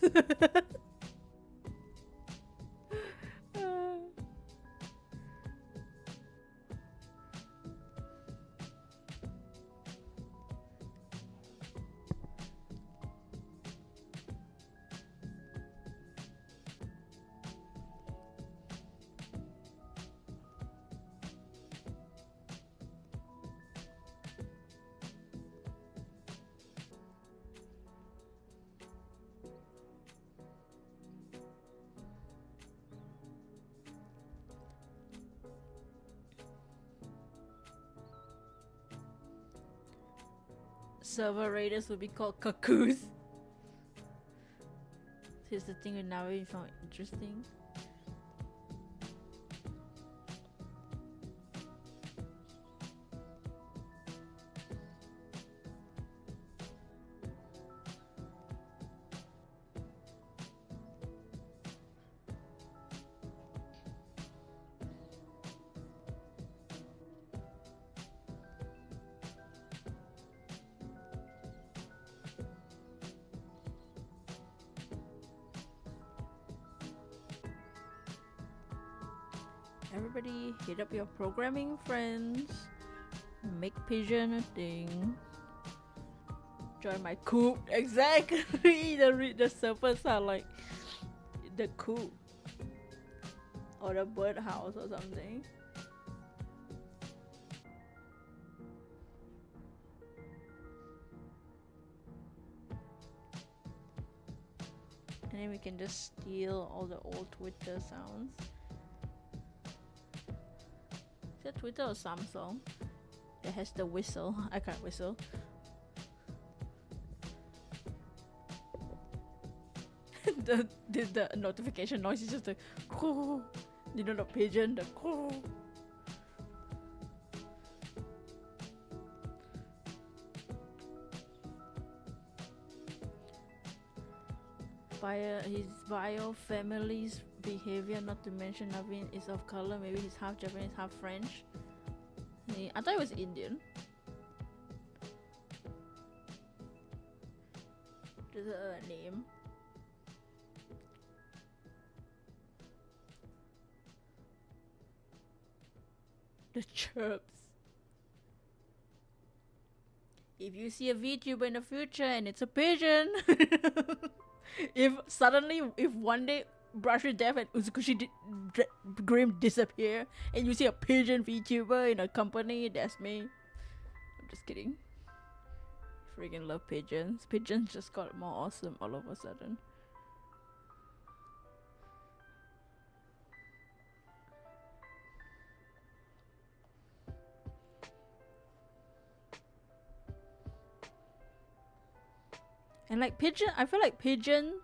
Server raiders will be called cuckoos. Here's the thing with Navi you found interesting. Everybody hit up your programming friends. Make Pigeon a thing. Join my coop. Exactly. The servers are like the coop. Or the birdhouse or something. And then we can just steal all the old Twitter sounds. Is that Twitter or Samsung? That has the whistle. I can't whistle. the notification noise is just the coo. You know, the pigeon, the coo. His bio family's behavior, not to mention Navin is of color. Maybe he's half Japanese, half French. I thought he was Indian. Just a name. The chirps. If you see a VTuber in the future and it's a pigeon, if one day Brush with Death and Uzukushi Grim disappear and you see a pigeon VTuber in a company, that's me. I'm just kidding. Freaking love pigeons. Pigeons just got more awesome all of a sudden. And like pigeon, I feel like pigeon,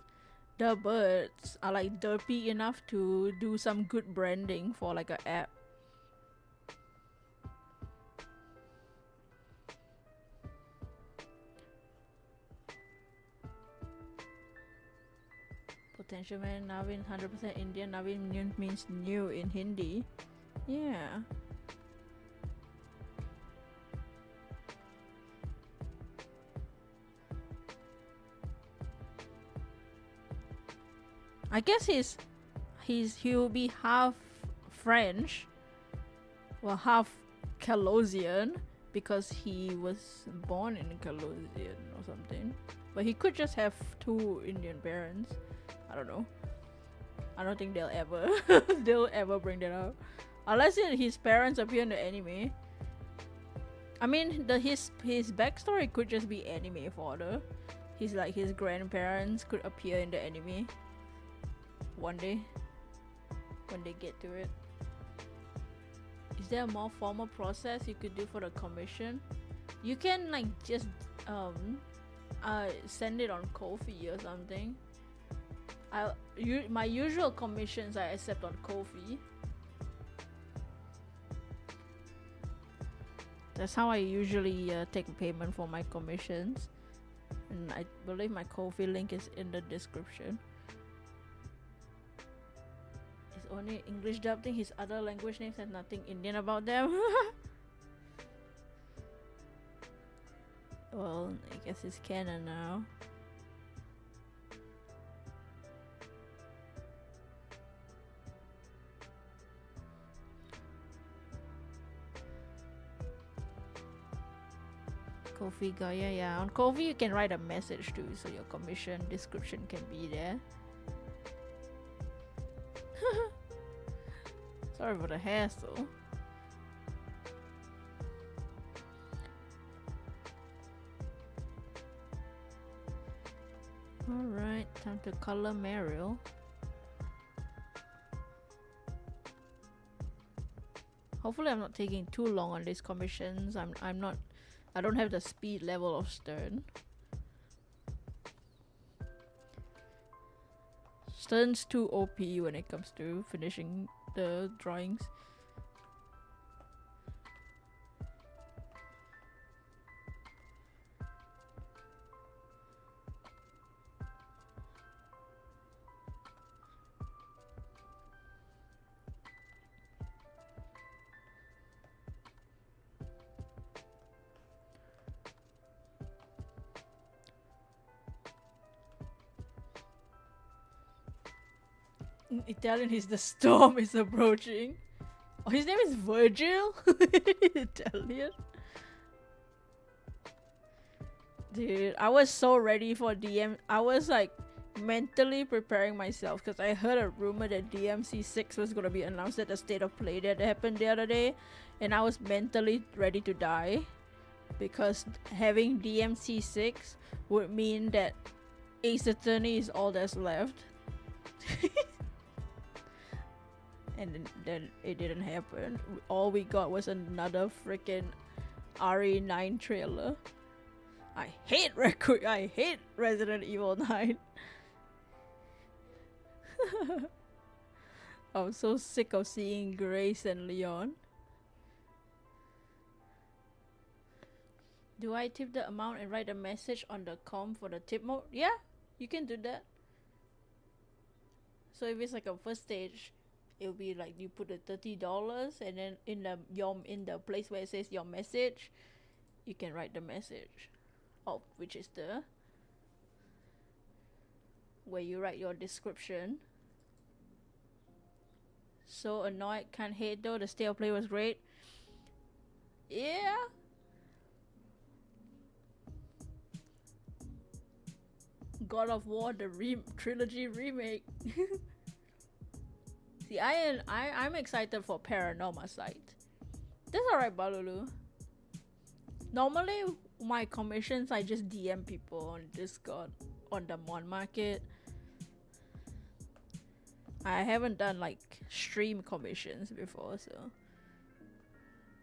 the birds are like derpy enough to do some good branding for like a app. Potential man, Navin 100% Indian. Navin means new in Hindi. Yeah. I guess he'll be half French, well, half Calosian because he was born in Calosian or something. But he could just have two Indian parents. I don't know. I don't think they'll ever bring that up, unless his parents appear in the anime. I mean, his backstory could just be anime fodder. His grandparents could appear in the anime one day when they get to it. Is there a more formal process you could do for the commission? You can like just send it on Ko-fi or something. My usual commissions I accept on Ko-fi. That's how I usually take payment for my commissions, and I believe my Ko-fi link is in the description. It's only English dubbing. His other language names have nothing Indian about them. Well, I guess it's canon now. Ko-fi Gaia, yeah. On Ko-fi you can write a message too, so your commission description can be there. Sorry for the hassle. Alright, time to color Mariel. Hopefully I'm not taking too long on these commissions. I don't have the speed level of Stern. Stern's too OP when it comes to finishing the drawings. In Italian, the storm is approaching. Oh, his name is Virgil? Italian? Dude, I was so ready for DM. I was like mentally preparing myself because I heard a rumor that DMC6 was gonna be announced at the State of Play that happened the other day, and I was mentally ready to die because having DMC6 would mean that Ace Attorney is all that's left. And then it didn't happen. All we got was another freaking RE9 trailer. I hate Resident Evil 9. I'm so sick of seeing Grace and Leon. Do I tip the amount and write a message on the com for the tip mode? Yeah, you can do that. So if it's like a first stage, it'll be like you put the $30 and then in the place where it says your message, you can write the message. Oh, which is the where you write your description. So annoyed, can't hate though. The State of Play was great. Yeah. God of War, the trilogy remake. See, I'm excited for Paranormal Sight. That's alright, Balulu. Normally, my commissions, I just DM people on Discord on the Mon Market. I haven't done like stream commissions before, so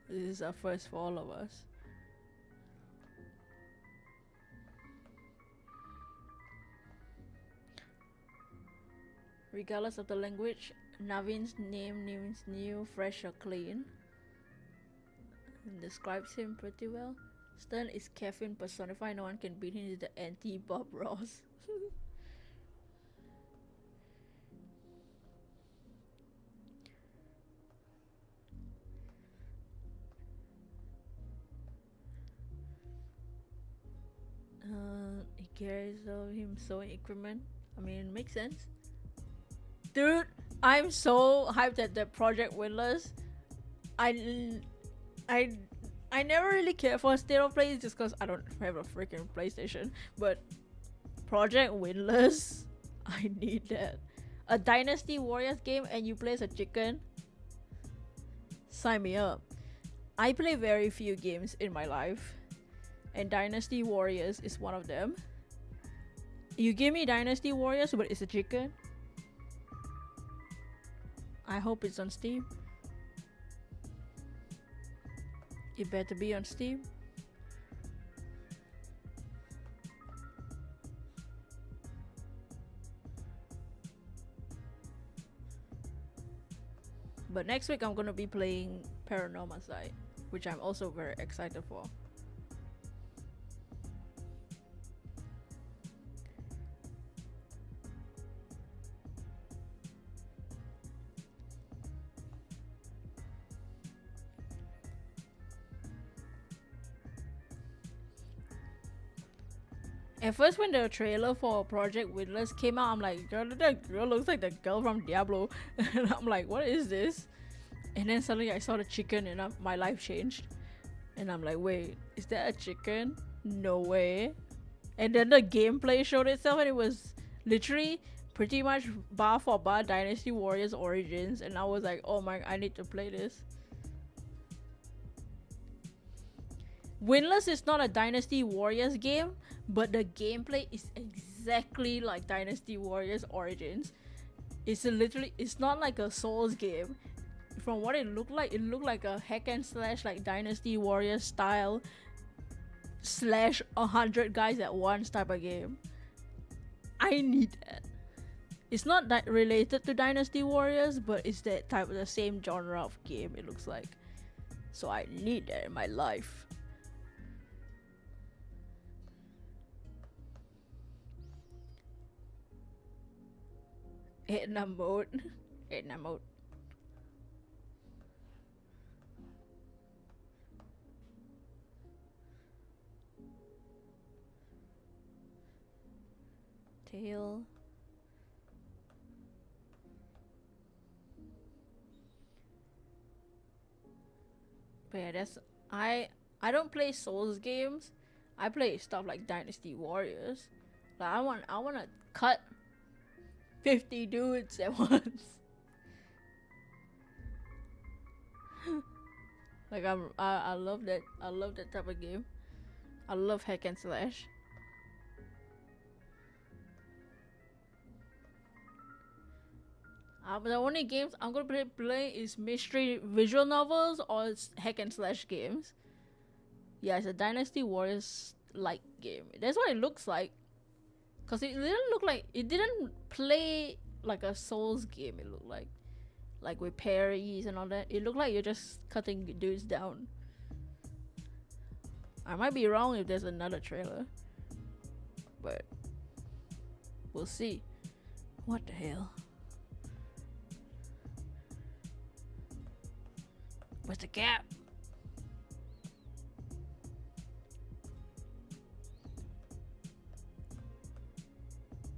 this is a first for all of us. Regardless of the language, Navin's name means new, fresh, or clean. And describes him pretty well. Stern is caffeine personified. No one can beat him. He's the anti-Bob Ross. He carries him so increment. I mean, it makes sense. Dude, I'm so hyped at the Project Windless. I never really cared for State of Play just because I don't have a freaking PlayStation. But Project Windless, I need that. A Dynasty Warriors game and you play as a chicken? Sign me up. I play very few games in my life, and Dynasty Warriors is one of them. You give me Dynasty Warriors, but it's a chicken? I hope it's on Steam. It better be on Steam. But next week I'm gonna be playing Paranormal Sight, which I'm also very excited for. At first, when the trailer for Project Windless came out, I'm like, that girl looks like the girl from Diablo. And I'm like, what is this? And then suddenly I saw the chicken and my life changed. And I'm like, wait, is that a chicken? No way. And then the gameplay showed itself and it was literally pretty much bar for bar Dynasty Warriors Origins. And I was like, oh my, I need to play this. Windless is not a Dynasty Warriors game, but the gameplay is exactly like Dynasty Warriors Origins. It's not like a Souls game. From what it looked like a hack and slash like Dynasty Warriors style slash 100 guys at once type of game. I need that. It's not that related to Dynasty Warriors, but it's that type of the same genre of game it looks like. So I need that in my life. Edna mode. Edna mode. Tail. But yeah, that's I don't play Souls games. I play stuff like Dynasty Warriors. Like I wanna cut 50 dudes at once. Like I love that. I love that type of game. I love hack and slash. But the only games I'm gonna play is mystery visual novels or hack and slash games. Yeah, it's a Dynasty Warriors like game. That's what it looks like. Cause it didn't play like a Souls game. It looked like with parries and all that. It looked like you're just cutting dudes down. I might be wrong if there's another trailer, but we'll see. What the hell? Where's the gap?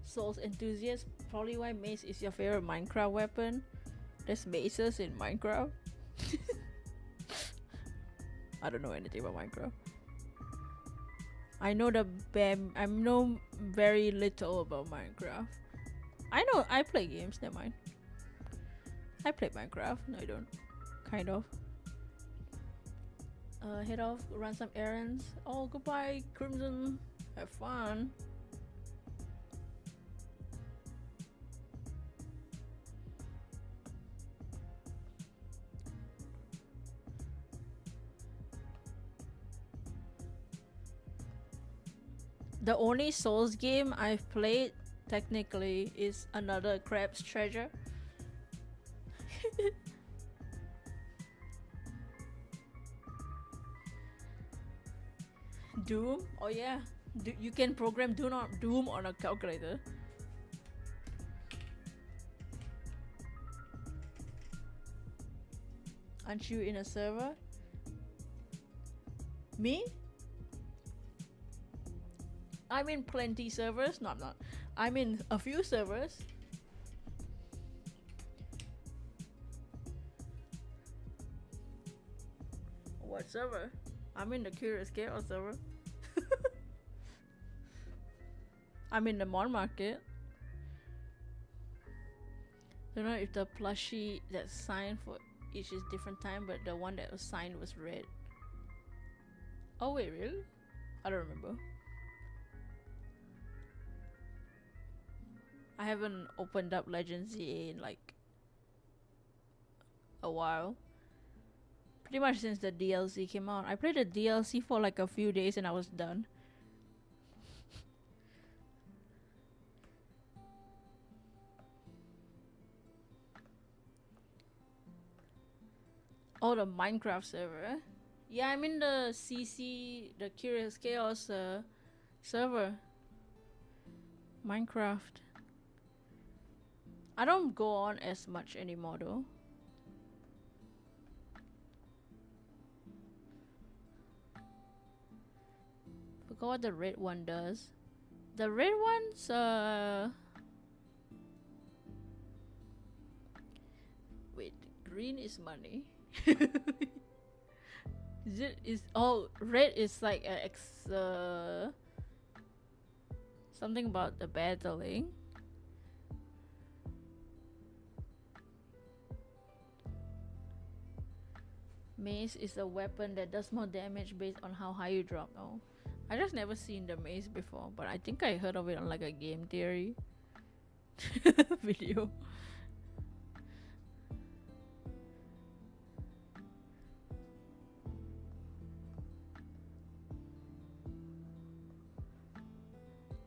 Souls enthusiast, probably why mace is your favorite Minecraft weapon. There's maces in Minecraft. I don't know anything about Minecraft. I know I know very little about Minecraft. I know I play games. Never mind. I play Minecraft. No, I don't. Kind of. Head off, run some errands. Oh, goodbye, Crimson. Have fun. The only Souls game I've played technically is another Crab's Treasure. Doom? Oh yeah. You can program Doom on a calculator. Aren't you in a server? Me? I'm in plenty servers. No, I'm not. I'm in a few servers. What server? I'm in the Curious Chaos server. I'm in the Mon Market. Don't know if the plushie that's signed for each is different time, but the one that was signed was red. Oh wait, really? I don't remember. I haven't opened up Legends ZA in like a while. Pretty much since the DLC came out. I played the DLC for like a few days and I was done. Oh, the Minecraft server. Yeah, I'm in the CC, the Curious Chaos server. Minecraft. I don't go on as much anymore though. Forgot what the red one does. The red one's wait, green is money. Red is like something about the battling. Mace is a weapon that does more damage based on how high you drop. Oh, I just never seen the mace before, but I think I heard of it on like a game theory video.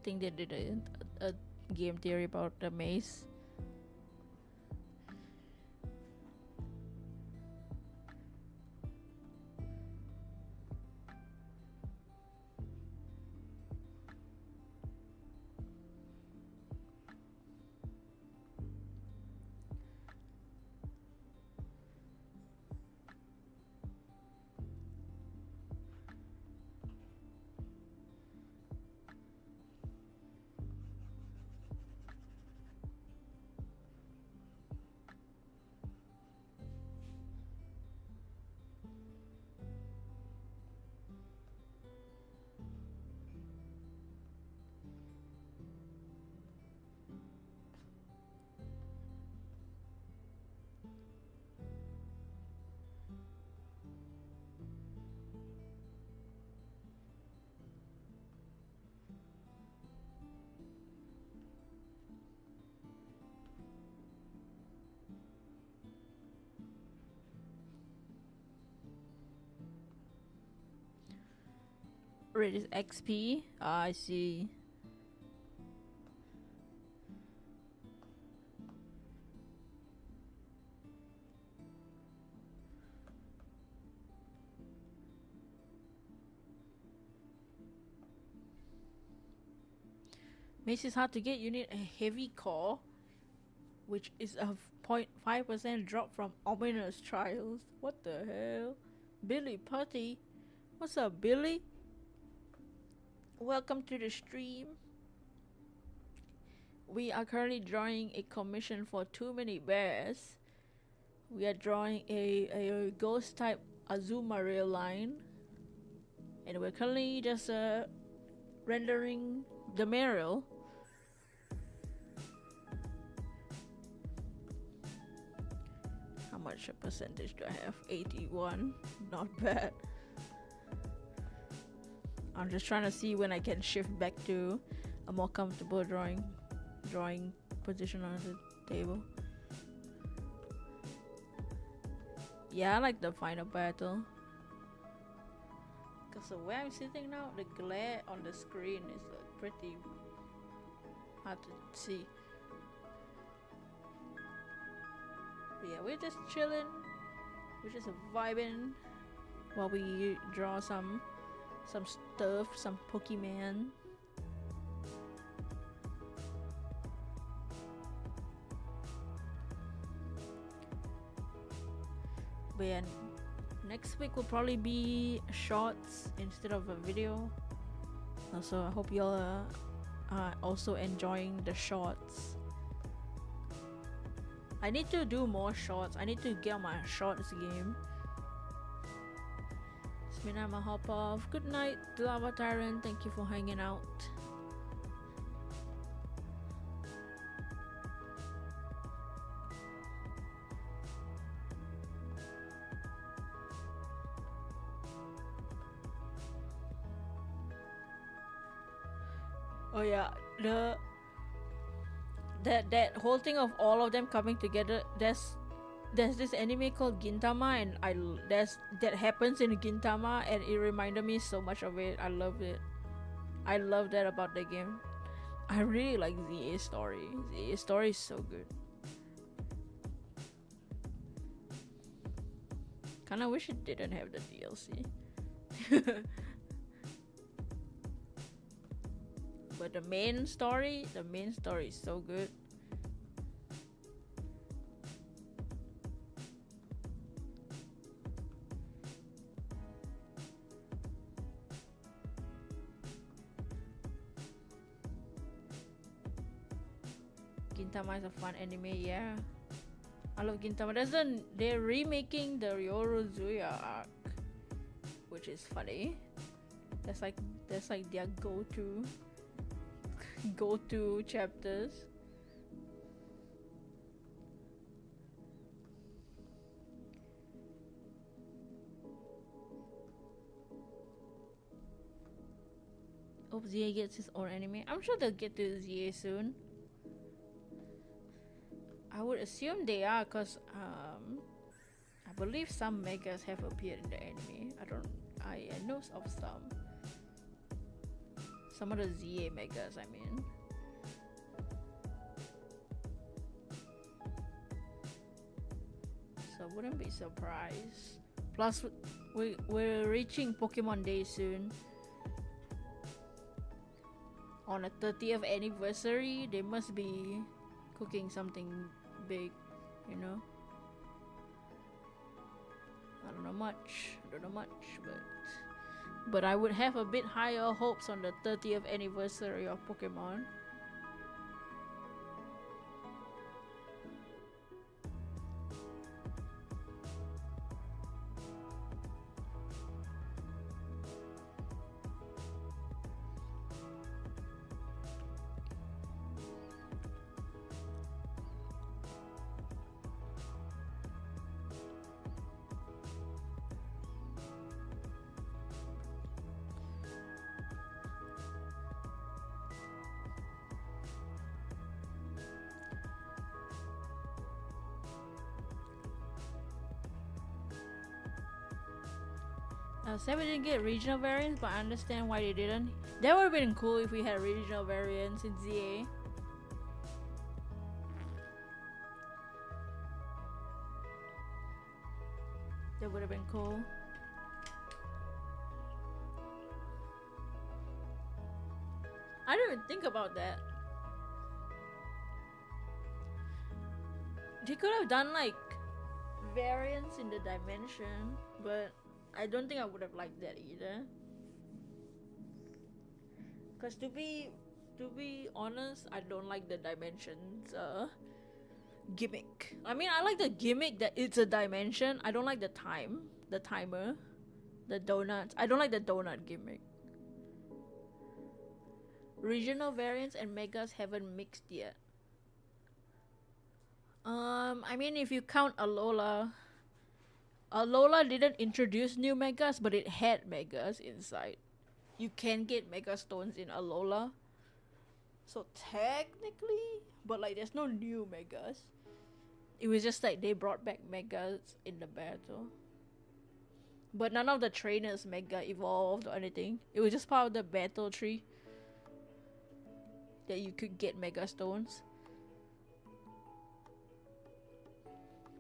Think they did a game theory about the mace. Red is XP. I see. Mace is hard to get. You need a heavy core, which is a 0.5% drop from ominous trials. What the hell? Billy Putty? What's up, Billy? Welcome to the stream. We are currently drawing a commission for Too Many Bears. We are drawing a ghost type Azuma rail line, and we're currently just rendering the main rail. How much a percentage do I have? 81. Not bad. I'm just trying to see when I can shift back to a more comfortable drawing position on the table. Yeah, I like the final battle. Cause the way I'm sitting now, the glare on the screen is pretty hard to see. But yeah, we're just chilling. We're just vibing while we draw some stuff, some Pokemon. But yeah, next week will probably be shorts instead of a video. Also, I hope y'all are also enjoying the shorts. I need to do more shorts. I need to get on my shorts game. It's been I'ma hop off. Good night, Lava Tyrant. Thank you for hanging out. Oh yeah, that whole thing of all of them coming together. There's this anime called Gintama, and that happens in Gintama, and it reminded me so much of it. I love it. I love that about the game. I really like ZA story. ZA story is so good. Kinda wish it didn't have the DLC. But the main story is so good. Gintama is a fun anime, yeah. I love Gintama. They're remaking the Ryorozuya arc, which is funny. That's like their go-to chapters. Hope ZA gets his own anime. I'm sure they'll get to ZA soon. I would assume they are, cause I believe some megas have appeared in the anime. I know of some. Some of the ZA megas, I mean. So wouldn't be surprised. Plus, we're reaching Pokemon Day soon. On a 30th anniversary, they must be cooking something big, you know. I don't know much, but I would have a bit higher hopes on the 30th anniversary of Pokemon. Sad we didn't get regional variants, but I understand why they didn't. That would have been cool if we had regional variants in ZA. That would have been cool. I didn't even think about that. They could have done like variants in the dimension, but I don't think I would have liked that either. Cause to be honest, I don't like the dimensions gimmick. I mean, I like the gimmick that it's a dimension. I don't like the timer, the donuts. I don't like the donut gimmick. Regional variants and megas haven't mixed yet. I mean, if you count Alola didn't introduce new megas, but it had megas inside. You can get mega stones in Alola. So technically, but like there's no new megas. It was just like they brought back megas in the battle. But none of the trainers mega evolved or anything. It was just part of the battle tree that you could get mega stones.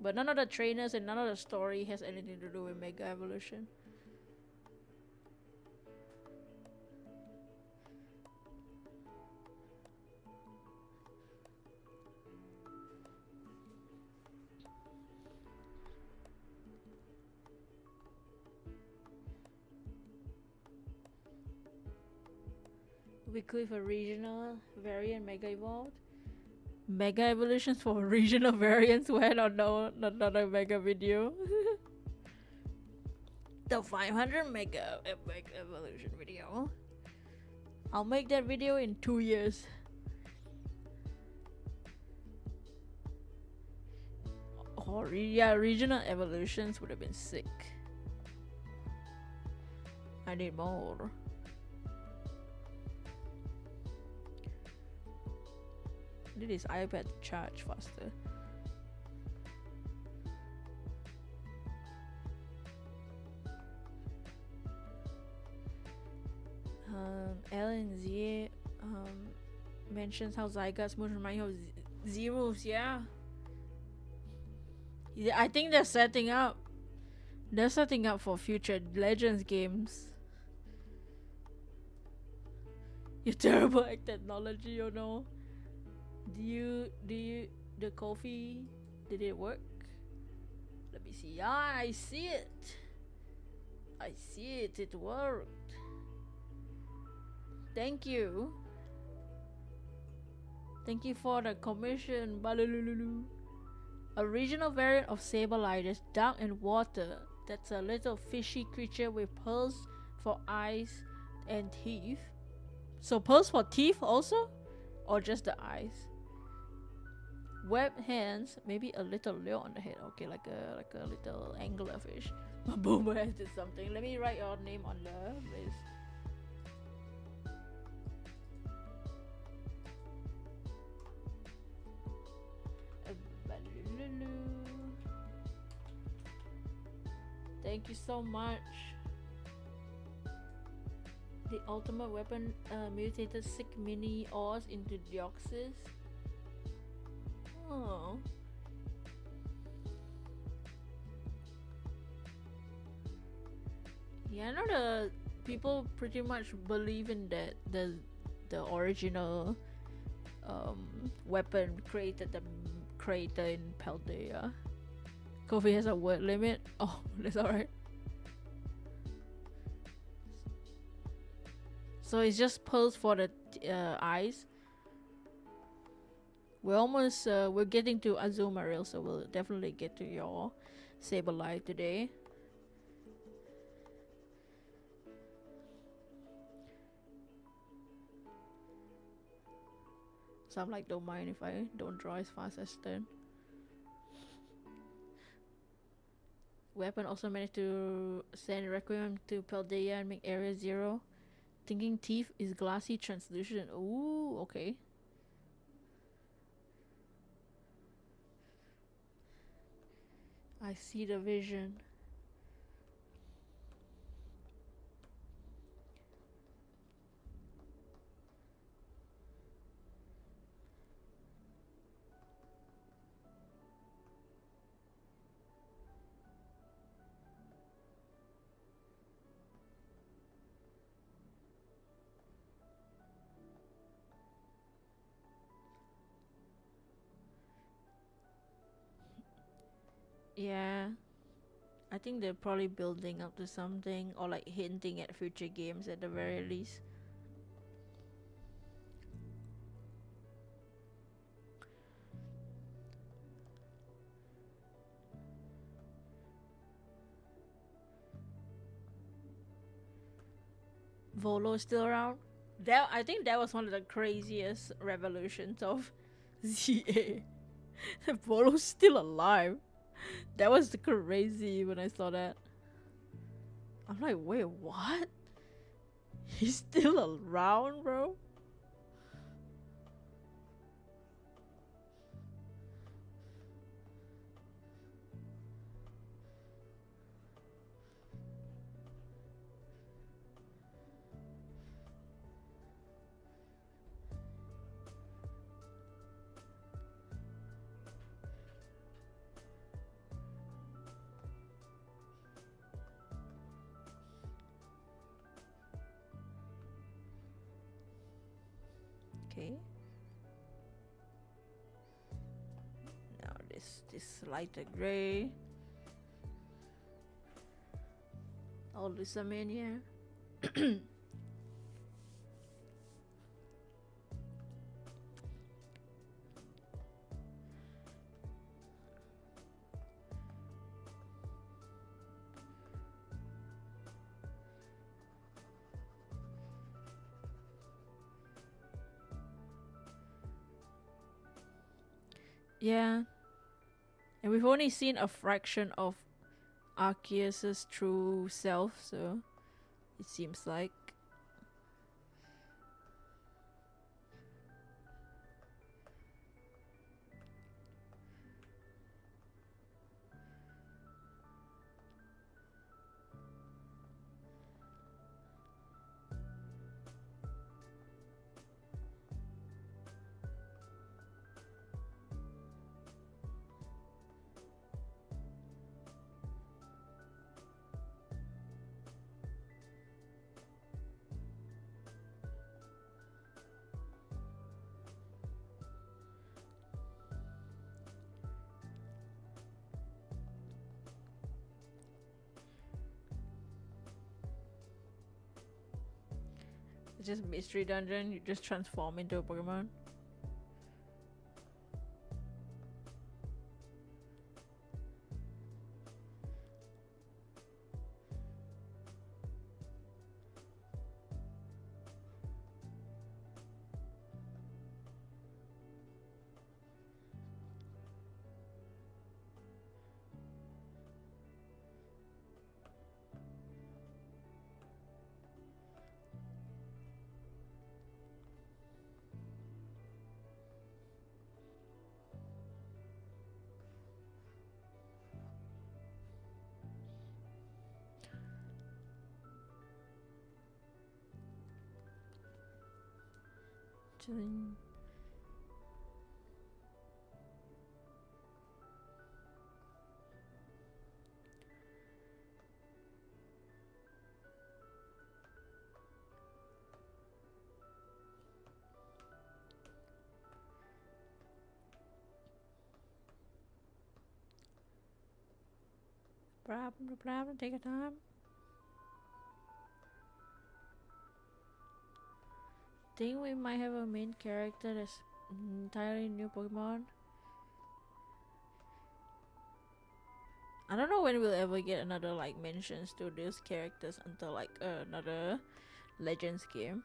But none of the trainers and none of the story has anything to do with Mega Evolution. Weekly for regional variant Mega Evolved. Mega Evolutions for regional variants when or no, another Mega video. The 500 Mega Evolution video. I'll make that video in 2 years. Oh, yeah, regional evolutions would have been sick. I need more. Need this iPad to charge faster. Ellen Z mentions how Zygarde's moves remind you of Z moves, yeah. I think they're setting up. They're setting up for future Legends games. You're terrible at technology, you know. The coffee, did it work? Let me see. Ah, I see it. I see it. It worked. Thank you. Thank you for the commission. Balululu. A regional variant of Sableye is dark and water. That's a little fishy creature with pearls for eyes and teeth. So pearls for teeth also? Or just the eyes? Webbed hands, maybe a little lure on the head. Okay, like a little anglerfish. My boomer has did something. Let me write your name on the list. Thank you so much. The ultimate weapon mutated sick mini ores into Deoxys. Oh. Yeah, I know the people pretty much believe in that the original weapon created the creator in Paldea. Kofi has a word limit. Oh, that's alright. So it's just pearls for the eyes. We're almost we're getting to Azumarill, so we'll definitely get to your Sableye today. So I'm like, don't mind if I don't draw as fast as Stern. Weapon also managed to send Requiem to Paldea and make Area 0. Thinking Teeth is glassy translucent. Ooh, okay. I see the vision. Yeah. I think they're probably building up to something or like hinting at future games at the very least. Volo still around? That I think that was one of the craziest revolutions of ZA. Volo's still alive. That was crazy when I saw that. I'm like, wait, what? He's still around, bro? Okay. Now this lighter gray. All this in here. Yeah. And we've only seen a fraction of Arceus's true self, so it seems like. It's just mystery dungeon, you just transform into a Pokemon. Chilling. No problem, take your time. Think we might have a main character that's entirely new Pokemon. I don't know when we'll ever get another like mentions to these characters until like another Legends game.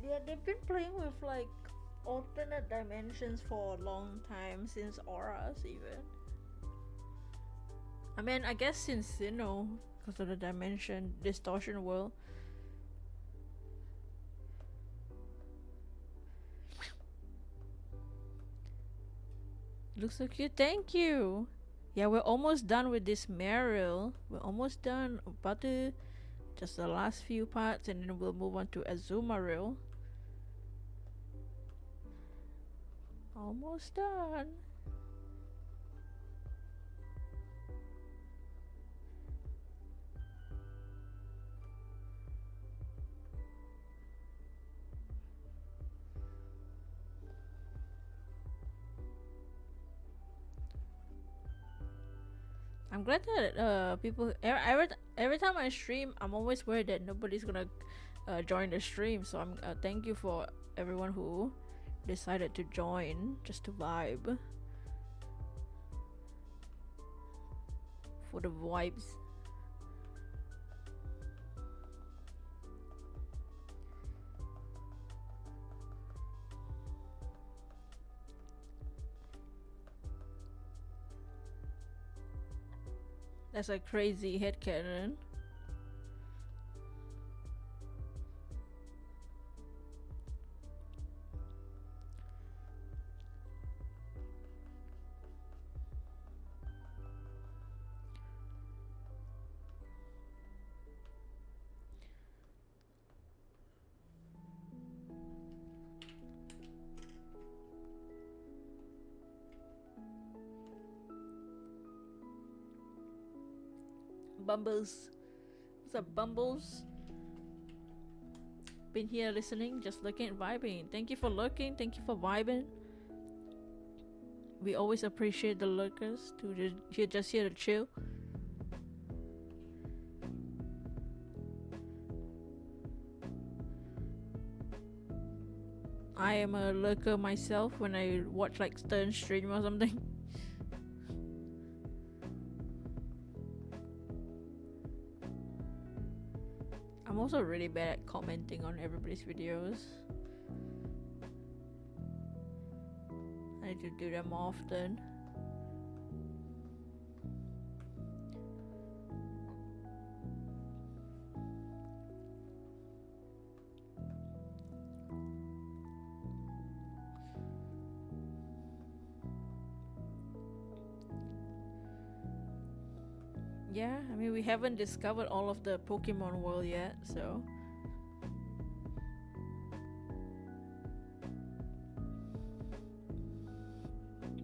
Yeah, they've been playing with like alternate dimensions for a long time, since auras even. I mean, I guess since because of the dimension distortion world. Looks so cute. Thank you. Yeah, we're almost done with this Meryl. We're almost done. About to just the last few parts, and then we'll move on to Azumarill. Almost done. I'm glad that people every time I stream, I'm always worried that nobody's gonna join the stream. So I'm thank you for everyone who decided to join just to vibe for the vibes. That's a crazy headcanon. Bumbles. What's up, Bumbles? Been here listening, just looking, vibing. Thank you for looking. Thank you for vibing. We always appreciate the lurkers to just here to chill. I am a lurker myself when I watch like Stern stream or something. I'm also really bad at commenting on everybody's videos. I need to do them often. Yeah, I mean, we haven't discovered all of the Pokemon world yet, so.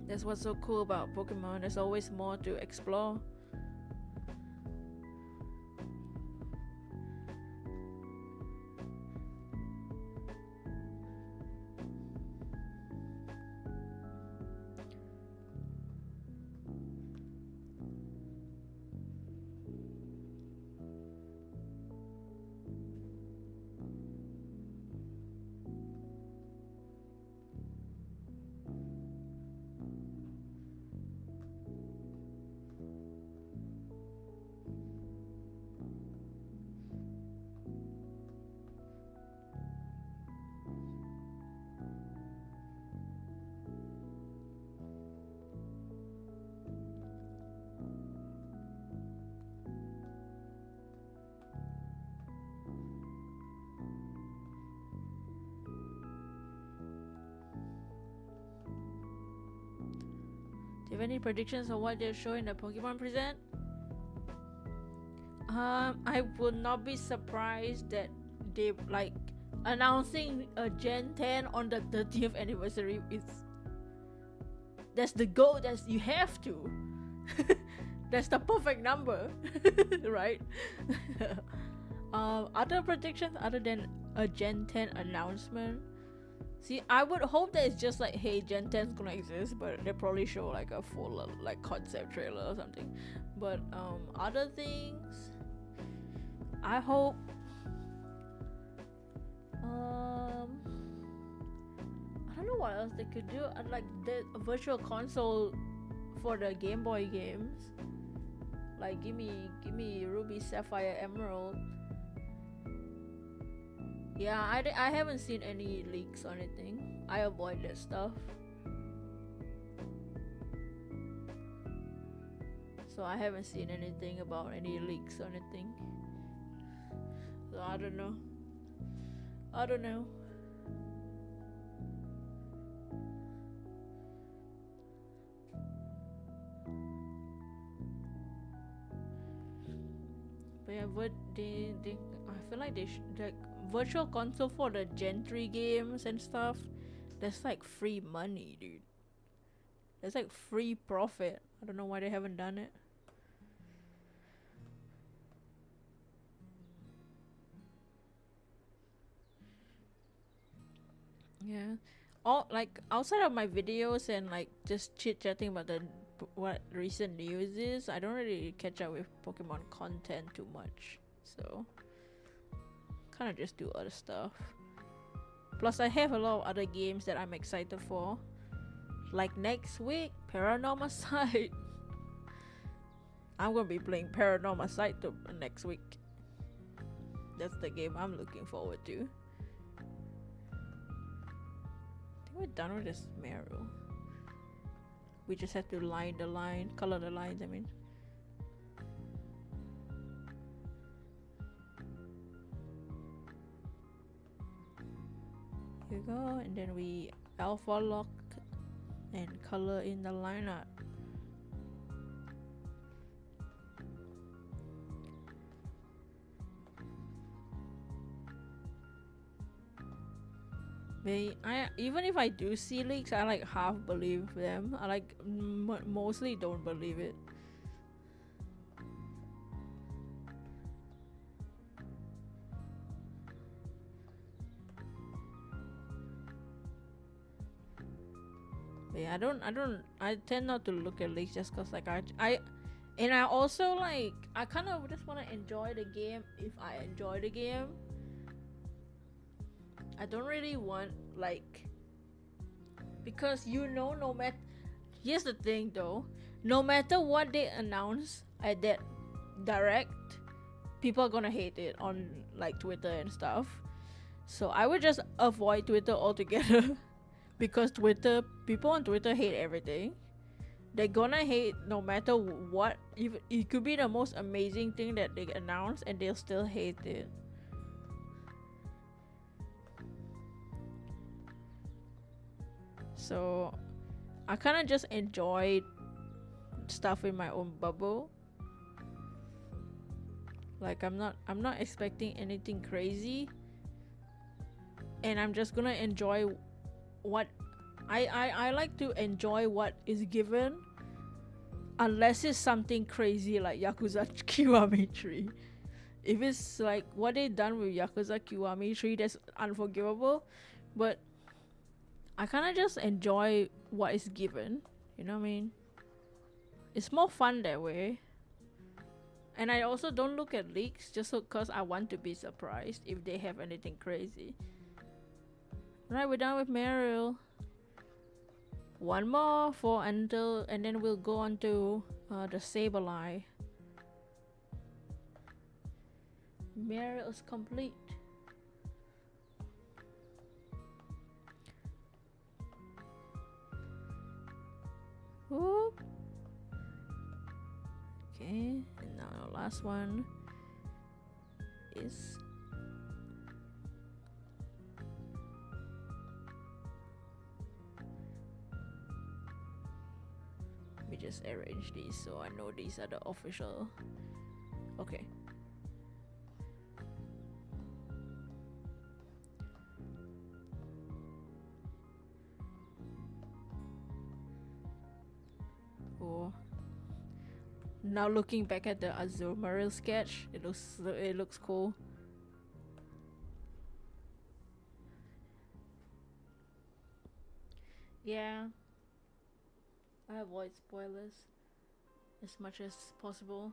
That's what's so cool about Pokemon. There's always more to explore. Do you have any predictions on what they'll show in the Pokemon Present? I would not be surprised that they like announcing a Gen 10 on the 30th anniversary is that's the goal. That's you have to. That's the perfect number, right? Other predictions other than a Gen 10 announcement. See, I would hope that it's just like, hey, Gen 10's gonna exist, but they probably show like a full like concept trailer or something. But other things, I hope. I don't know what else they could do. I'd like the virtual console for the Game Boy games. Like, give me Ruby, Sapphire, Emerald. Yeah, I haven't seen any leaks or anything. I avoid that stuff. So I haven't seen anything about any leaks or anything. So I don't know. I don't know. But yeah, but they I feel like they like virtual console for the Gen 3 games and stuff. That's like free money, dude. That's like free profit. I don't know why they haven't done it. Yeah. All like outside of my videos and like just chit chatting about the what recent news is, I don't really catch up with Pokemon content too much. So kind of just do other stuff. Plus, I have a lot of other games that I'm excited for. Like next week, Paranormal Sight. I'm gonna be playing Paranormal Sight next week. That's the game I'm looking forward to. I think we're done with this Meryl. We just have to color the lines, I mean. Here we go, and then we alpha lock and color in the line art. Even if I do see leaks, I like half believe them. I like mostly don't believe it. But yeah, I tend not to look at leaks just cause like I also like I kind of just want to enjoy the game if I enjoy the game. I don't really want like because no matter here's the thing though, no matter what they announce at that direct, people are gonna hate it on like Twitter and stuff. So I would just avoid Twitter altogether because people on Twitter hate everything. They're gonna hate no matter what. Even it could be the most amazing thing that they announce and they'll still hate it. So I kind of just enjoy stuff in my own bubble. Like I'm not expecting anything crazy, and I'm just gonna enjoy what I like to enjoy what is given, unless it's something crazy like Yakuza Kiwami 3. If it's like what they done with Yakuza Kiwami 3, that's unforgivable. But I kind of just enjoy what is given. You know what I mean? It's more fun that way. And I also don't look at leaks just because I want to be surprised if they have anything crazy. Right, we're done with Meryl. One more and then we'll go on to the Sableye. Meryl is complete. Whoop. Okay, and now our last one is let me just arrange these so I know these are the official. Okay. Oh. Now looking back at the Azumarill sketch, it looks cool. Yeah. I avoid spoilers as much as possible.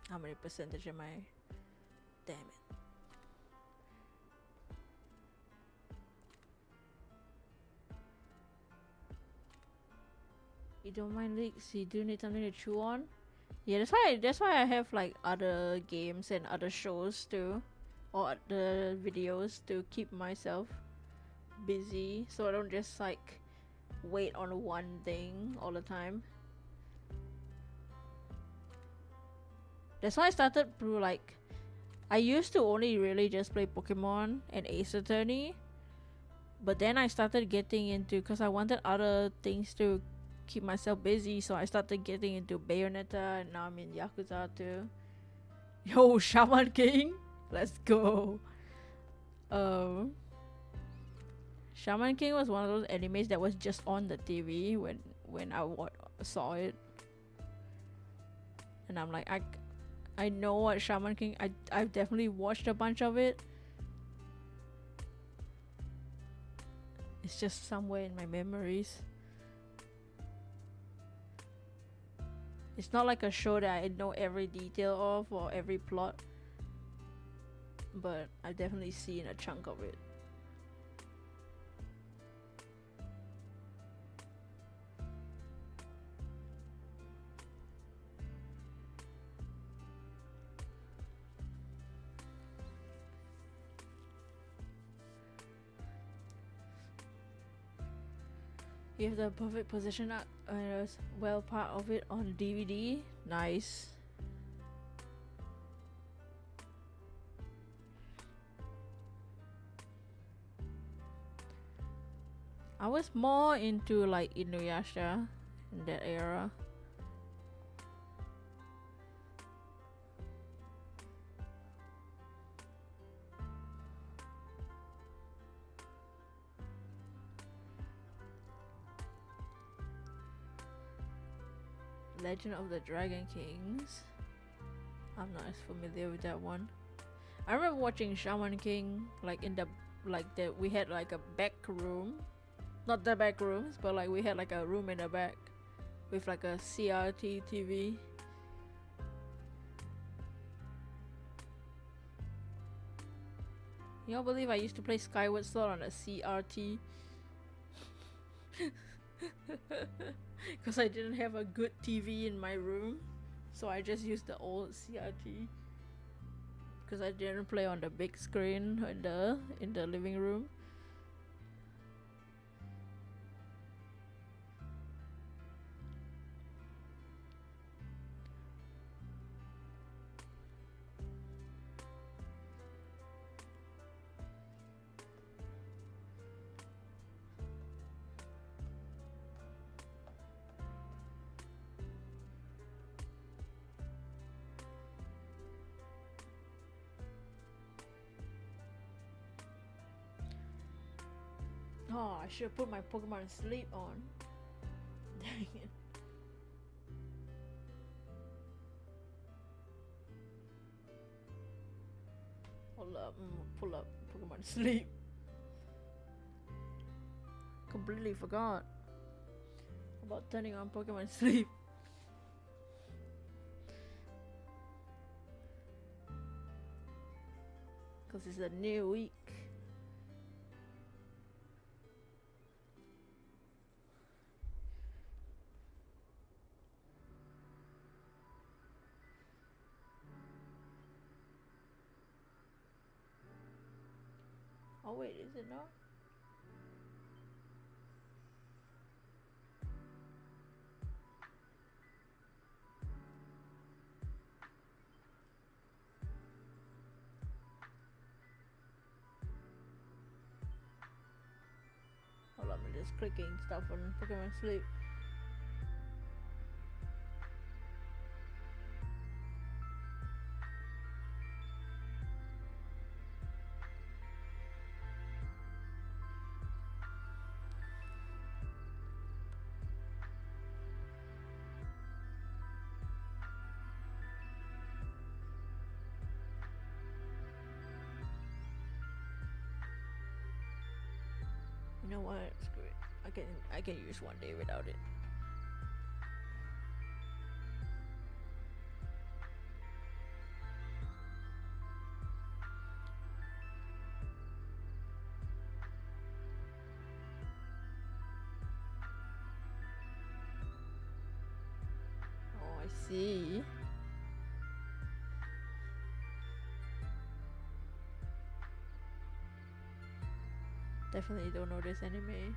How many percentage am I? Damn it. You don't mind leaks? You do need something to chew on? Yeah, that's why I have like other games and other shows too, or other videos to keep myself busy, so I don't just like wait on one thing all the time. That's why I started through like I used to only really just play Pokemon and Ace Attorney, but then I started getting into because I wanted other things to keep myself busy, so I started getting into Bayonetta, and now I'm in Yakuza too. Yo, Shaman King, let's go. Um, Shaman King was one of those animes that was just on the TV when I saw it, and I'm like I know what Shaman King. I've definitely watched a bunch of it. It's just somewhere in my memories. It's not like a show that I know every detail of or every plot, but I've definitely seen a chunk of it. You have the perfect position well part of it on DVD. Nice. I was more into like Inuyasha in that era. Legend of the Dragon Kings. I'm not as familiar with that one. I remember watching Shaman King like in the we had like a back room. Not the back rooms, but like we had like a room in the back with like a CRT TV. Y'all believe I used to play Skyward Sword on a CRT? Because I didn't have a good TV in my room, so I just used the old CRT. Because I didn't play on the big screen in the living room. Oh, I should have put my Pokemon Sleep on. Dang it. Hold up, pull up Pokemon Sleep. Completely forgot about turning on Pokemon Sleep. Because it's a new week. Oh wait, is it not? Hold on, I'm just clicking stuff on Pokemon Sleep. You know what? Screw it. I can use one day without it. Oh, I see. Definitely don't know this anime.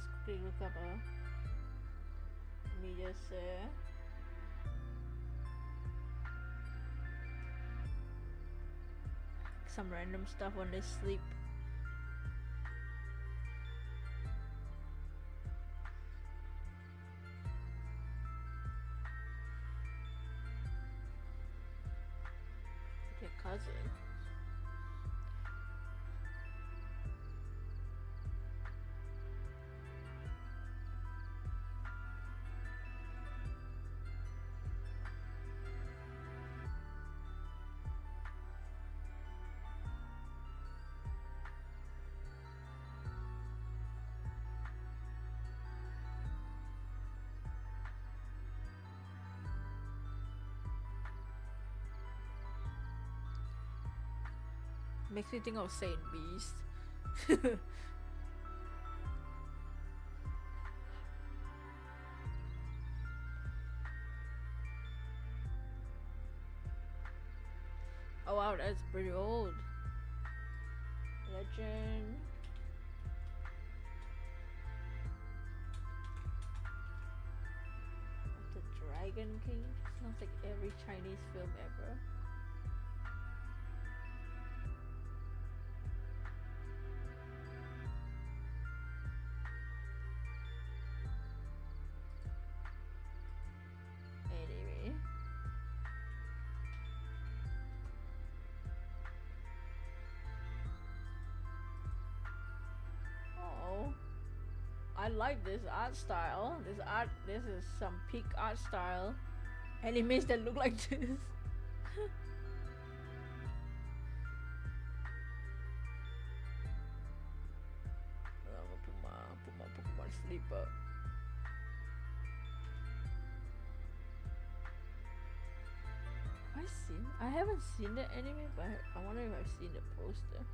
Let's quickly look up media share. Some random stuff when they sleep. Their cousin. Makes me think of Saint Beast. Oh wow, that's pretty old. Legend. Of the Dragon King. Sounds like every Chinese film ever. Anyway. Oh, I like this art style. This is some peak art style. Animes that look like this. I'm gonna put my Pokemon sleeper. I haven't seen the anime, but I wonder if I've seen the poster.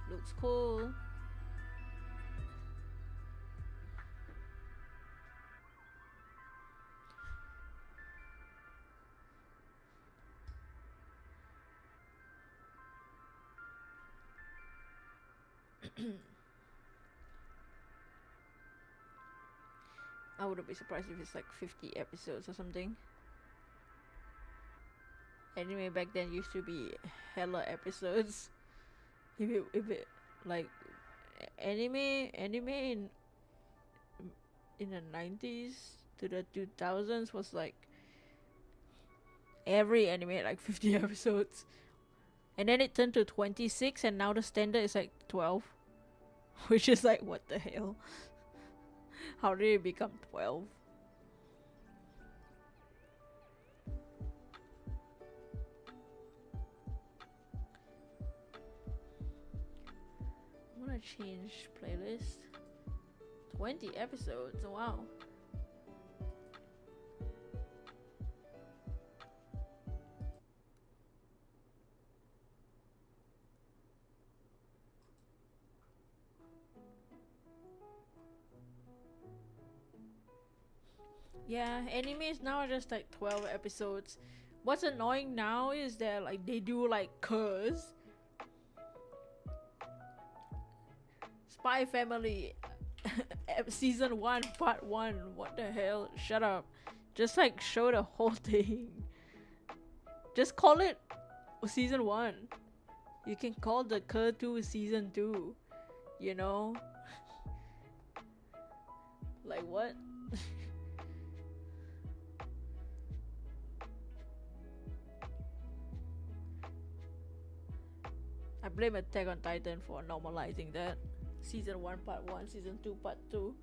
Looks cool. I wouldn't be surprised if it's like 50 episodes or something. Anime back then used to be hella episodes. If it like anime in the 90s to the 2000s was like every anime had like 50 episodes, and then it turned to 26, and now the standard is like 12, which is like, what the hell? How did it become 12? I'm gonna change playlist. 20 episodes, wow. Yeah, animes now are just like 12 episodes. What's annoying now is that like they do like curse. Spy Family season 1 part 1. What the hell? Shut up. Just like show the whole thing. Just call it season 1. You can call the Cur 2 season 2. You know? Like what? I blame Attack on Titan for normalizing that. Season 1 part 1, season 2 part 2.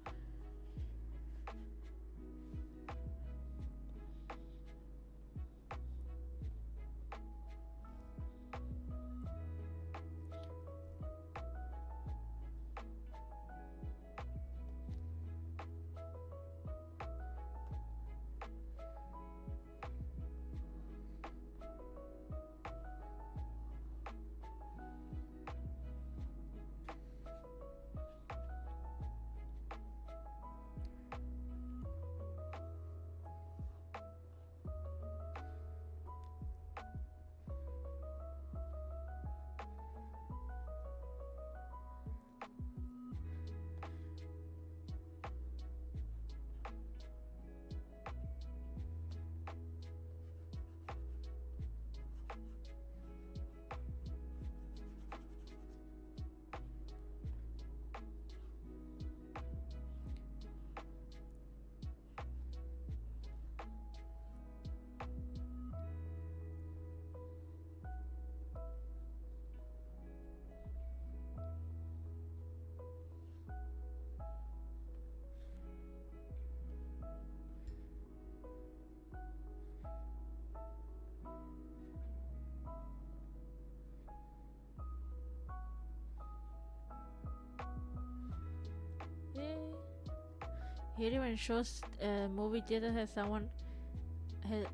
hate it when shows movie theater has someone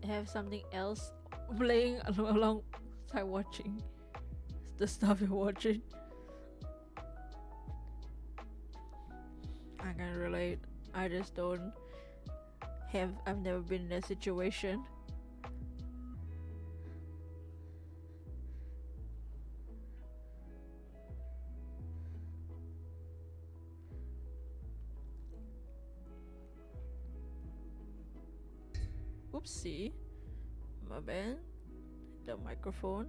have something else playing alongside watching the stuff you're watching. I can relate. I just don't have. I've never been in that situation. Oopsie, my bad. The microphone.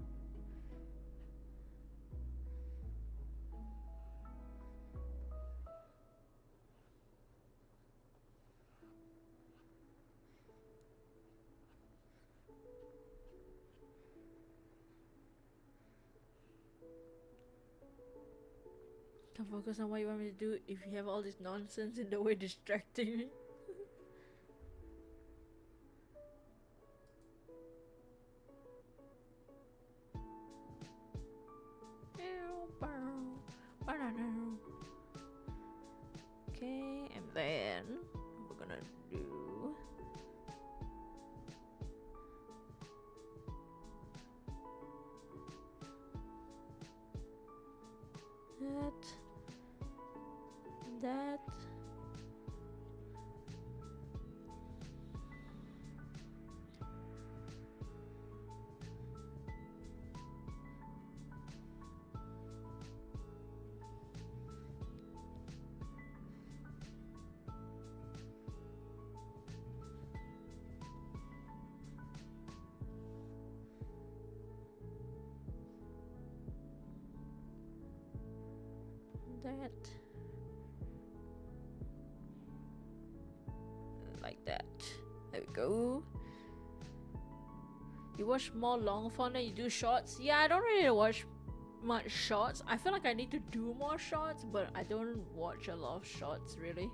Can focus on what you want me to do if you have all this nonsense in the way distracting me. Okay, and then we're gonna do that. Like that. There we go. You watch more long form than you do shorts? Yeah, I don't really watch much shorts. I feel like I need to do more shorts, but I don't watch a lot of shorts really.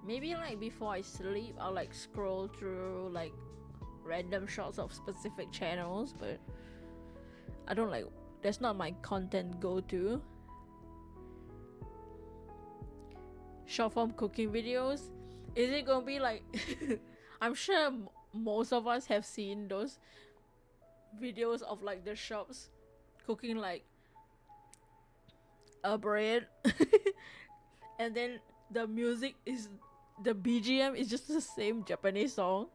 Maybe like before I sleep, I'll like scroll through like random shots of specific channels, but I don't like, that's not my content go-to. Short form cooking videos, is it gonna be like I'm sure most of us have seen those videos of like the shops cooking like a bread and then the music is, the BGM is just the same Japanese song.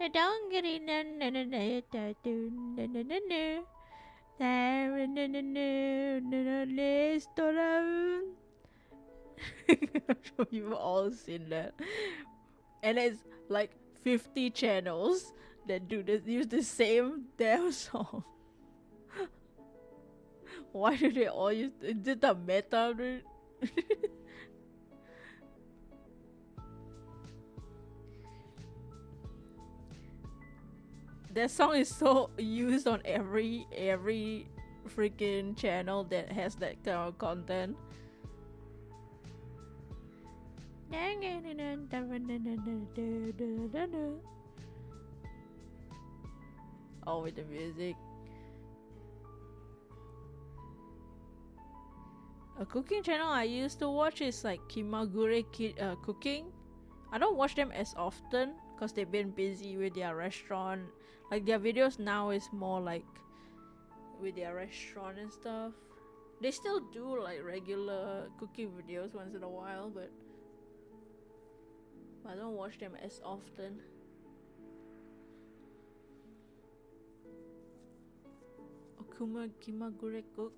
I'm sure you've all seen that. And it's like 50 channels that do this, use the same damn song. Why do they all use, is it the meta, dude? That song is so used on every freaking channel that has that kind of content. Oh, with the music. A cooking channel I used to watch is like Kimagure Cooking. I don't watch them as often because they've been busy with their restaurant. Like their videos now is more like with their restaurant and stuff. They still do like regular cooking videos once in a while, but I don't watch them as often. Okuma Kimagure Cook.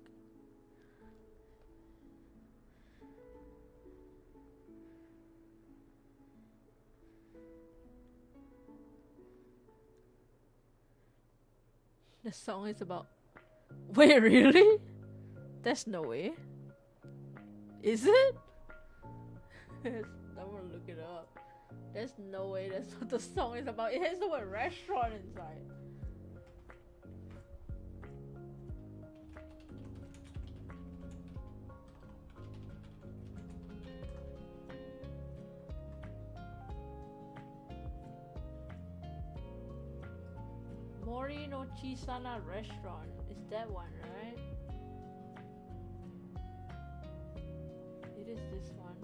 The song is about... Wait, really? There's no way. Is it? I'm gonna look it up. There's no way that's what the song is about. It has the word restaurant inside. Mori no Chisana Restaurant. Is that one, right? It is this one.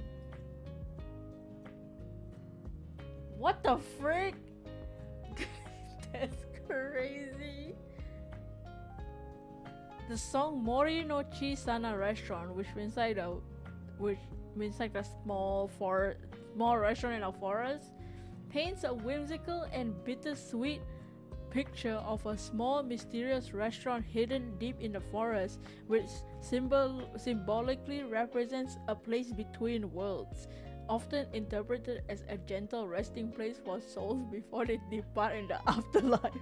What the frick? That's crazy. The song Mori no Chisana Restaurant, which means like a small restaurant in a forest, paints a whimsical and bittersweet picture of a small mysterious restaurant hidden deep in the forest, which symbolically represents a place between worlds, often interpreted as a gentle resting place for souls before they depart in the afterlife.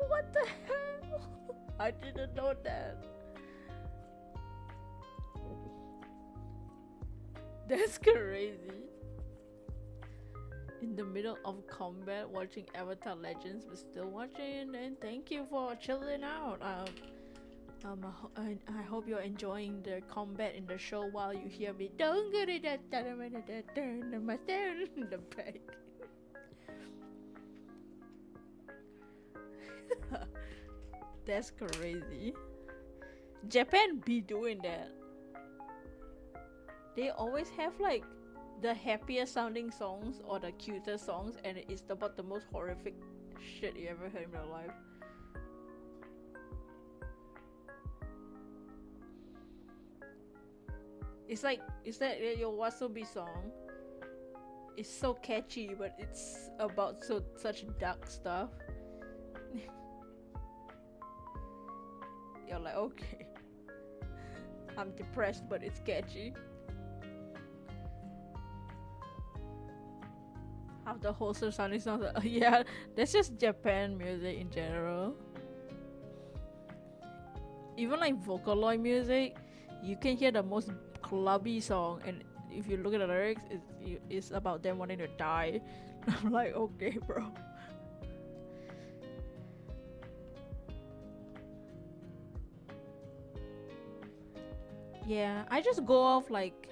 What the hell? I didn't know that. That's crazy. In the middle of combat, watching Avatar Legends, but still watching, and thank you for chilling out. I hope you're enjoying the combat in the show while you hear me. Don't get it in the back. That's crazy. Japan be doing that. They always have like the happiest sounding songs or the cutest songs, and it's about the most horrific shit you ever heard in your life. It's like your Wasabi song. It's so catchy, but it's about such dark stuff. You're like, okay, I'm depressed, but it's catchy. Have the wholesome sounding songs. Yeah, that's just Japan music in general. Even like Vocaloid music, you can hear the most clubby song, and if you look at the lyrics, it's about them wanting to die. I'm like, okay, bro. Yeah, I just go off like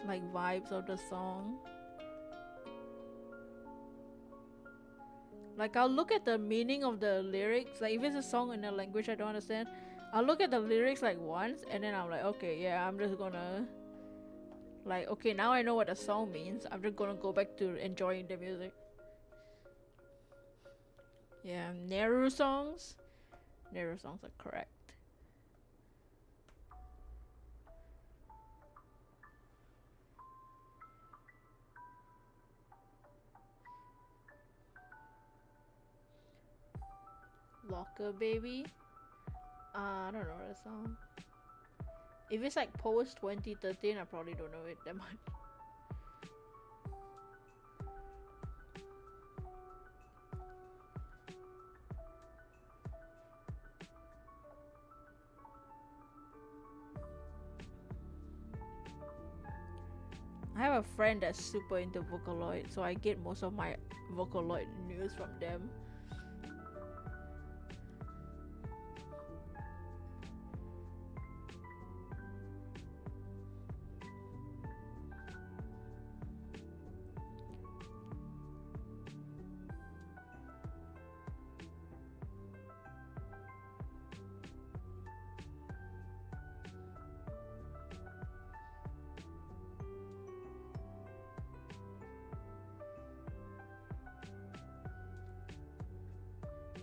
vibes of the song. Like, I'll look at the meaning of the lyrics. Like, if it's a song in a language I don't understand, I'll look at the lyrics like once, and then I'm like, okay, yeah, I'm just gonna like, okay, now I know what the song means. I'm just gonna go back to enjoying the music. Yeah, Neru songs. Neru songs are correct. Locker Baby. I don't know that song. If it's like post 2013, I probably don't know it that much. I have a friend that's super into Vocaloid, so I get most of my Vocaloid news from them.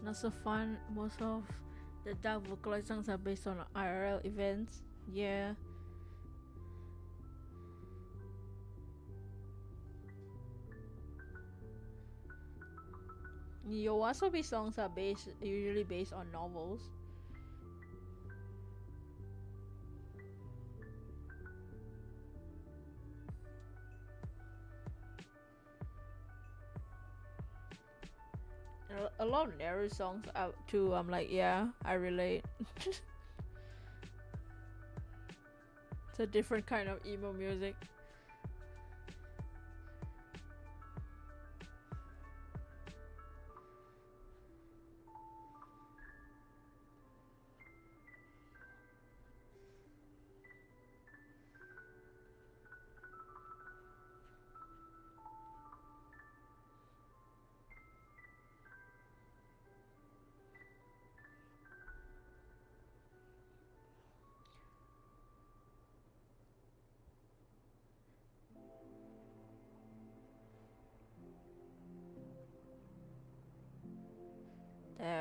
Not so fun. Most of the dark Vocaloid songs are based on IRL events. Yeah. Yoasobi songs are usually based on novels. A lot of Naru songs out too. I'm like, yeah, I relate. It's a different kind of emo music.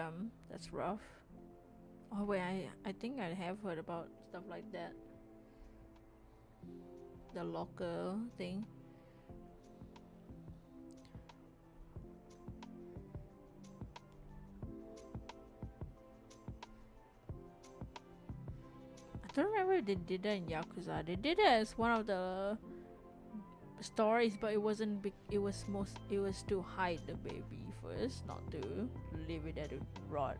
Damn, that's rough. Oh wait, I think I have heard about stuff like that. The locker thing. I don't remember if they did that in Yakuza. They did it as one of the stories, but it wasn't big. It was to hide the baby first, not to leave it at it rot.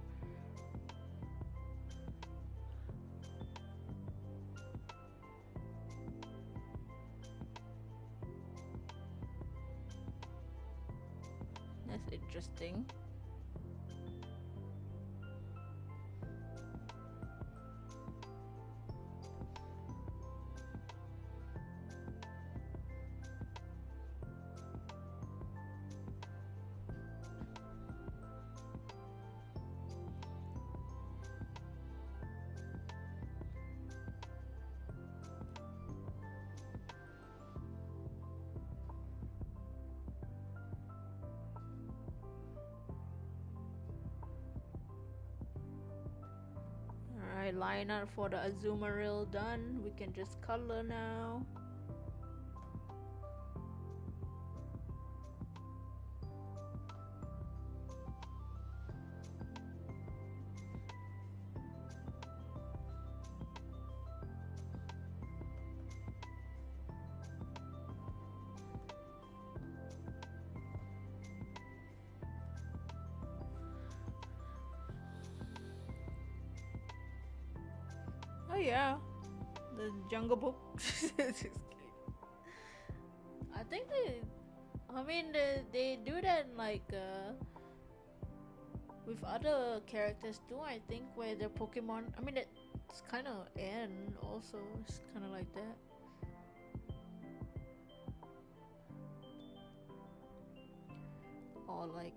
That's interesting. Alright, line art for the Azuma reel done. We can just color now. Oh yeah, the Jungle Book. I think they do that like with other characters too. I think where the Pokemon. I mean it's kind of N also. It's kind of like that. Or like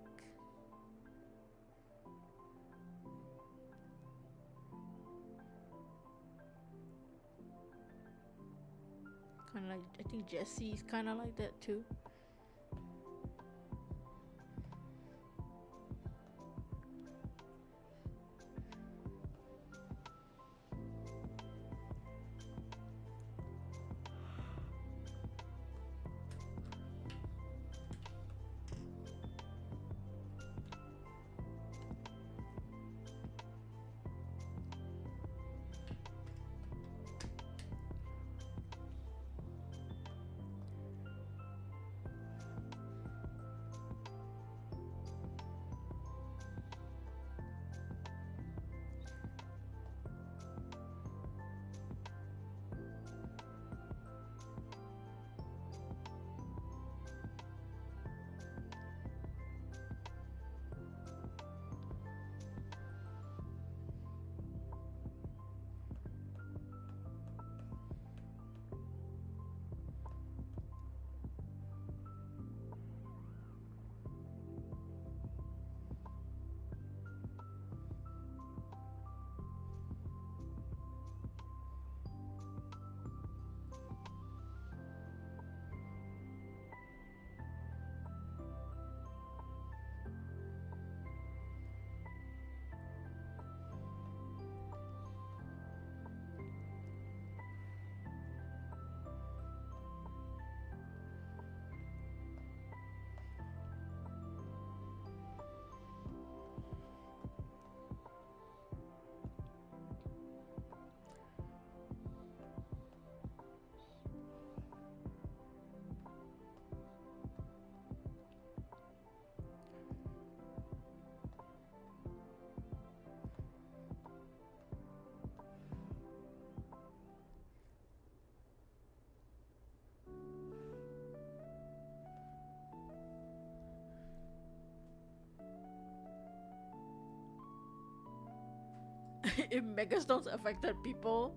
kind of like I think Jesse's kind of like that too. If Megastones affected people,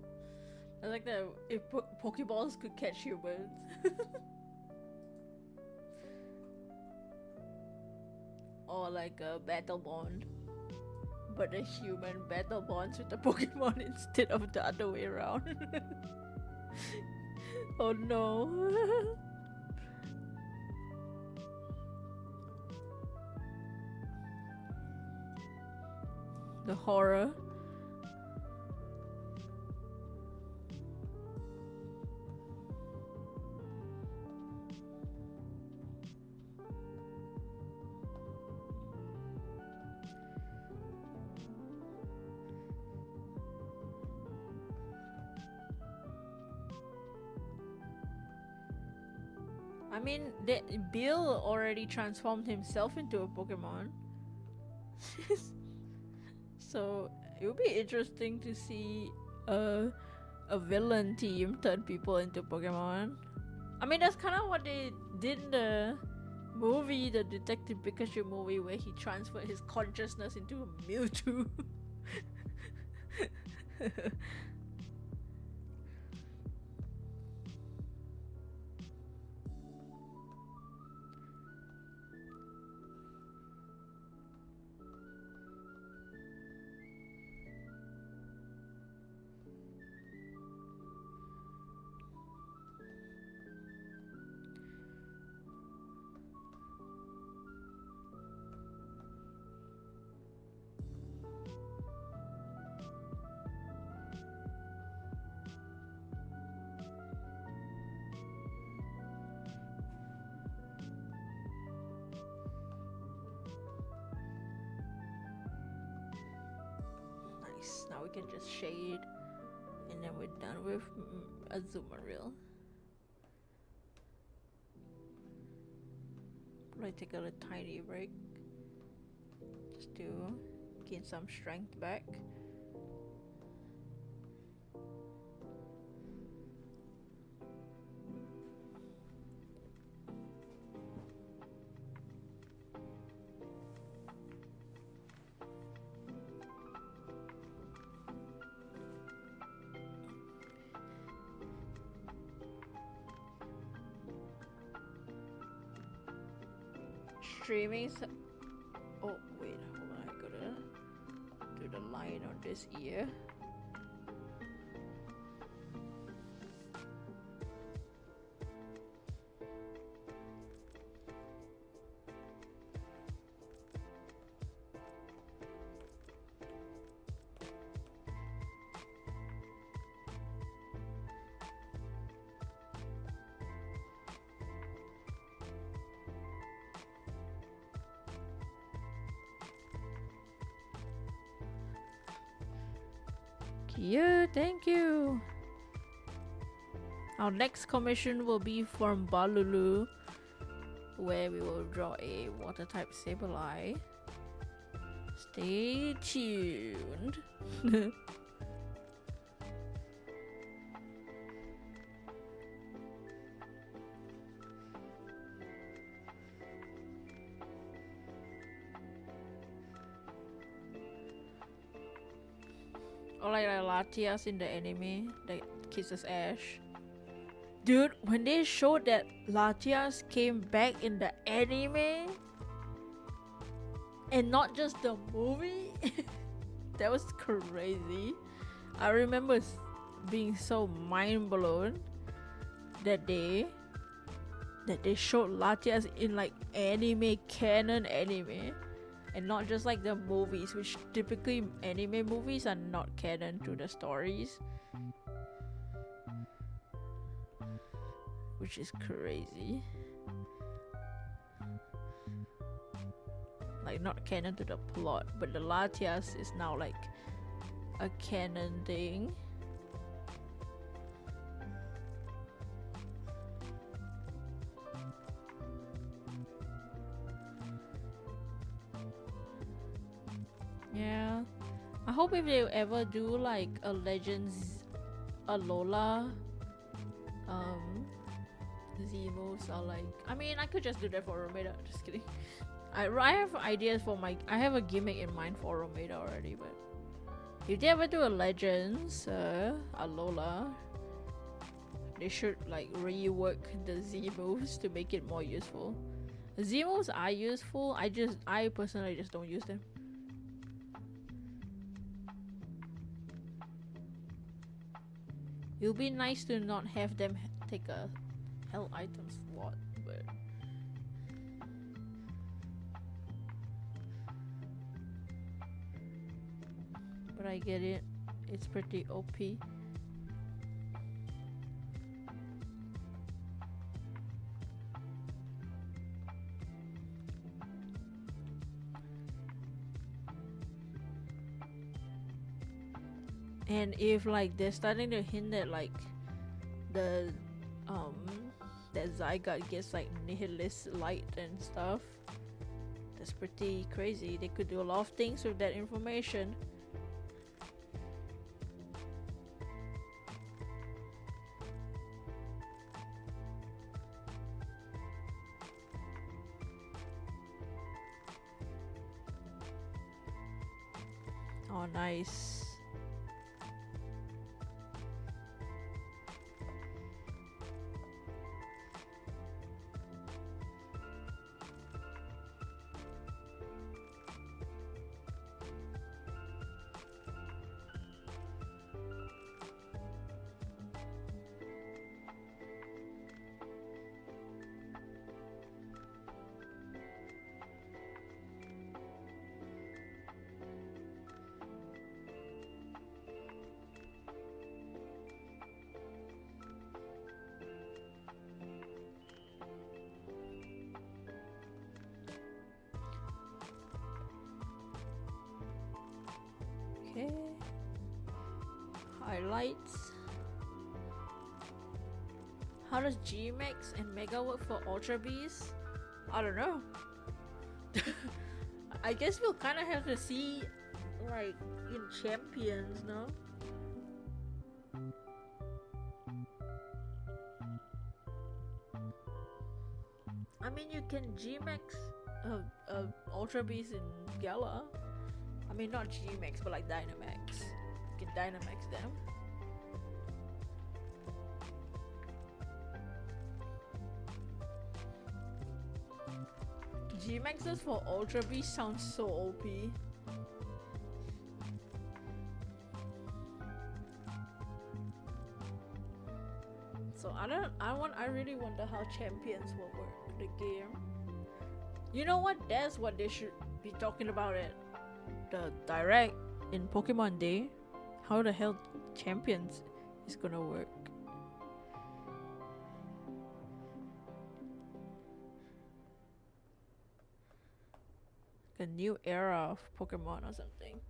I like that. If Pokeballs could catch humans. Or like a battle bond, but a human battle bonds with the Pokemon instead of the other way around. Oh no. The horror. I mean, Bill already transformed himself into a Pokemon. So it would be interesting to see a villain team turn people into Pokemon. I mean, that's kind of what they did in the movie, the Detective Pikachu movie, where he transferred his consciousness into a Mewtwo. Nice. Now we can just shade, and then we're done with Azumarill. Probably take a little tiny break just to gain some strength back. Streaming. Oh wait, hold on. I gotta do the line on this ear. Cute, thank you. Our next commission will be from Balulu, where we will draw a water type Sableye. Stay tuned. Or like Latias in the anime that kisses Ash. Dude, when they showed that Latias came back in the anime and not just the movie, that was crazy. I remember being so mind blown that day that they showed Latias in like canon anime, and not just like the movies, which typically anime movies are not canon to the stories, which is crazy. Like not canon to the plot, but the Latias is now like a canon thing. Yeah, I hope if they ever do like a Legends Alola Z moves are like, I mean, I could just do that for Romeda, just kidding. I have ideas for I have a gimmick in mind for Romeda already, but if they ever do a Legends Alola, they should like rework the Z moves to make it more useful. Z moves are useful, I personally just don't use them. It would be nice to not have them take a hell item slot, but but I get it. It's pretty OP. And if like they're starting to hint that like the um that Zygarde gets like nihilist light and stuff, that's pretty crazy. They could do a lot of things with that information. Oh, nice. Okay. Highlights. How does G-Max and Mega work for Ultra Beast? I don't know. I guess we'll kind of have to see, like, in Champions, no? I mean, you can G-Max Ultra Beast in Gala. I mean, not G-Max, but like Dynamax. You can Dynamax them. G-Maxes for Ultra Beast sounds so OP. So I really wonder how Champions will work the game. You know what? That's what they should be talking about at the Direct in Pokemon Day. How the hell Champions is gonna work. A new era of Pokemon or something.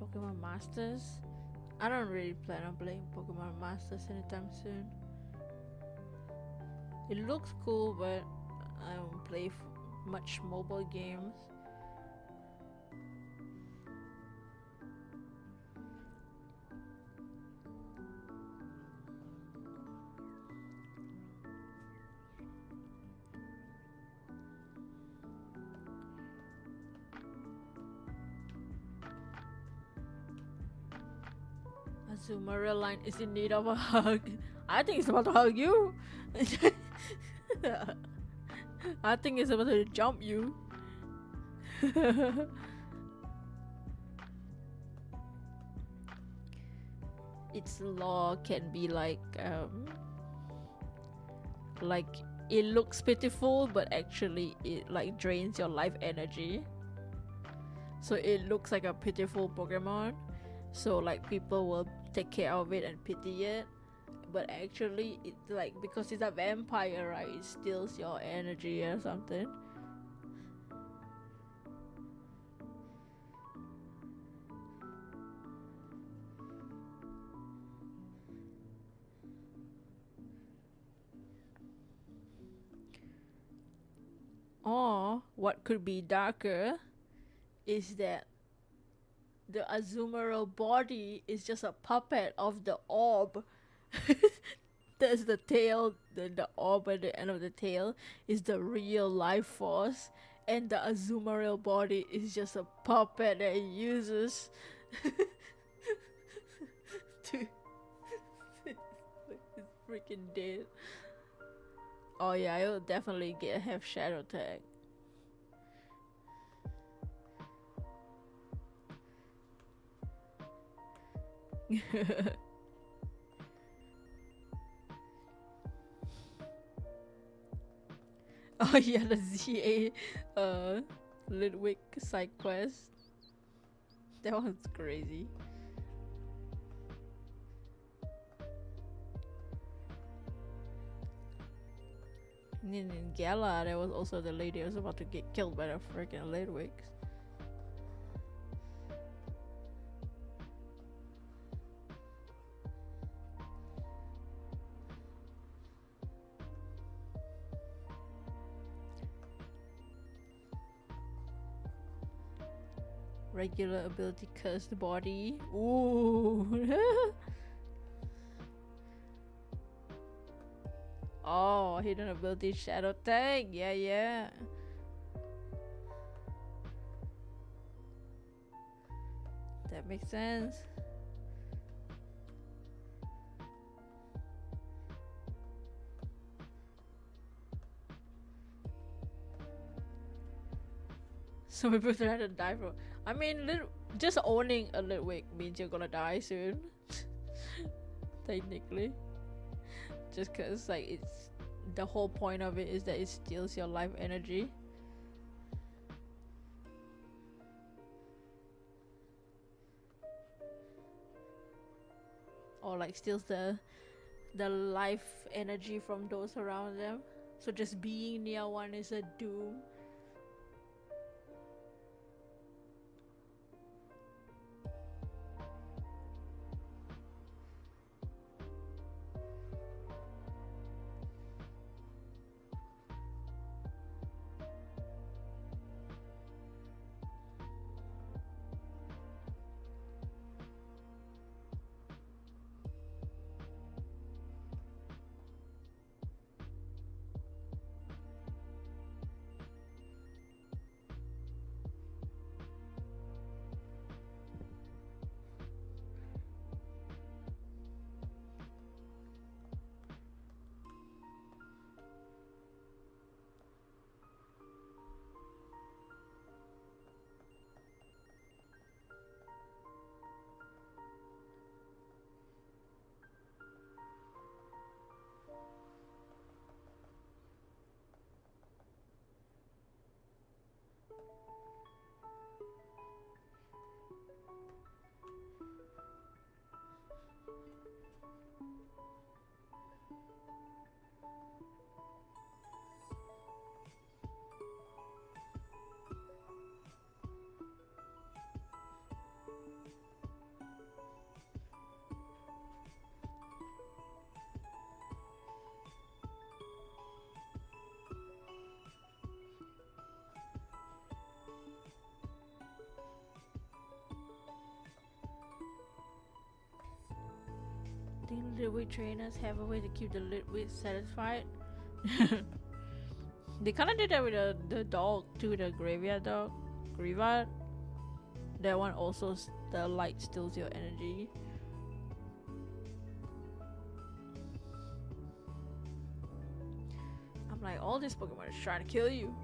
Pokemon Masters? I don't really plan on playing Pokemon Masters anytime soon. It looks cool, but I don't play much mobile games. Azumarill line is in need of a hug. I think it's about to hug you. I think it's about to jump you. Its law can be like it looks pitiful, but actually it like drains your life energy. So it looks like a pitiful Pokemon. So like people will take care of it and pity it. But actually it's like, because it's a vampire, right? It steals your energy or something. Or what could be darker is that the Azumaril body is just a puppet of the orb. That's the tail, the orb at the end of the tail is the real life force, and the Azumaril body is just a puppet that it uses to. It's freaking dead. Oh yeah, it'll definitely have shadow tag. Oh yeah, the ZA Lidwick side quest. That one's crazy. And then in Gala, there was also the lady who was about to get killed by the freaking Lidwicks. Regular ability cursed body. Ooh. Oh, hidden ability shadow tag. Yeah, yeah. That makes sense. Some people try to die from. I mean, just owning a Litwick means you're gonna die soon. Technically. Just cause like it's the whole point of it is that it steals your life energy. Or like steals the life energy from those around them. So just being near one is a doom. Think Litwick trainers have a way to keep the Litwick satisfied? They kind of did that with the dog too, the graveyard dog. GraveyART. That one also, the light steals your energy. I'm like, all these Pokemon is trying to kill you.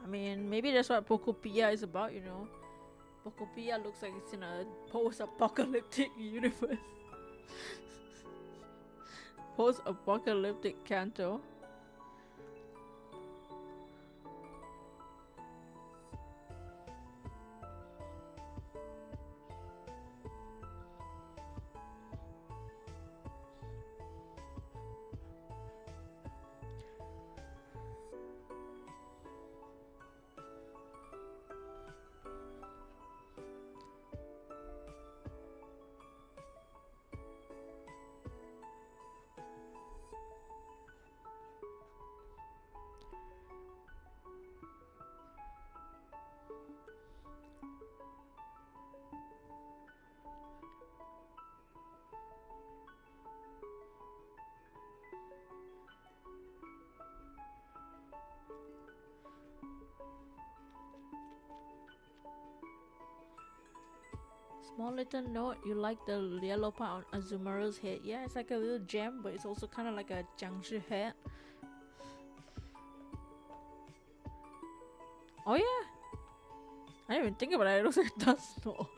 I mean, maybe that's what Pokopia is about, you know. Pokopia looks like it's in a post-apocalyptic universe. Post-apocalyptic Kanto. Small little note, you like the yellow part on Azumaru's head. Yeah, it's like a little gem, but it's also kind of like a Jiangshi hat. Oh yeah, I didn't even think about it. It looks like dust snow.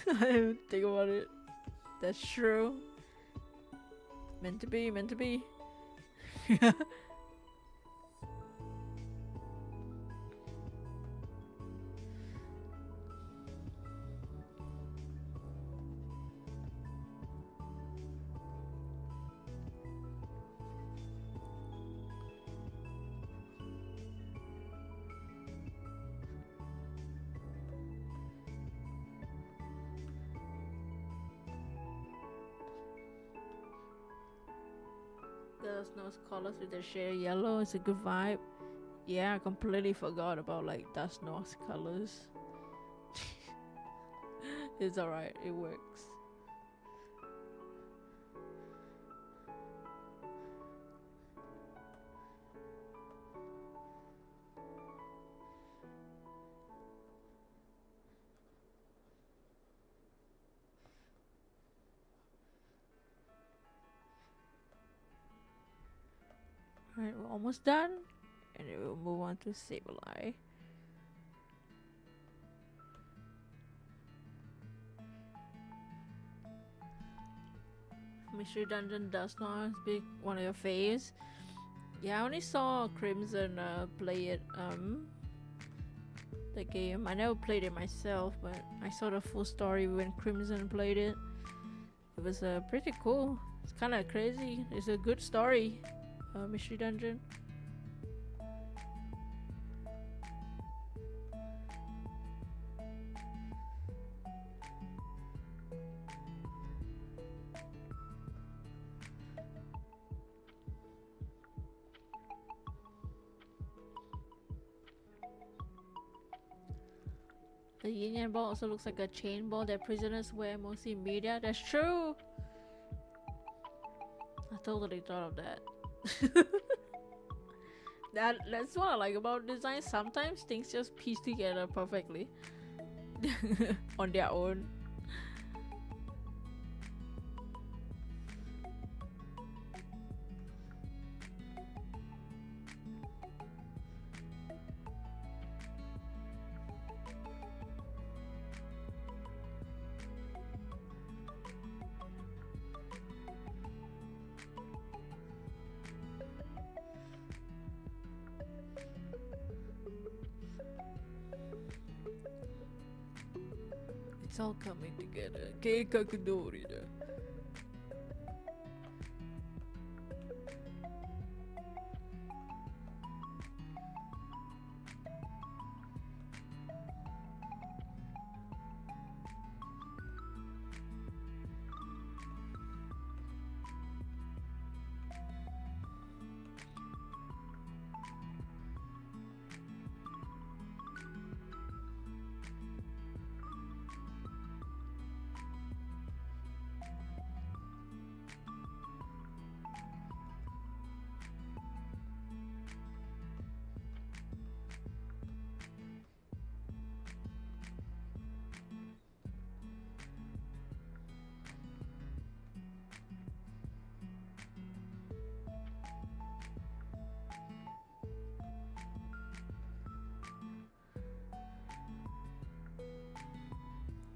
I didn't even think about it. That's true. Meant to be, meant to be. The snow's colors with the shade of yellow is a good vibe. Yeah, I completely forgot about like Dust North colors. It's alright, it works. Alright, we're almost done. And then we'll move on to Sableye. Mystery Dungeon does not be one of your faves. Yeah, I only saw Crimson play it, the game. I never played it myself, but I saw the full story when Crimson played it. It was pretty cool. It's kind of crazy. It's a good story, Mystery Dungeon. The Union Ball also looks like a chain ball that prisoners wear mostly in media. That's true! I totally thought of that. That's what I like about design. Sometimes things just piece together perfectly on their own. It's all coming together. Keikakudori da.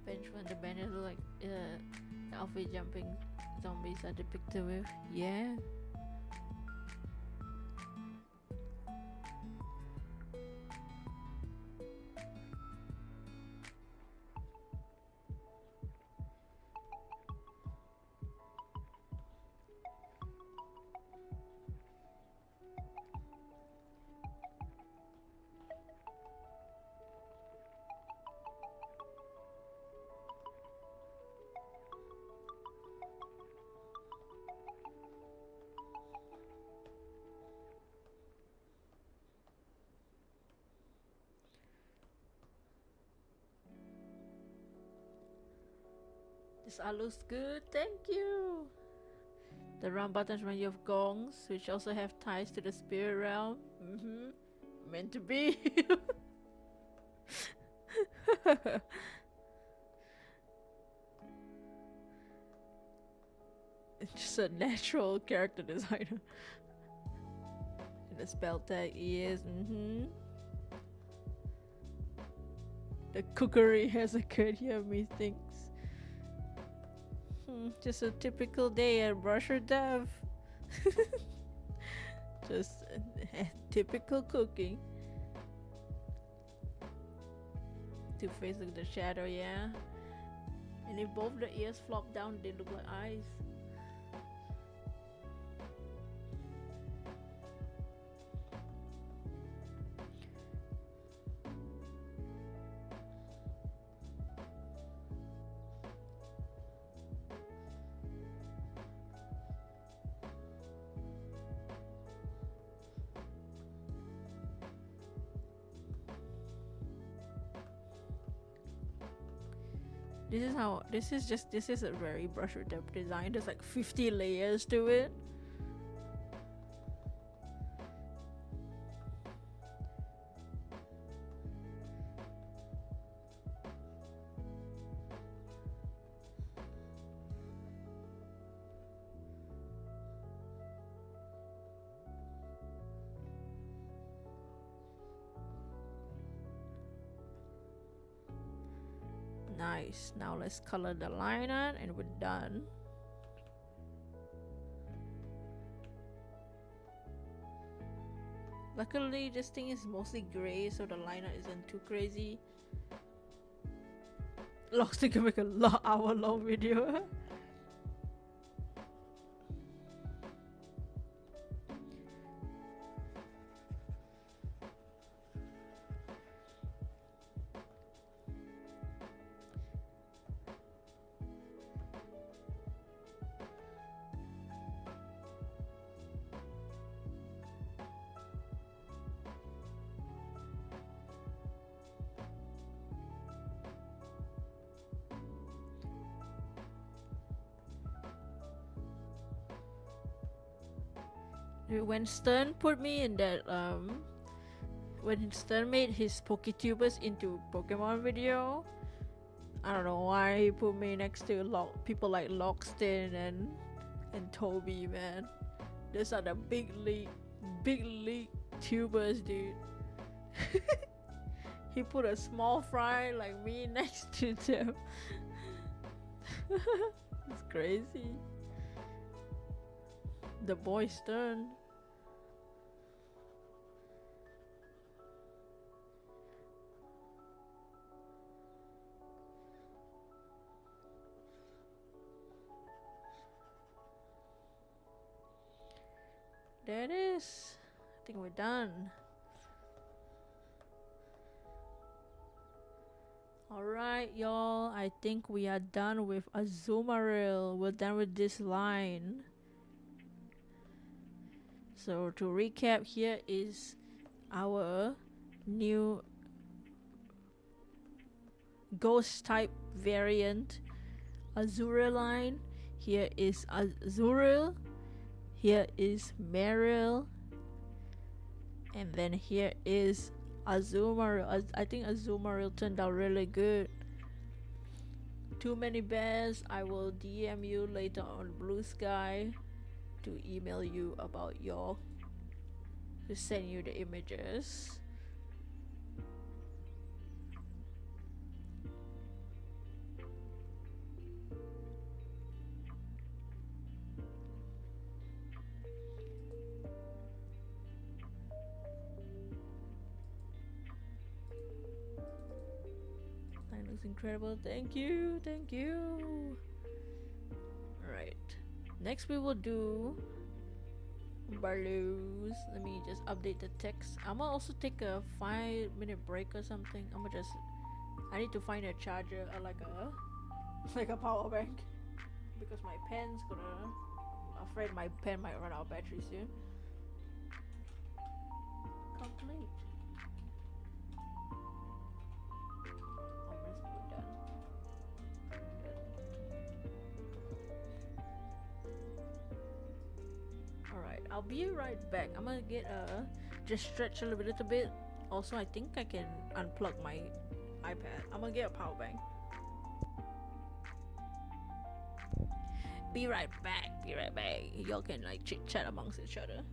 Bench when the banners are like outfit jumping zombies are depicted with. Yeah. This all looks good, thank you. The round buttons remind you of gongs, which also have ties to the spirit realm. Meant to be. just a natural character designer. And the spell tag is the cookery has occurred here, methinks. Just a typical day at Brusher Dev. Just typical cooking. Two-Face look the shadow, yeah. And if both the ears flop down, they look like eyes. This is a very Brusher Dev design. There's like 50 layers to it. Nice. Now let's color the liner and we're done. Luckily this thing is mostly gray, so the liner isn't too crazy. Logsy can make a hour-long video. When Stern put me in that when Stern made his PokeTubers into Pokemon video, I don't know why he put me next to people like Lockstin and Toby, man. These are the big league tubers, dude. He put a small fry like me next to them. It's crazy. The boy Stern. There it is. I think we're done. Alright, y'all. I think we are done with Azumarill. We're done with this line. So to recap, here is our new ghost type variant Azurill line. Here is Azurill. Here is Marill. And then here is Azumarill. I think Azumarill turned out really good. Too many bears. I will DM you later on Blue Sky to email you about to send you the images. That looks incredible. Thank you. Alright. Next we will do Barlows. Let me just update the text. I'm gonna also take a 5-minute break or something. I need to find a charger or like a power bank because my pen's I'm afraid my pen might run out of battery soon. Complete. Almost done. Alright, I'll be right back. I'm gonna get just stretch a little bit. Also, I think I can unplug my iPad. I'm gonna get a power bank. Be right back. Be right back. Y'all can like chit chat amongst each other.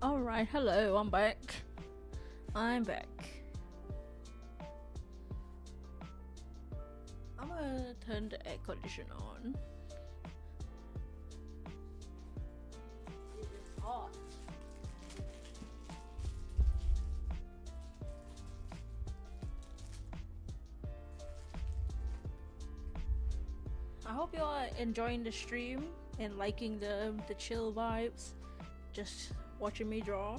Alright, hello, I'm back. I'm back. I'm gonna turn the air conditioner on. It is hot. I hope you are enjoying the stream and liking the chill vibes. Just watching me draw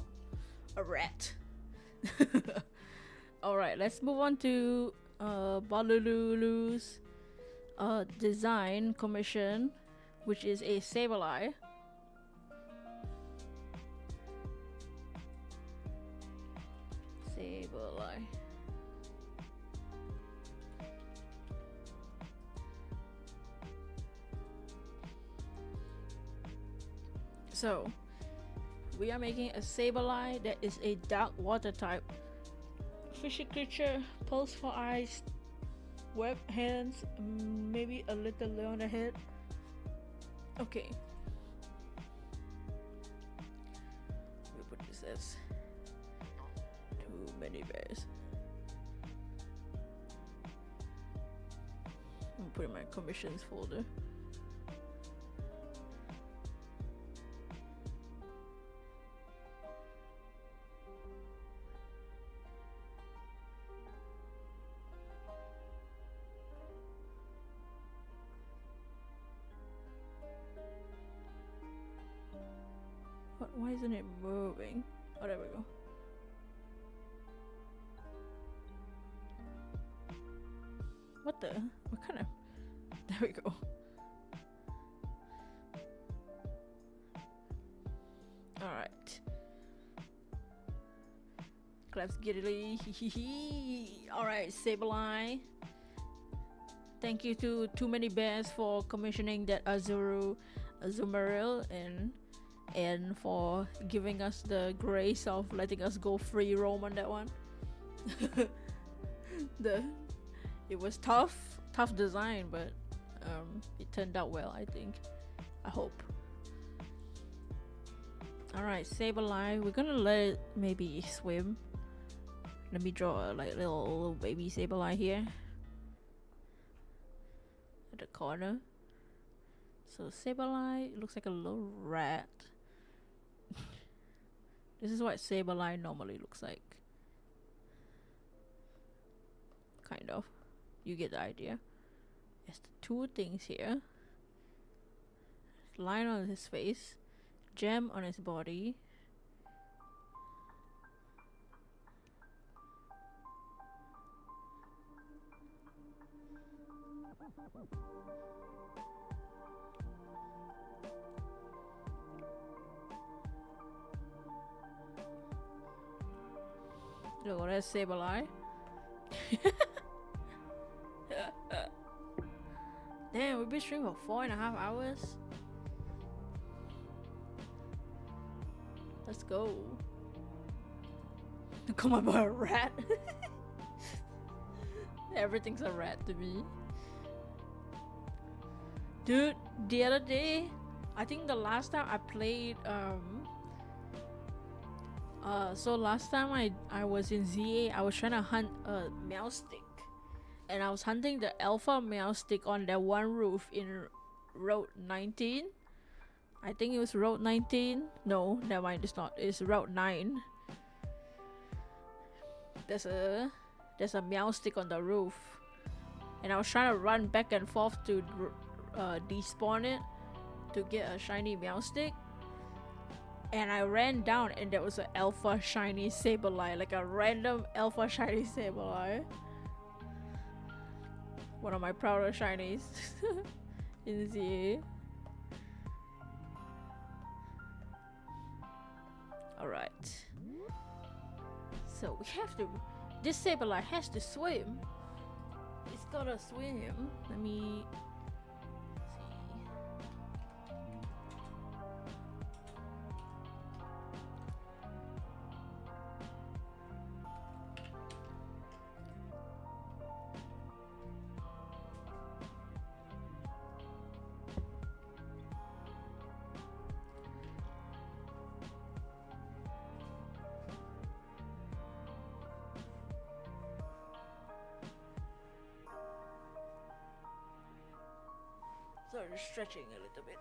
a rat. Alright, let's move on to Balululu's design commission, which is a Sableye. Sableye. So, we are making a Sableye that is a dark water type. Fishy creature, pulse for eyes, web hands, maybe a little lay on the head. Okay. We put this as too many bears. I'm gonna put in my commissions folder. isn't it moving? Oh, there we go. What the? What kind of? There we go. Alright. Claps giddily. Alright, Sableye. Thank you to Too Many Bears for commissioning that Azumarill and for giving us the grace of letting us go free roam on that one. It was tough design, but it turned out well, I think. I hope. Alright, Sableye, we're gonna let it maybe swim. Let me draw a little baby Sableye here at the corner. So Sableye looks like a little rat. This is what Sableye normally looks like. Kind of. You get the idea. There's the two things here. Line on his face. Gem on his body. Look, that's Sableye. Damn, we've been streaming for 4.5 hours. Let's go. Call my boy a rat. Everything's a rat to me. Dude, the other day, I think the last time I played, so last time I was in ZA, I was trying to hunt a Meowstic. And I was hunting the alpha Meowstic on that one roof in Route 19. I think it was Route 19. No, never mind, it's not. It's Route 9. There's a Meowstic on the roof. And I was trying to run back and forth to despawn it to get a shiny Meowstic. And I ran down and there was an alpha shiny Sableye, like a random alpha shiny Sableye. One of my prouder shinies in ZA. Alright. So we have to. This Sableye has to swim. It's gotta swim. Let me see. Sorry, just stretching a little bit.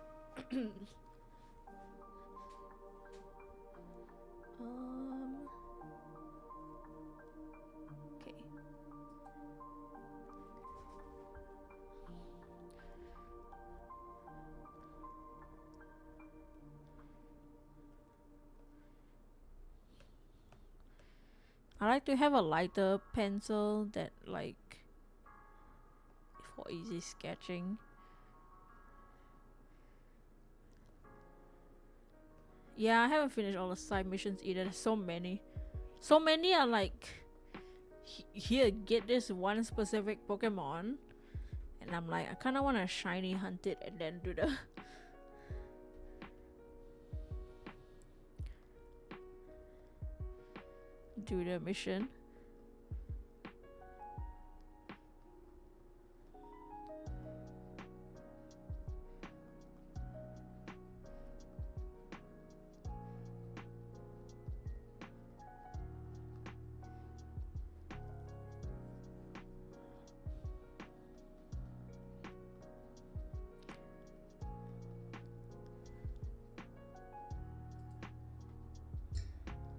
Okay. I like to have a lighter pencil that like for easy sketching. Yeah, I haven't finished all the side missions either. There's so many. So many are like, here, get this one specific Pokemon. And I'm like, I kind of want to shiny hunt it and then do the mission.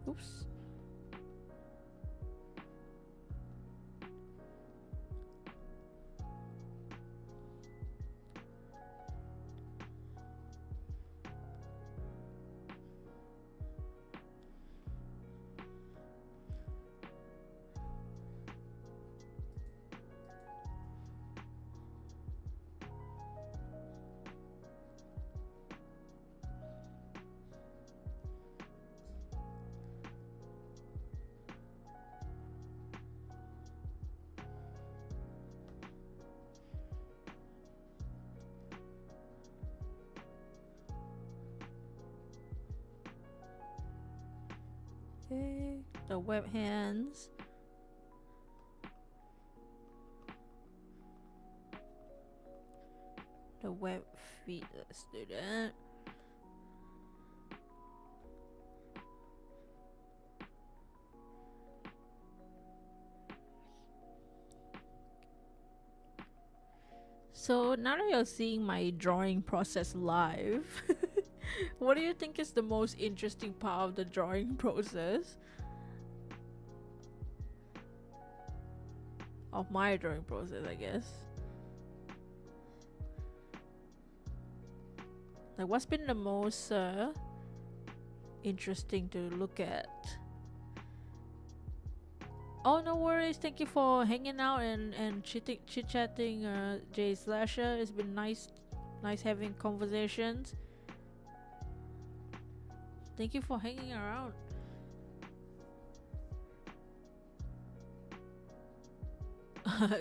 Oops. Okay, the web hands. The web feet, let's do that. So now that you're seeing my drawing process live, what do you think is the most interesting part of the drawing process? Of my drawing process, I guess. Like, what's been the most interesting to look at? Oh, no worries. Thank you for hanging out and chit-chatting, Jay Slasher. It's been nice having conversations. Thank you for hanging around.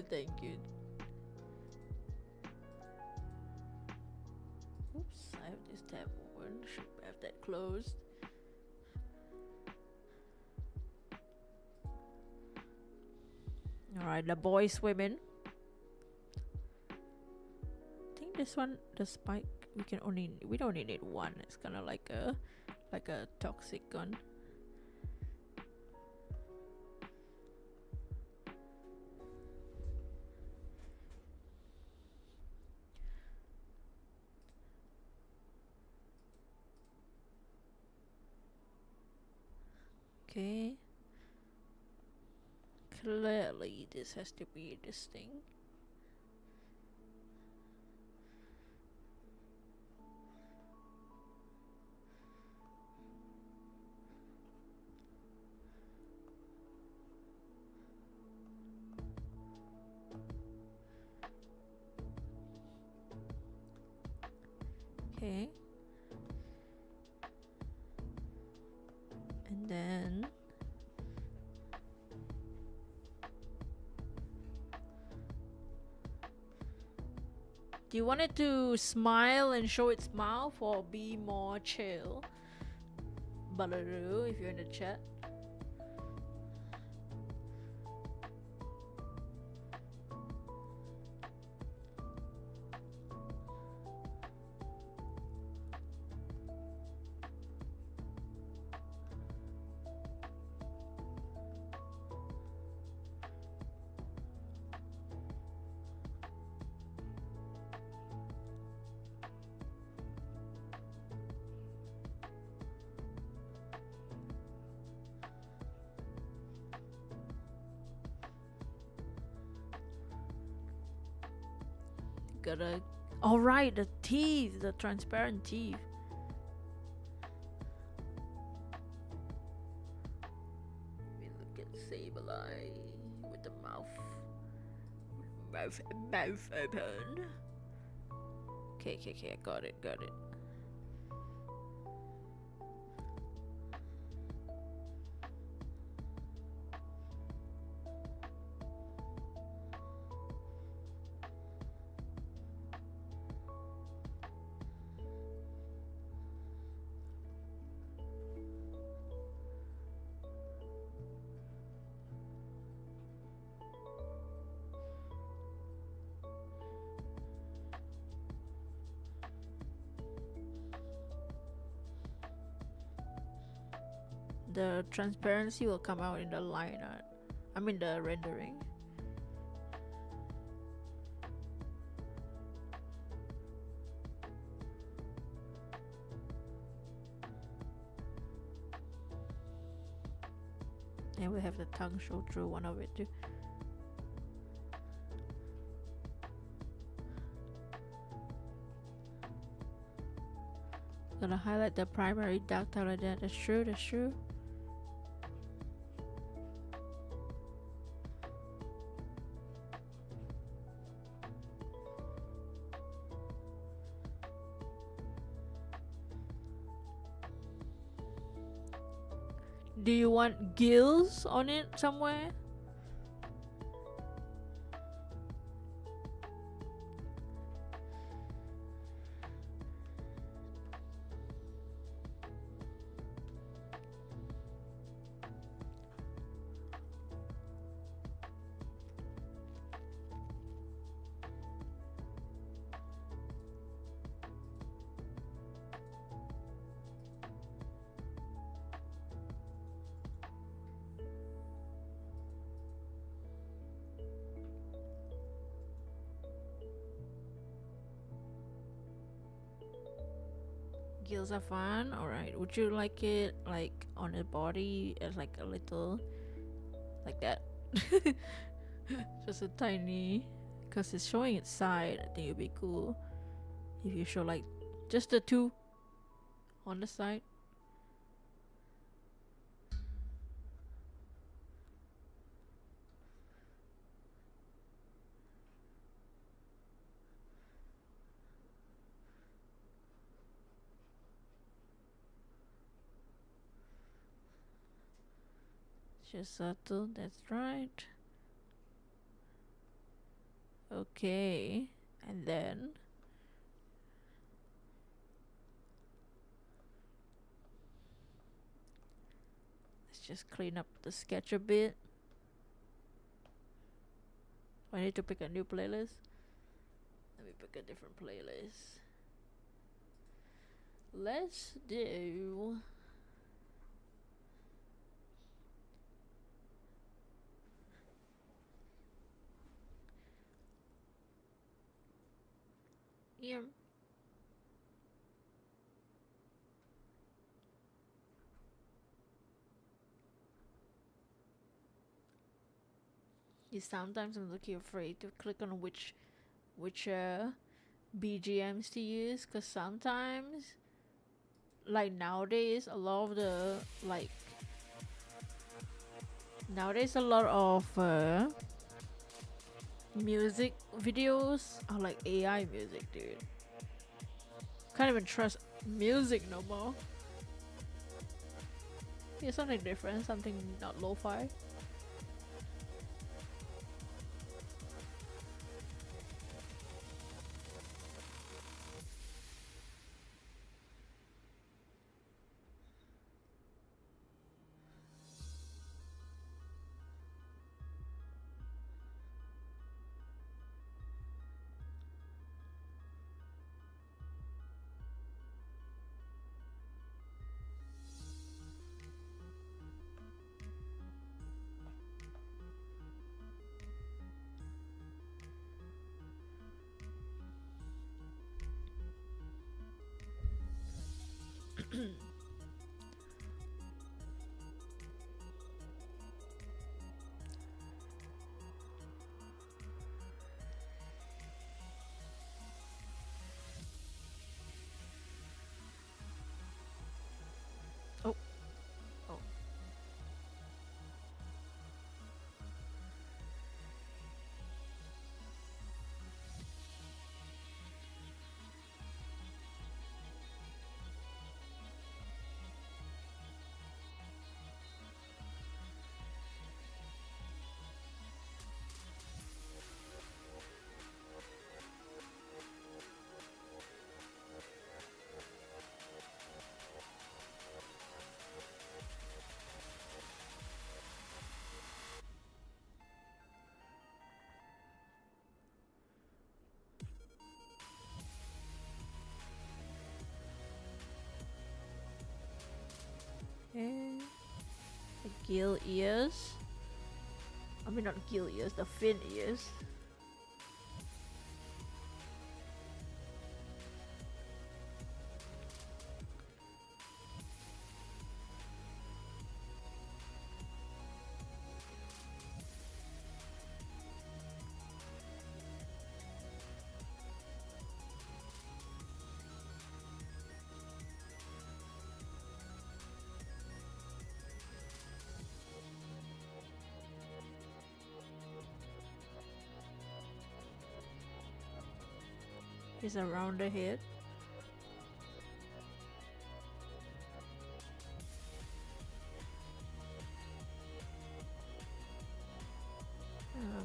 Thank you. Oops, I have this tab open. Should have that closed. Alright, the boy swimming. I think this one, the spike, we don't only need one. It's kind of like a toxic gun. Okay. Clearly, this has to be this thing. Okay. And then do you want it to smile and show its mouth or be more chill? Ballaroo, if you're in the chat. Gotta. Alright, the teeth, the transparent teeth. We look at Sableye with the mouth open. Okay, I got it. The transparency will come out in the line art. I mean the rendering. And we have the tongue show through one of it too. Gonna highlight the primary ductile like that. That's true. Do you want gills on it somewhere? Gills are fun. Alright. Would you like it like on the body as like a little like that? Just a tiny, because it's showing its side. I think it'd be cool if you show like just the two on the side. Just subtle, that's right. Okay, and then let's just clean up the sketch a bit. I need to pick a new playlist. Let me pick a different playlist. Let's do yeah. Sometimes I'm looking afraid to click on which BGMs to use, because sometimes like nowadays a lot of the like nowadays a lot of music videos are like AI music, dude. Can't even trust music no more. Yeah, something different, something not lo-fi. Oh, oh. Okay. The gill ears. I mean, not gill ears, the fin ears. Is around the head.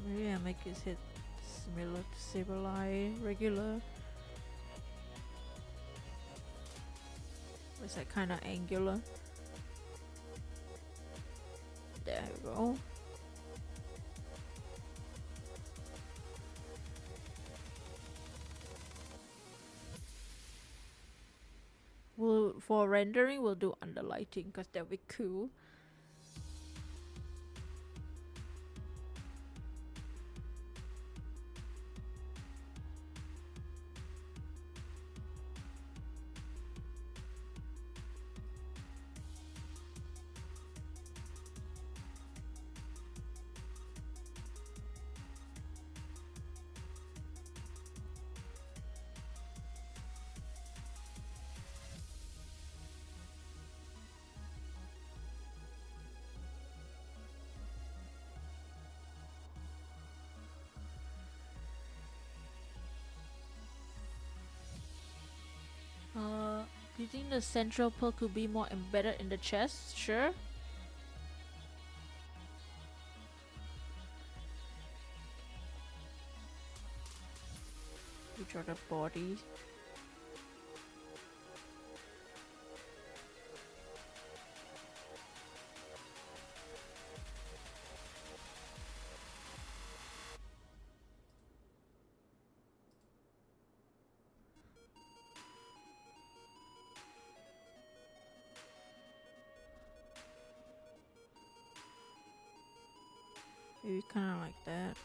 Maybe I make his head similar to Sableye regular. It's like kind of angular. There we go. For rendering, we'll do underlighting because that'll be cool. You think the central pearl could be more embedded in the chest? Sure. Which are the bodies? Maybe kind of like that.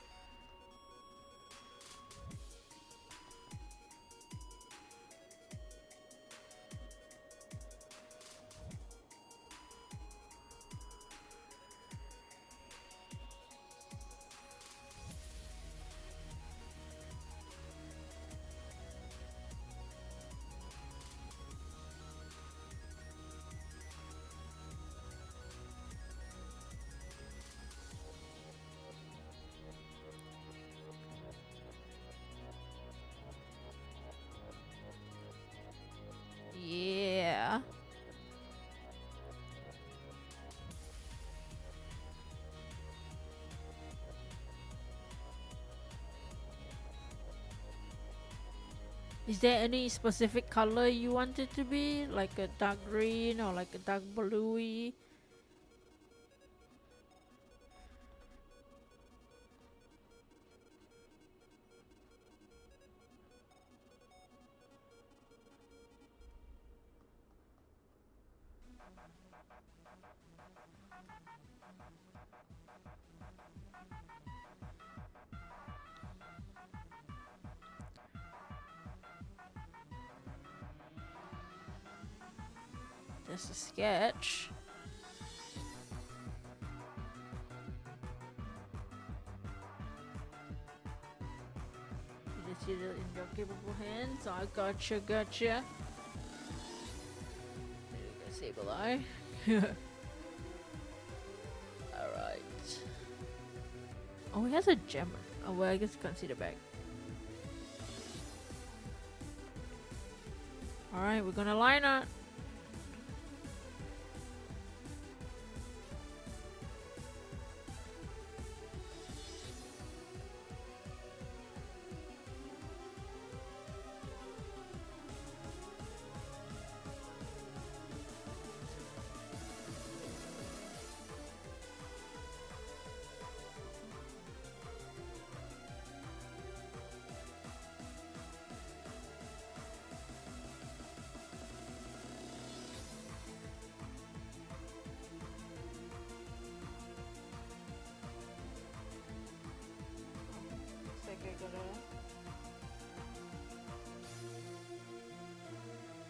Yeah. Is there any specific color you want it to be? Like a dark green or like a dark bluey? Just a sketch. You just see it in your capable hands. I gotcha, gotcha. Sable eye. Alright. Oh, he has a gemmer. Oh, well, I guess you can't see the back. Alright, we're gonna line up.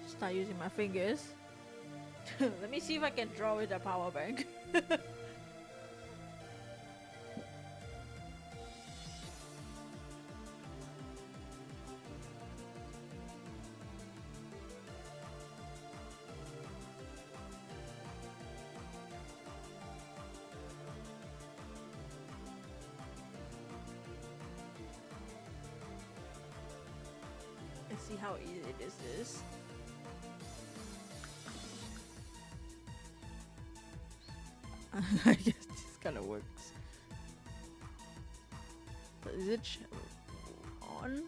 Start using my fingers. Let me see if I can draw with a power bank. Let's see how easy this is. I guess this kind of works. But is it on?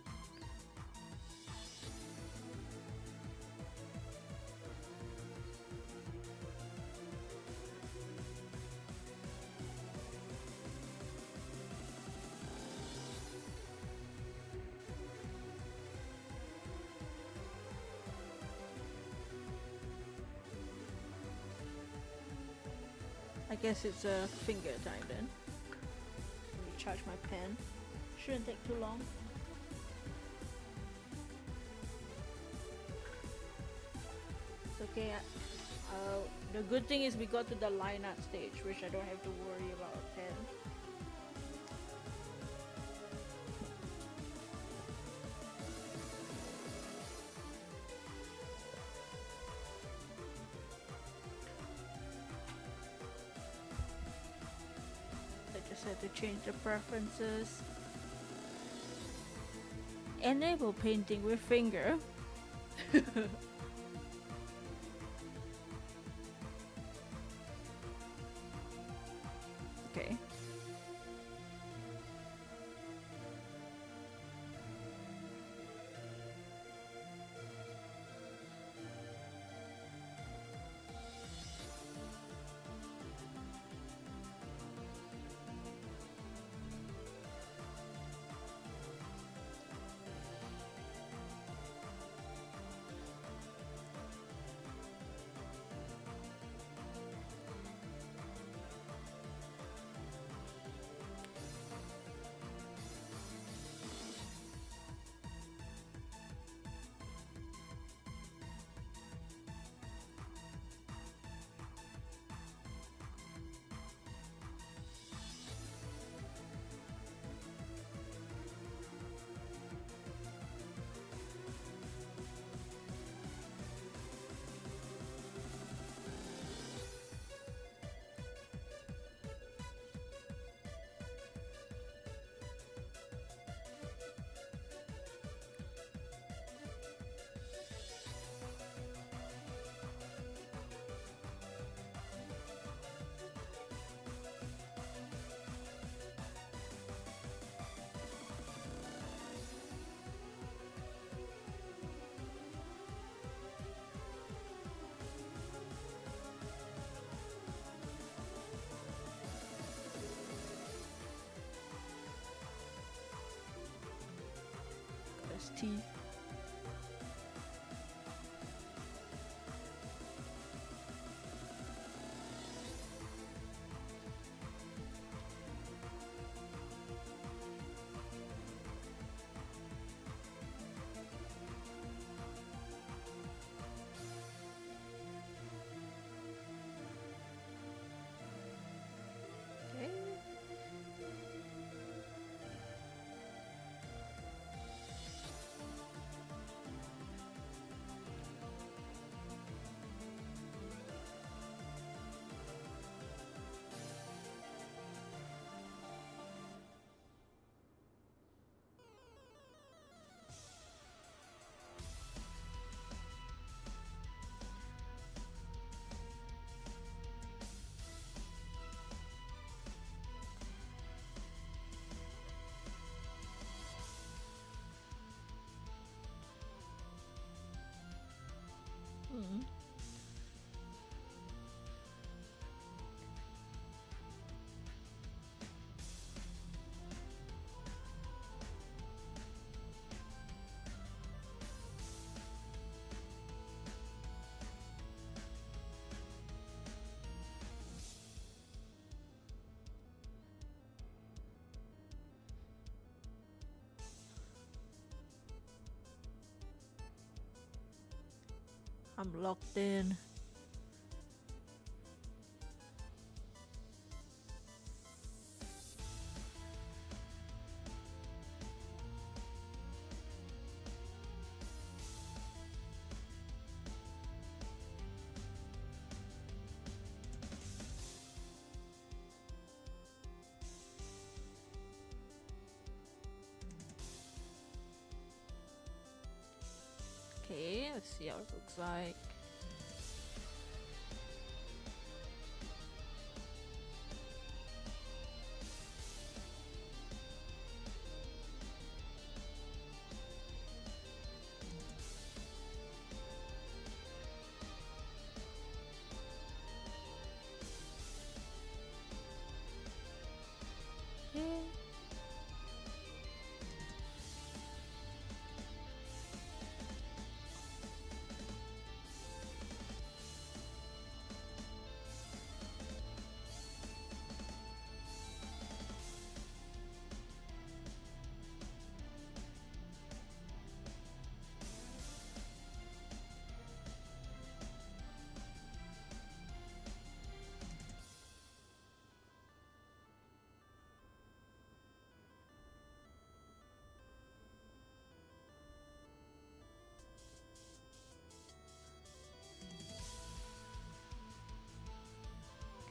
I guess it's a finger time then. Let me charge my pen. Shouldn't take too long. It's okay. The good thing is we got to the line art stage, which I don't have to worry about a pen. Just have to change the preferences. Enable painting with finger. teeth. Okay. Mm. I'm locked in. Okay, let's see how it looks like. Okay.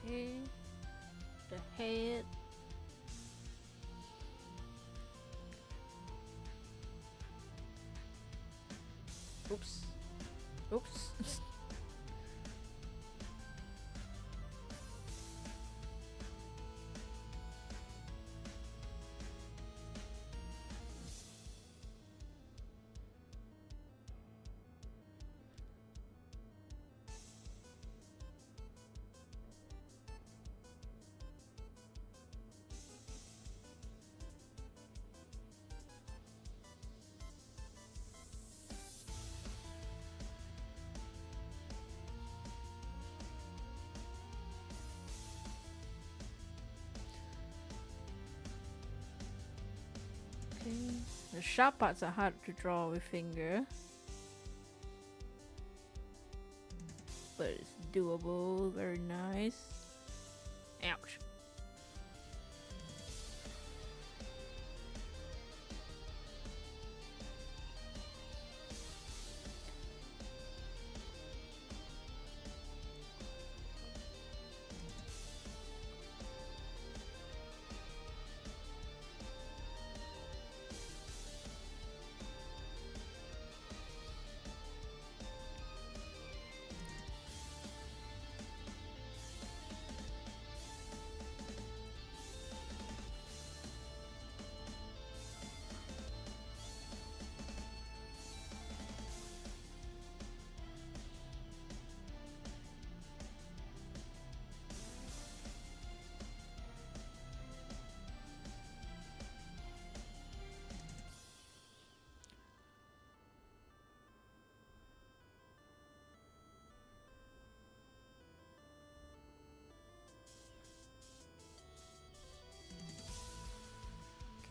Okay. The head. Oops. Oops. Okay. The sharp parts are hard to draw with finger, but it's doable. Very nice. Ouch.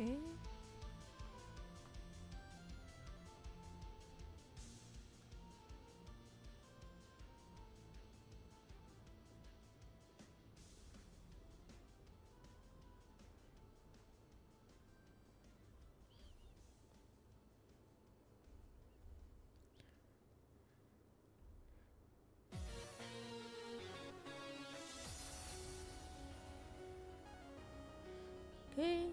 Okay. Okay.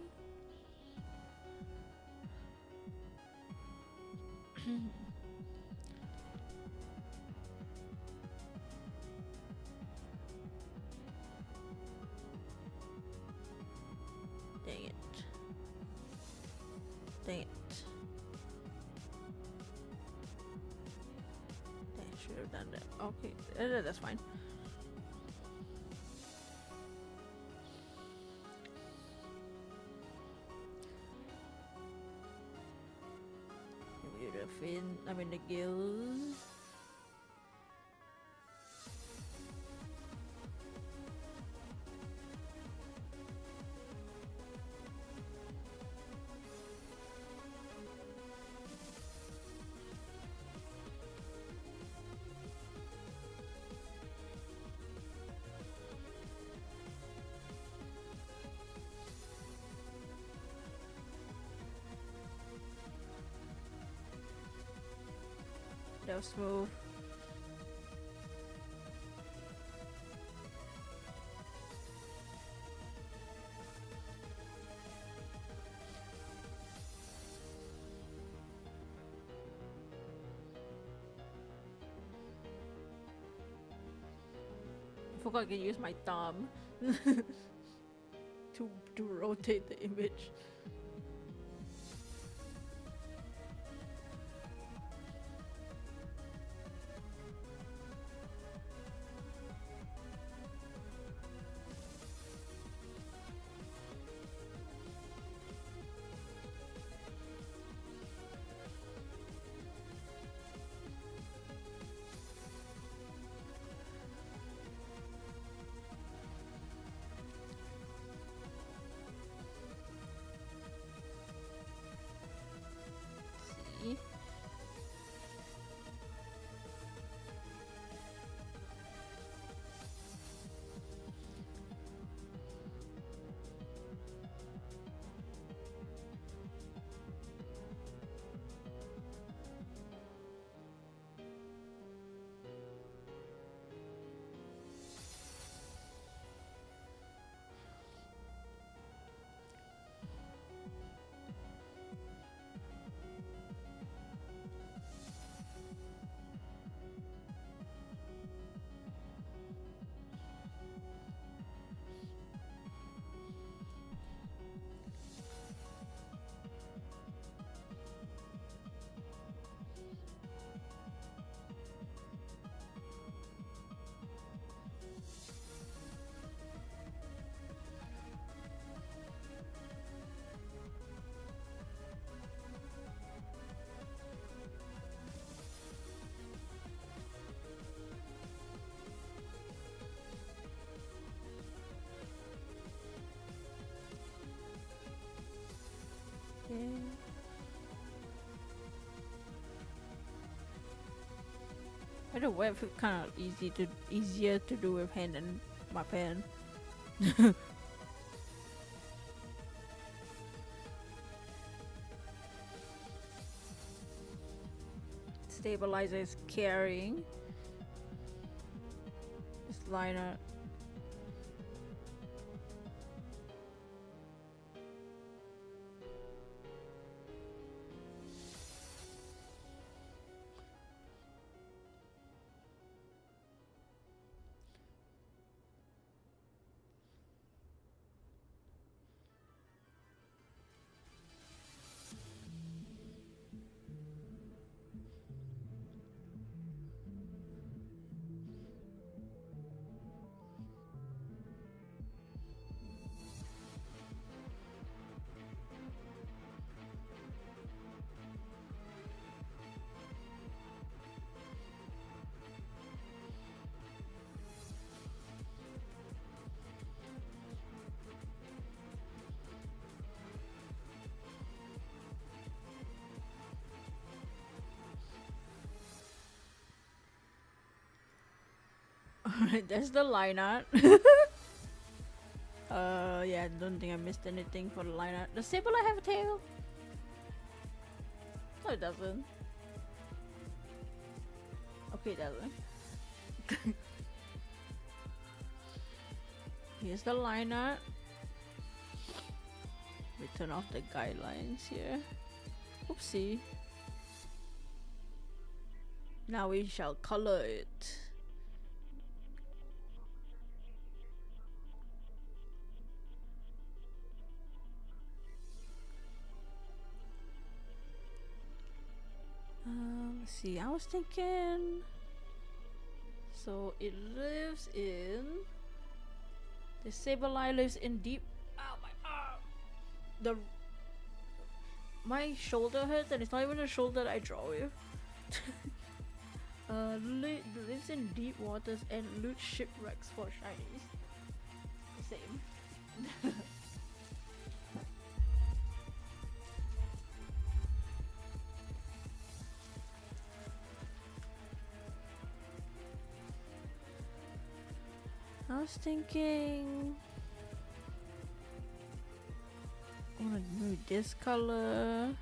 Dang it. Dang it. I should have done that. Okay, that's fine. Maybe the fin, I mean the gills. That was smooth. I forgot I can use my thumb to rotate the image. See? Okay. I don't know, web feels kind of easier to do with hand than my pen. Stabilizer is carrying this liner. Alright, that's the line art. Yeah, I don't think I missed anything for the line art. Does Sableye have a tail? No, it doesn't. Okay, it doesn't. Here's the line art. We turn off the guidelines here. Oopsie. Now we shall color it. Let's see, I was thinking. So it lives in. The Sableye lives in deep. Ow, my arm! My shoulder hurts, and it's not even a shoulder that I draw with. Lives in deep waters and loot shipwrecks for shinies. Same. I was thinking I wanna do this color.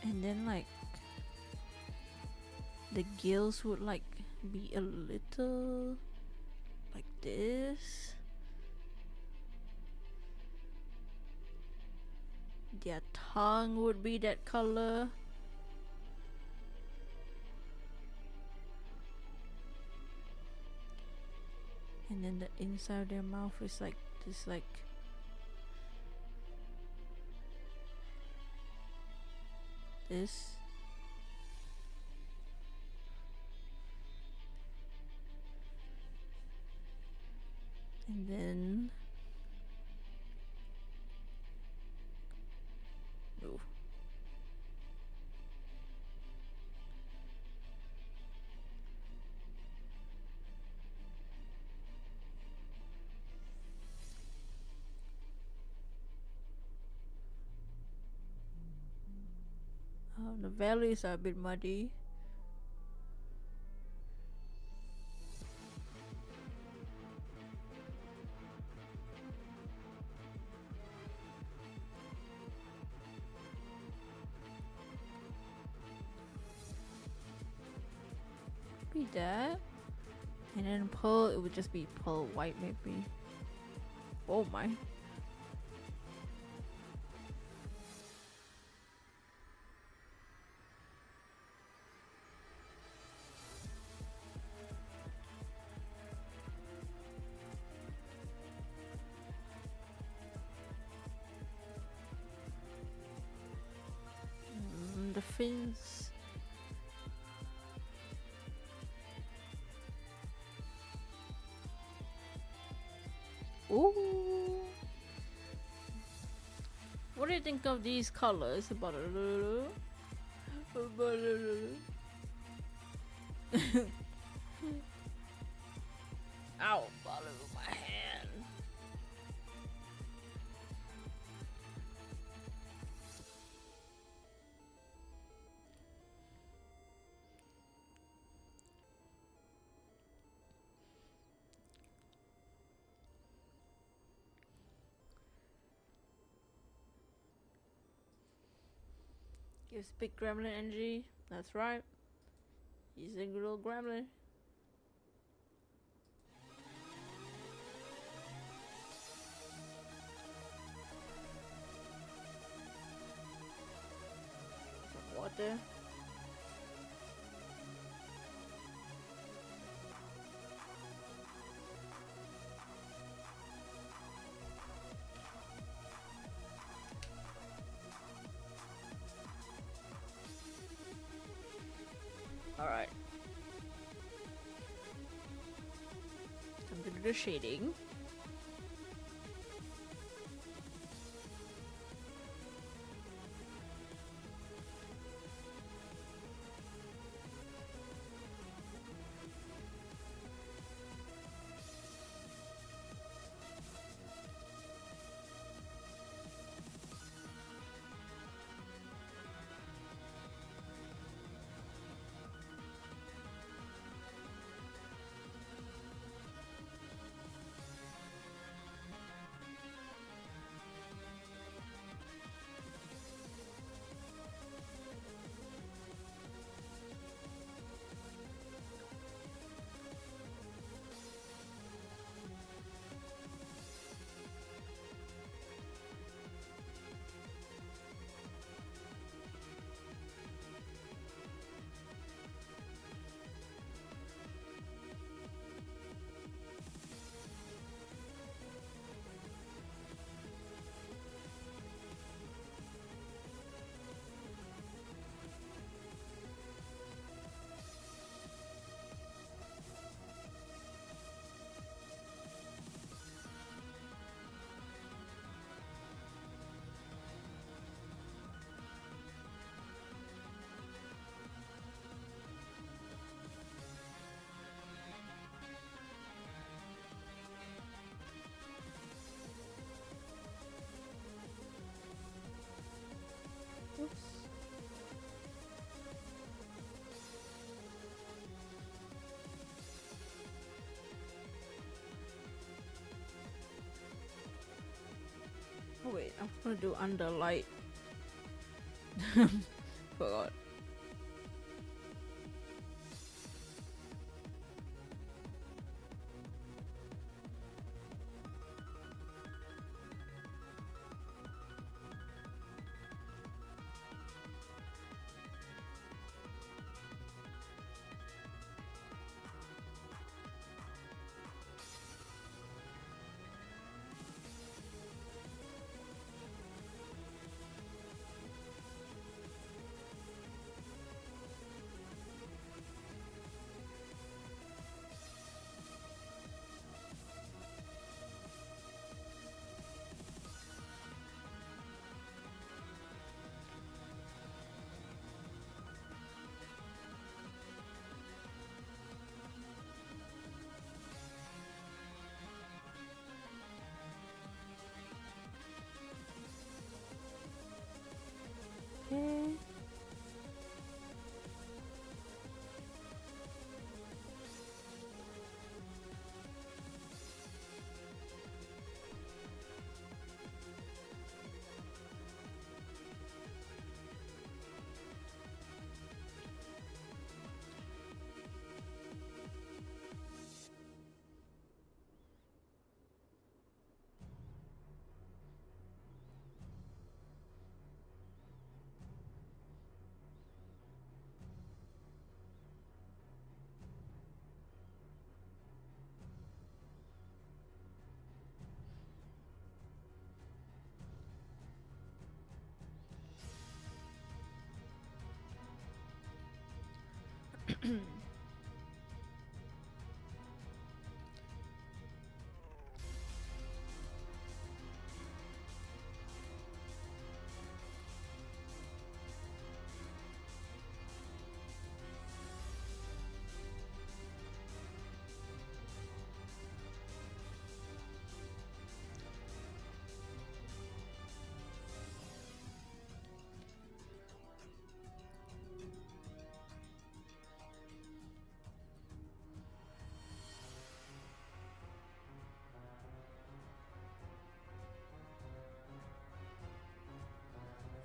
And then like the gills would like be a little like this. Their tongue would be that color. And then the inside of their mouth is like this, like this. And then no. The valleys are a bit muddy. Be that. And then pearl, it would just be pearl white maybe. Oh my. The fins. Ooh. What do you think of these colors? Ow, bottom of my hand. Gives big gremlin energy. That's right. He's a good old gremlin. Some water. Alright. Time to do the shading. I'm gonna do under light. Forgot. Okay.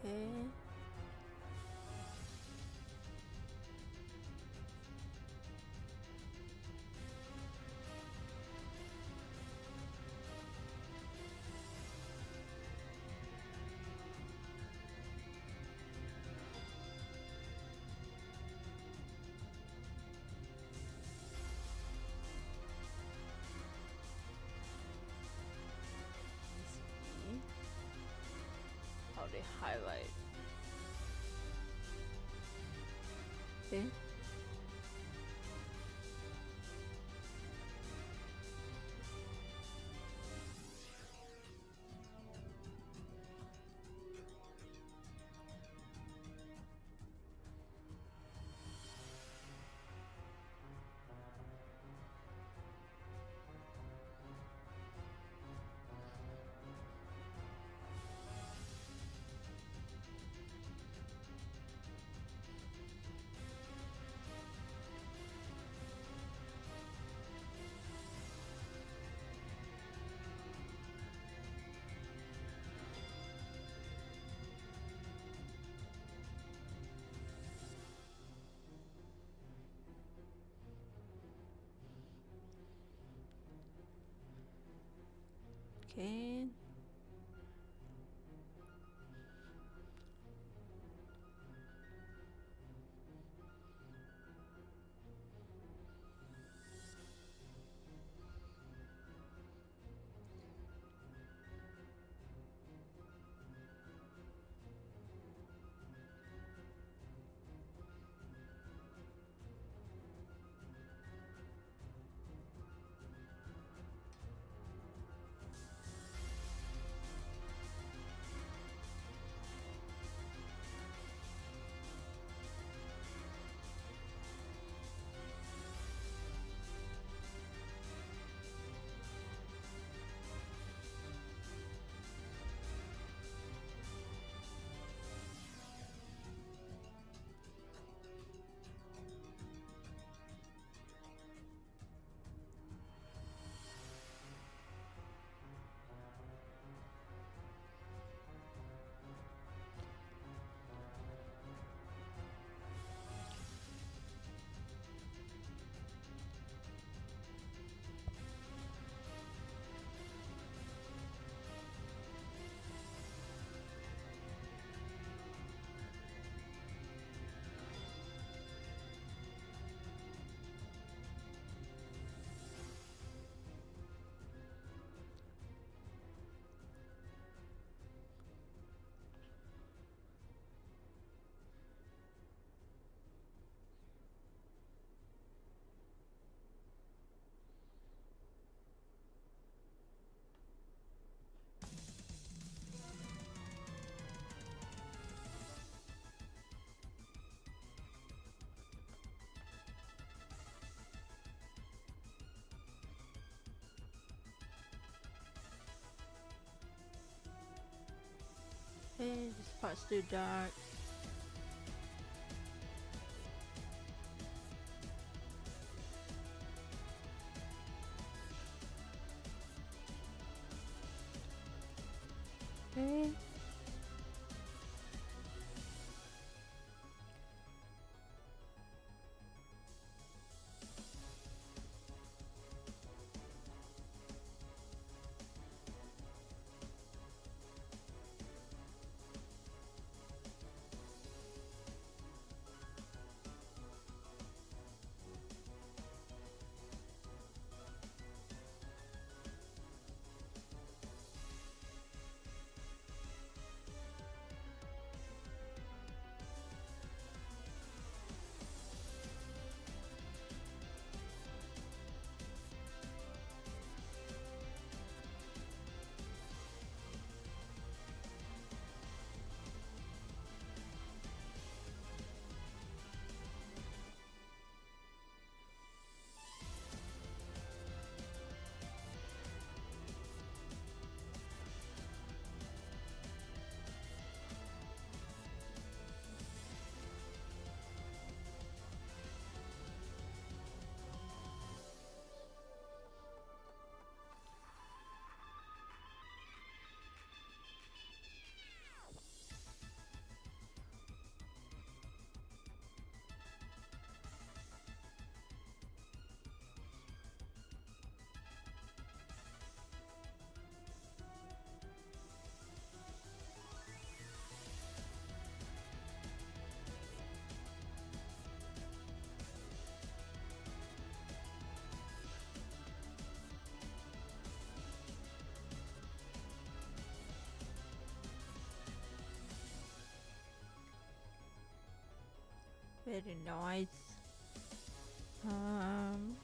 Okay. See how they highlight. Okay. Okay. Okay, this part's too dark. Okay. Very nice. Um.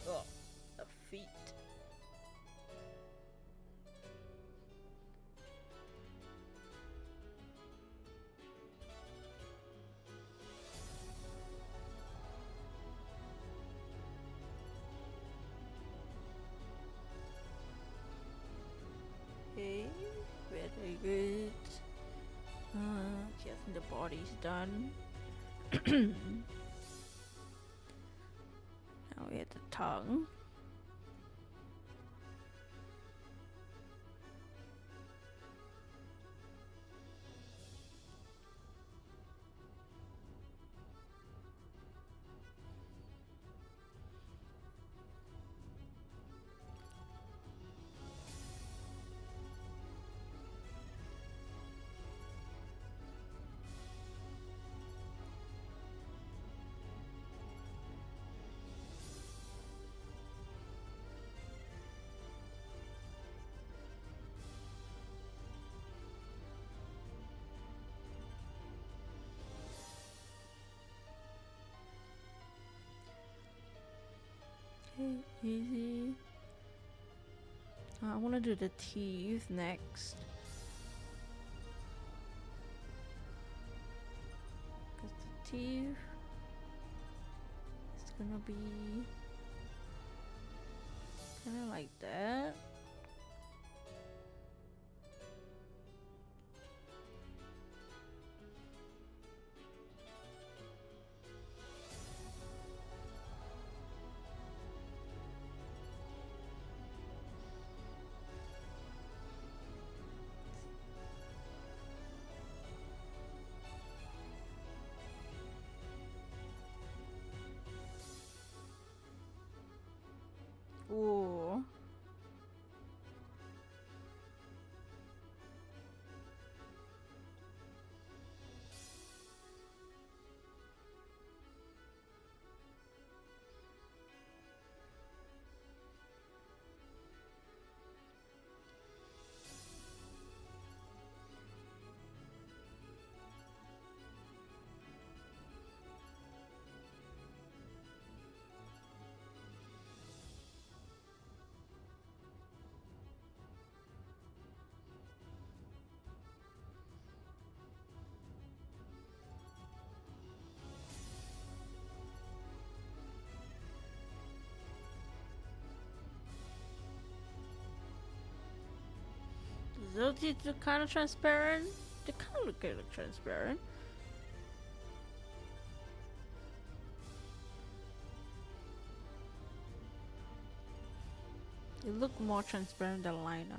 Oh, the feet. Okay, very good. Okay, I think the body's done. we had the tongue. Okay, easy. I want to do the teeth next. Because the teeth is gonna be kind of like that. Ooh. Those teeth are kind of transparent. They kind of look kind of transparent. They look more transparent than liner.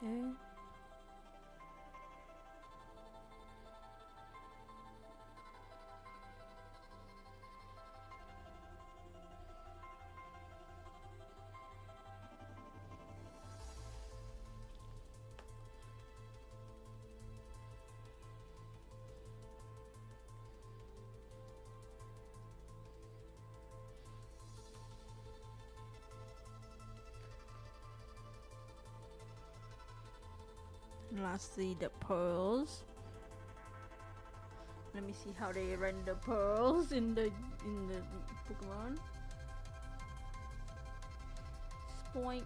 Okay. And lastly, the pearls. Let me see how they render pearls in the Pokemon. Spoink.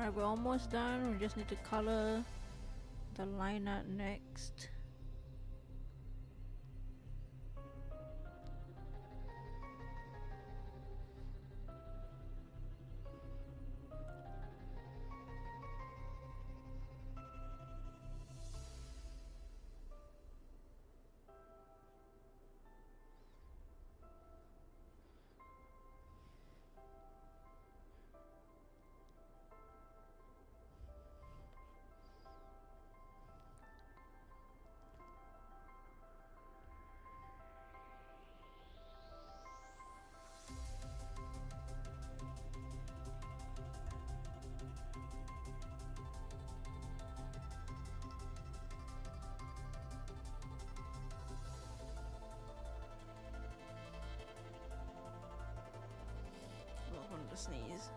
Alright, we're almost done. We just need to color the line art next. I wanted to sneeze.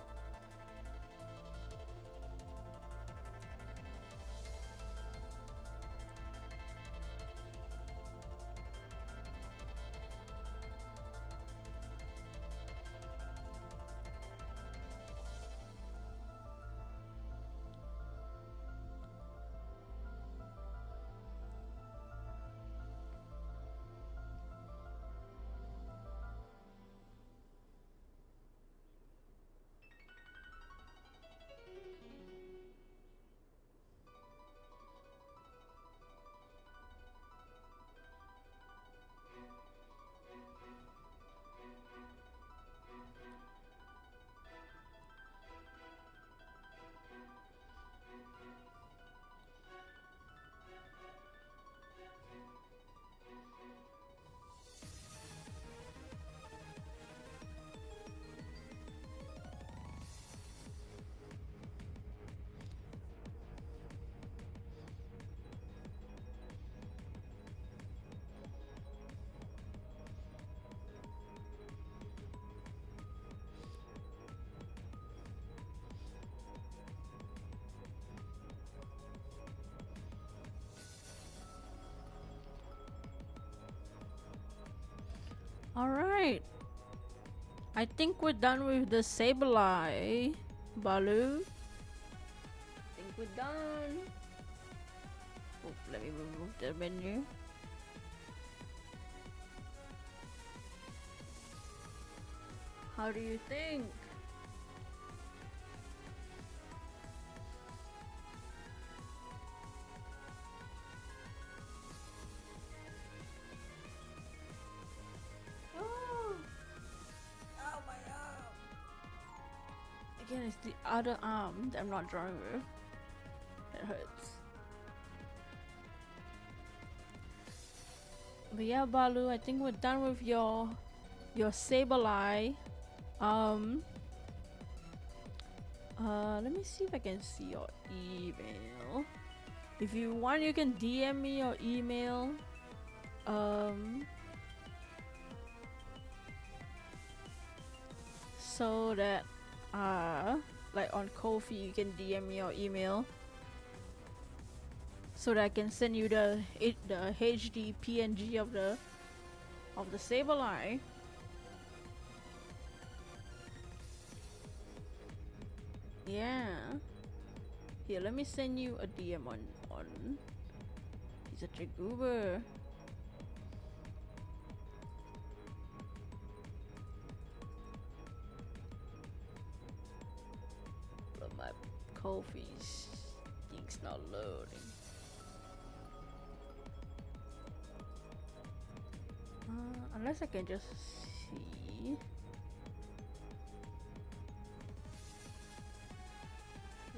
Alright. I think we're done with the Sableye, Baloo. I think we're done. Oh, let me remove the menu. How do you think? Again, it's the other arm that I'm not drawing with. That hurts. But yeah, Baloo, I think we're done with your Sableye. Let me see if I can see your email. If you want, you can DM me your email. So that like on Ko-fi you can DM me your email so that I can send you the HD PNG of the Sableye. Yeah. Here, let me send you a DM on he's such a goober. But my Ko-fi's thing's not loading. Unless I can just see.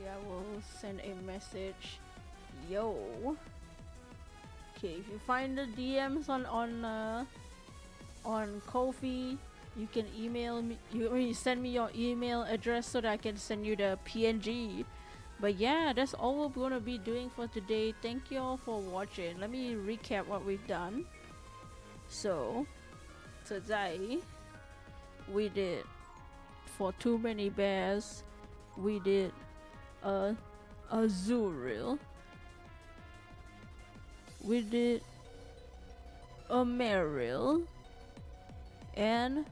Yeah, we'll send a message. Yo. Okay, if you find the DMs on Ko-fi, you can email me. You send me your email address so that I can send you the PNG. But yeah, that's all we're gonna be doing for today. Thank you all for watching. Let me recap what we've done. So today we did for Too Many Bears. We did a Azurill. We did a Meryl and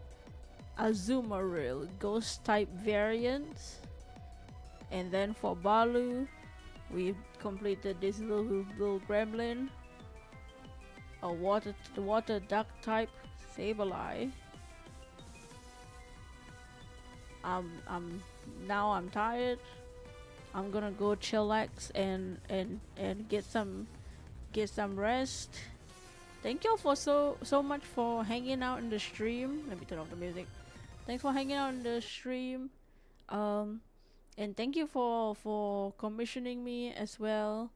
Azumarill, ghost type variants, And then for Balu, we completed this little gremlin, a water duck type Sableye. Now I'm tired. I'm gonna go chillax and get some rest. Thank y'all for so much for hanging out in the stream. Let me turn off the music. Thanks for hanging out in the stream. And thank you for commissioning me as well.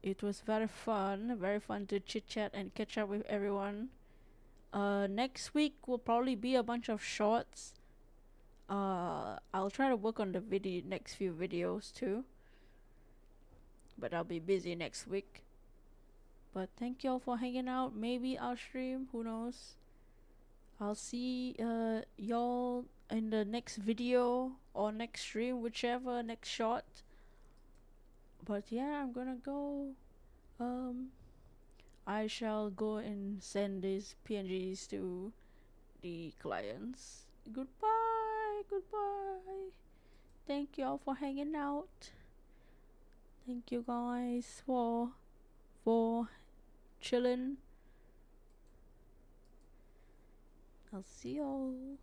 It was very fun to chit chat and catch up with everyone. Next week will probably be a bunch of shorts. I'll try to work on the next few videos too, but I'll be busy next week. But thank y'all for hanging out. Maybe I'll stream, who knows. I'll see y'all in the next video or next stream, whichever, next shot. But yeah, I'm gonna go. I shall go and send these PNGs to the clients. Goodbye. Thank y'all for hanging out. Thank you guys for chilling. I'll see y'all.